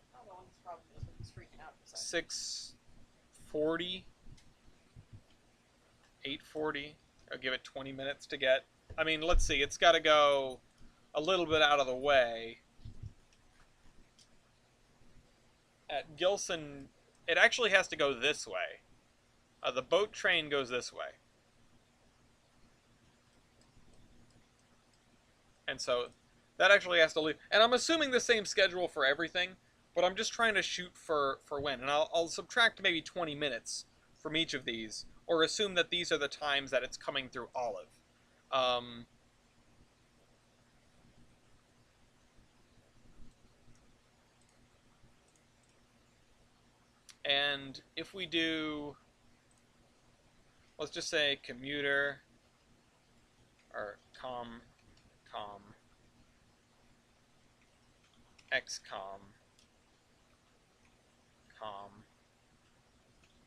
6:40, 8:40. I'll give it 20 minutes to get. I mean, let's see. It's got to go a little bit out of the way. At Gilson, it actually has to go this way. The boat train goes this way. And so that actually has to leave. And I'm assuming the same schedule for everything, but I'm just trying to shoot for when. And I'll subtract maybe 20 minutes from each of these, or assume that these are the times that it's coming through Olive. And if we do, let's just say commuter, or com, XCOM,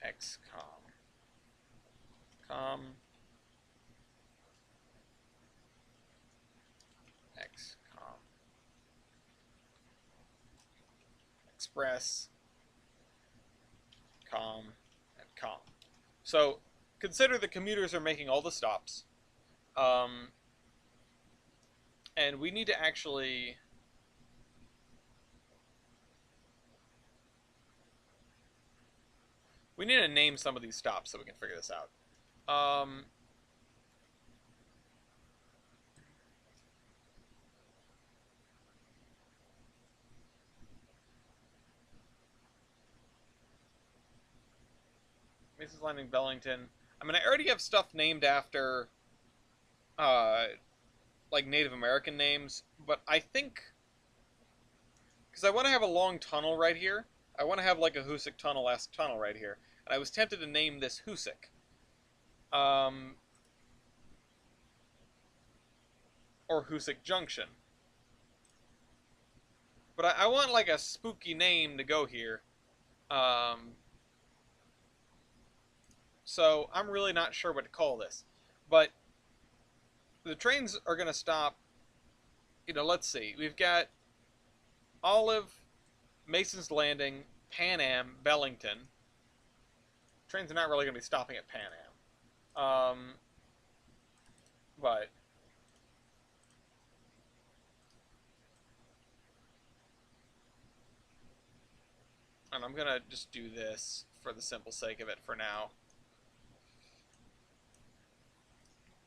XCOM, XCOM, Express, and com. So consider the commuters are making all the stops. And we need to actually name some of these stops so we can figure this out. Let me Mason's Landing, Bellington. I mean, I already have stuff named after, like Native American names, but I think because I want to have a long tunnel right here. I want to have like a Hoosick tunnel-esque tunnel right here, and I was tempted to name this Hoosick, or Hoosick Junction. But I want like a spooky name to go here. So I'm really not sure what to call this. But the trains are going to stop, let's see. We've got Olive, Mason's Landing, Pan Am, Bellington. Trains are not really going to be stopping at Pan Am. But and I'm going to just do this for the simple sake of it for now.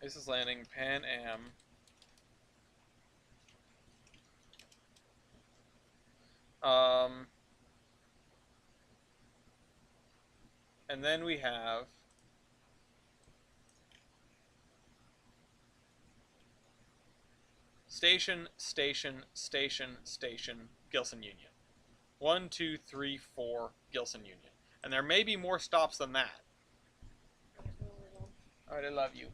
Mason's Landing, Pan Am. And then we have Station, Station, Station, Station, Gilson Union. 1, 2, 3, 4, Gilson Union. And there may be more stops than that. Alright, I love you.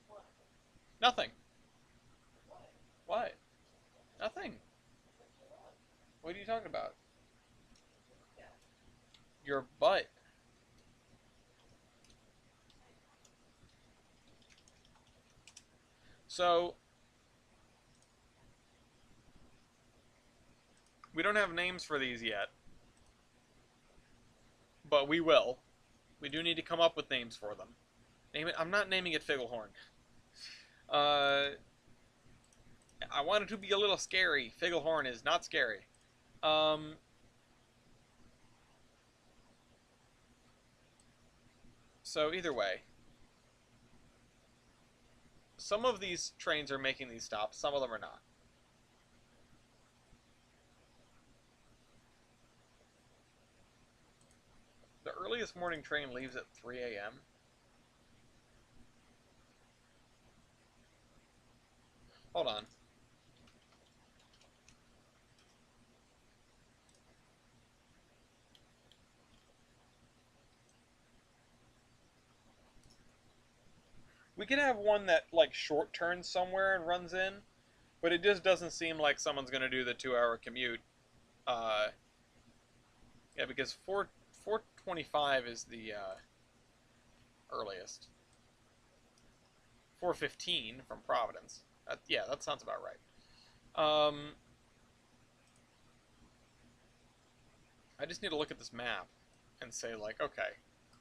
What? Nothing. What? Nothing. What are you talking about? Your butt. So, we don't have names for these yet, but we will. We do need to come up with names for them. Name it. I'm not naming it Figglehorn. I want it to be a little scary. Figglehorn is not scary. So either way, some of these trains are making these stops, some of them are not. The earliest morning train leaves at 3 a.m. Hold on. We could have one that, like, short turns somewhere and runs in, but it just doesn't seem like someone's going to do the 2-hour commute. Yeah, because 4:25 is the earliest. 4:15 from Providence. Yeah, that sounds about right. I just need to look at this map and say, like, okay,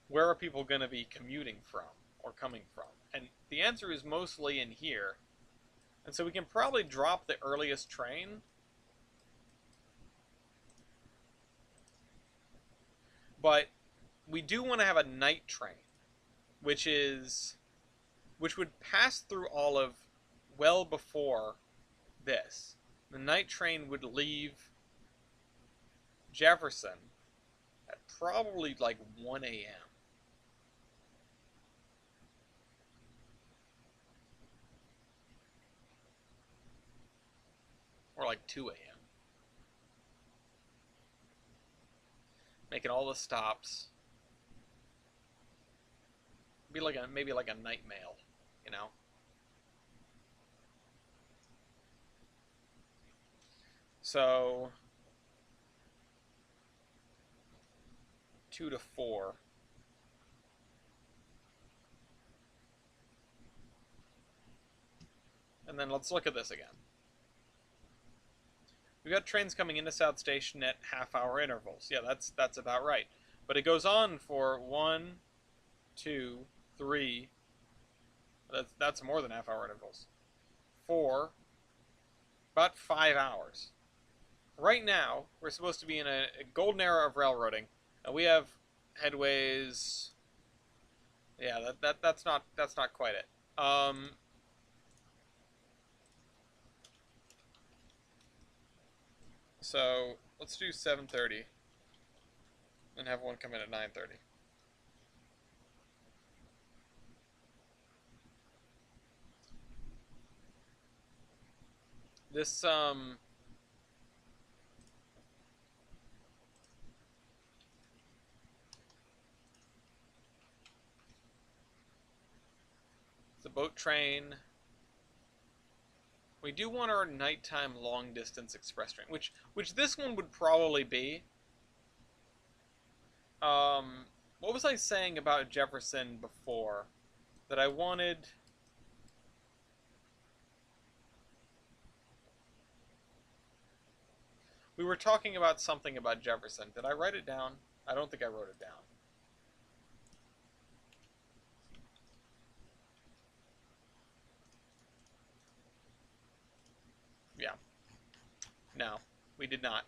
where are people going to be commuting from or coming from? And the answer is mostly in here. And so we can probably drop the earliest train. But we do want to have a night train, which would pass through Olive well before this. The night train would leave Jefferson at probably like 1 a.m. Or like 2 a.m. Making all the stops. Be like maybe like a night mail, you know? So 2 to 4. And then let's look at this again. We've got trains coming into South Station at half-hour intervals. Yeah, that's about right. But it goes on for 1, 2, 3. That's more than half-hour intervals. 4, about 5 hours. Right now, we're supposed to be in a golden era of railroading. We have headways. Yeah, that's not quite it. So let's do 7:30. and have one come in at 9:30. This the boat train. We do want our nighttime long distance express train, which this one would probably be. What was I saying about Jefferson before? That I wanted. We were talking about something about Jefferson. Did I write it down? I don't think I wrote it down. Yeah. No, we did not.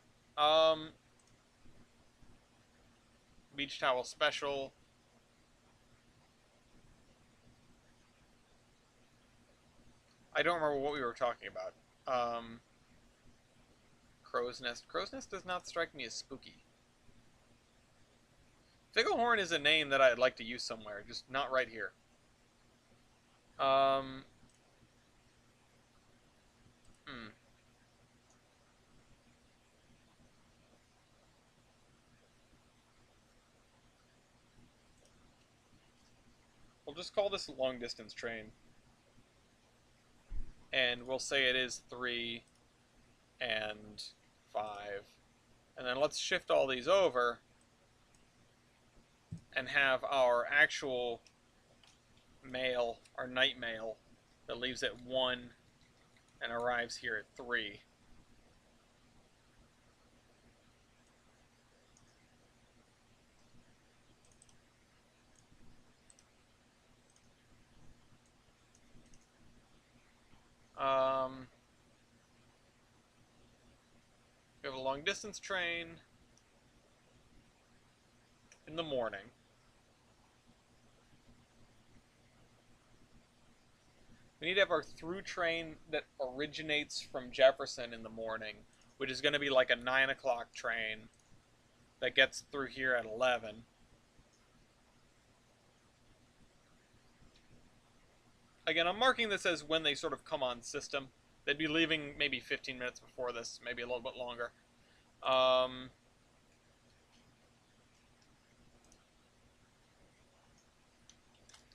Beach towel special. I don't remember what we were talking about. Crow's Nest. Crow's Nest does not strike me as spooky. Figglehorn is a name that I'd like to use somewhere, just not right here. Hmm. We'll just call this a long distance train. And we'll say it is 3 and 5. And then let's shift all these over and have our actual mail, our night mail, that leaves at 1 and arrives here at 3. We have a long distance train in the morning. We need to have our through train that originates from Jefferson in the morning, which is going to be like a 9 o'clock train that gets through here at 11. Again, I'm marking this as when they sort of come on system. They'd be leaving maybe 15 minutes before this, maybe a little bit longer.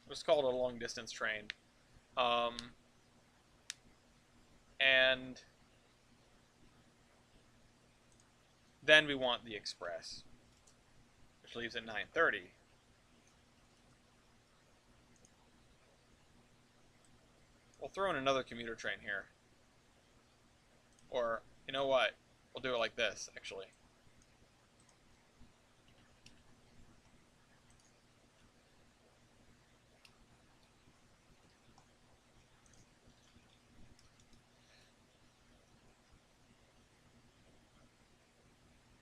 Let's call it a long distance train. And then we want the express, which leaves at 9:30. We'll throw in another commuter train here. Or, you know what? We'll do it like this, actually.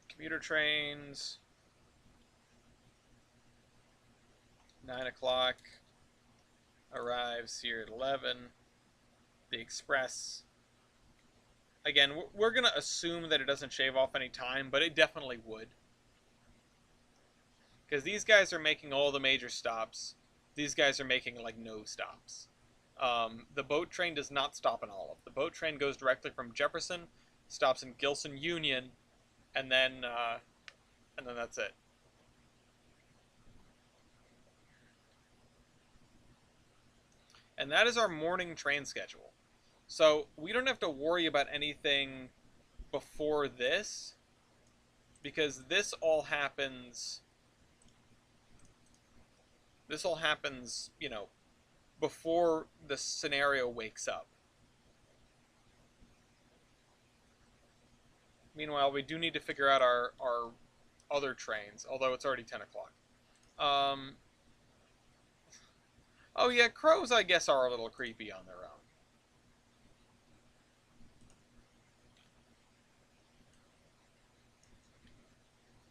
Commuter trains. 9 o'clock. Arrives here at 11. The express. Again, we're going to assume that it doesn't shave off any time, but it definitely would. Because these guys are making all the major stops. These guys are making, like, no stops. The boat train does not stop in Olive. The boat train goes directly from Jefferson, stops in Gilson Union, and then that's it. And that is our morning train schedule. So we don't have to worry about anything before this, because this all happens, you know, before the scenario wakes up. Meanwhile, we do need to figure out our other trains, although it's already 10 o'clock. Oh yeah, crows, I guess, are a little creepy on their own.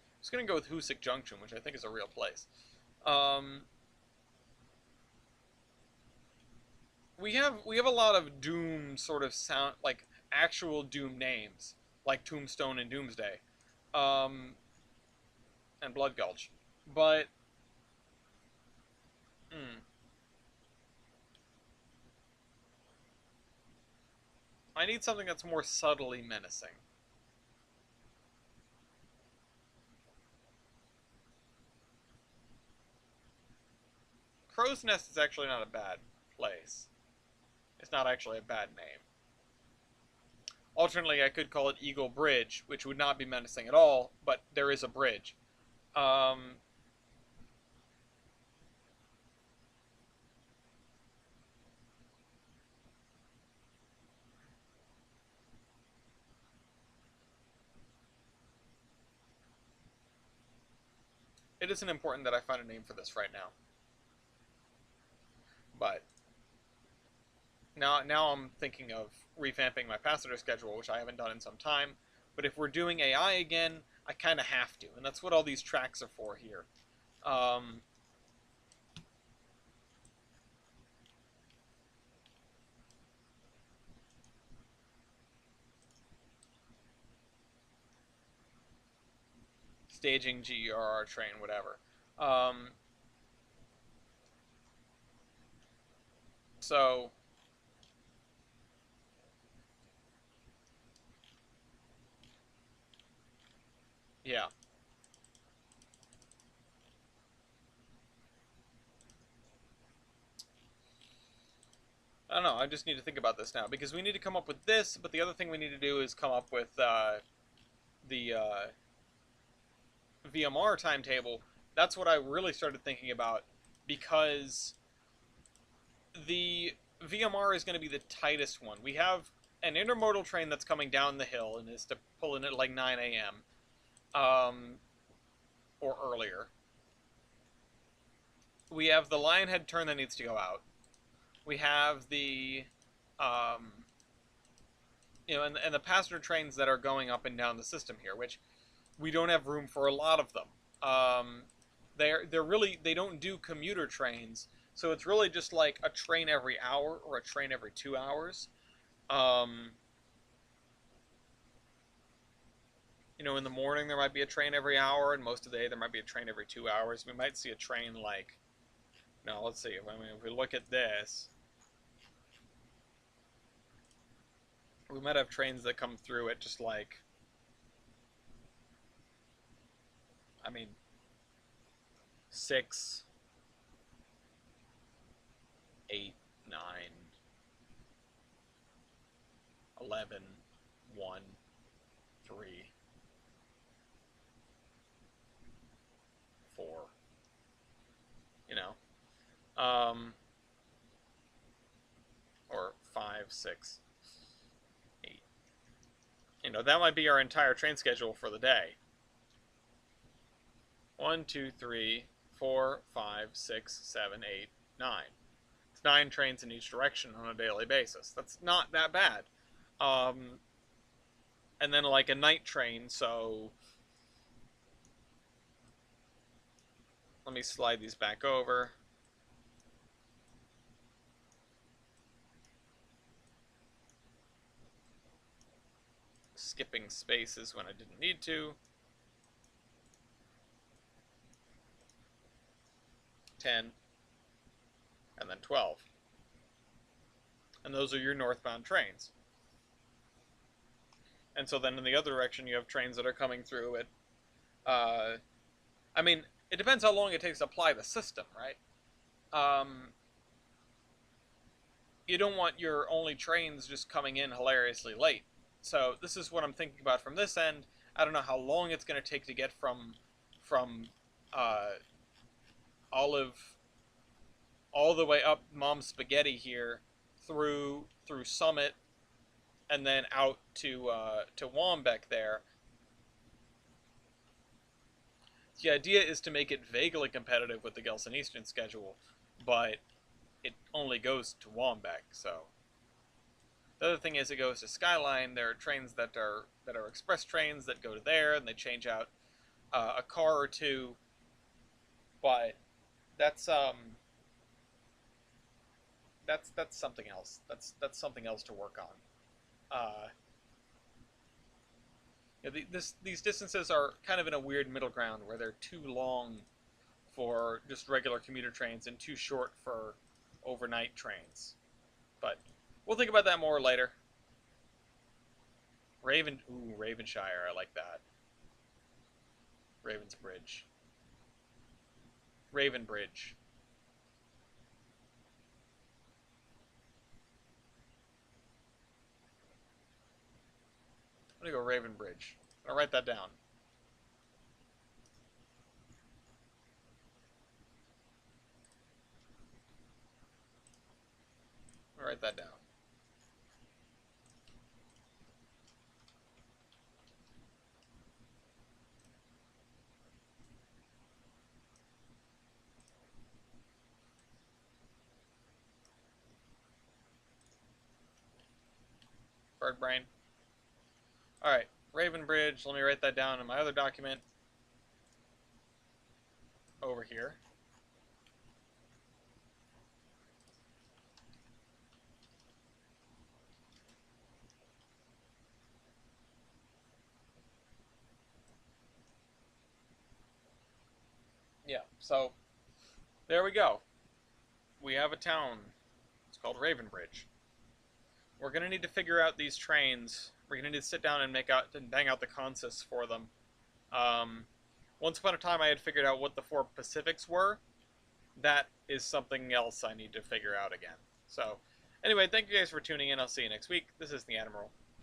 I'm just going to go with Hoosick Junction, which I think is a real place. We have a lot of Doom sort of sound, like actual Doom names, like Tombstone and Doomsday. and Blood Gulch. But, I need something that's more subtly menacing. Crow's Nest is actually not a bad place. It's not actually a bad name. Alternately, I could call it Eagle Bridge, which would not be menacing at all, but there is a bridge. Um, it isn't important that I find a name for this right now. But now I'm thinking of revamping my passenger schedule, which I haven't done in some time. But if we're doing AI again, I kind of have to, and that's what all these tracks are for here. Um, Staging, GERR, train, whatever. Um, so, yeah. I don't know, I just need to think about this now, because we need to come up with this, but the other thing we need to do is come up with the VMR timetable. That's what I really started thinking about, because the VMR is going to be the tightest one. We have an intermodal train that's coming down the hill and is to pull in at like 9 a.m. Or earlier. We have the Lionhead turn that needs to go out. We have the, um, and the passenger trains that are going up and down the system here, which we don't have room for a lot of them. They're really, they don't do commuter trains, so it's really just like a train every hour or a train every 2 hours. Um, in the morning there might be a train every hour, and most of the day there might be a train every 2 hours. We might see a train like, no, let's see. I mean, if we look at this, we might have trains that come through at just like, I mean, 6, 8, 9, 11, 1, 3, 4, or 5, 6, 8. That might be our entire train schedule for the day. 1, 2, 3, 4, 5, 6, 7, 8, 9. It's 9 trains in each direction on a daily basis. That's not that bad. And then like a night train, so let me slide these back over. Skipping spaces when I didn't need to. 10, and then 12. And those are your northbound trains. And so then in the other direction, you have trains that are coming through at, I mean, it depends how long it takes to apply the system, right? You don't want your only trains just coming in hilariously late. So this is what I'm thinking about from this end. I don't know how long it's going to take to get from Olive all the way up Mom's Spaghetti here through Summit and then out to Wombeck there. The idea is to make it vaguely competitive with the Gelson Eastern schedule, but it only goes to Wombeck, so. The other thing is it goes to Skyline. There are trains that are express trains that go to there, and they change out a car or two. But that's something else. That's something else to work on. Yeah, these distances are kind of in a weird middle ground where they're too long for just regular commuter trains and too short for overnight trains. But we'll think about that more later. Ravenshire, I like that. Raven's Bridge. Raven Bridge. I'm gonna go Raven Bridge. I'll write that down. I'll write that down. Bird brain. Alright, Raven Bridge. Let me write that down in my other document. Over here. Yeah, so there we go. We have a town. It's called Raven Bridge. We're gonna need to figure out these trains. We're gonna need to sit down and bang out the consists for them. Once upon a time, I had figured out what the 4 Pacifics were. That is something else I need to figure out again. So, anyway, thank you guys for tuning in. I'll see you next week. This is the Admiral.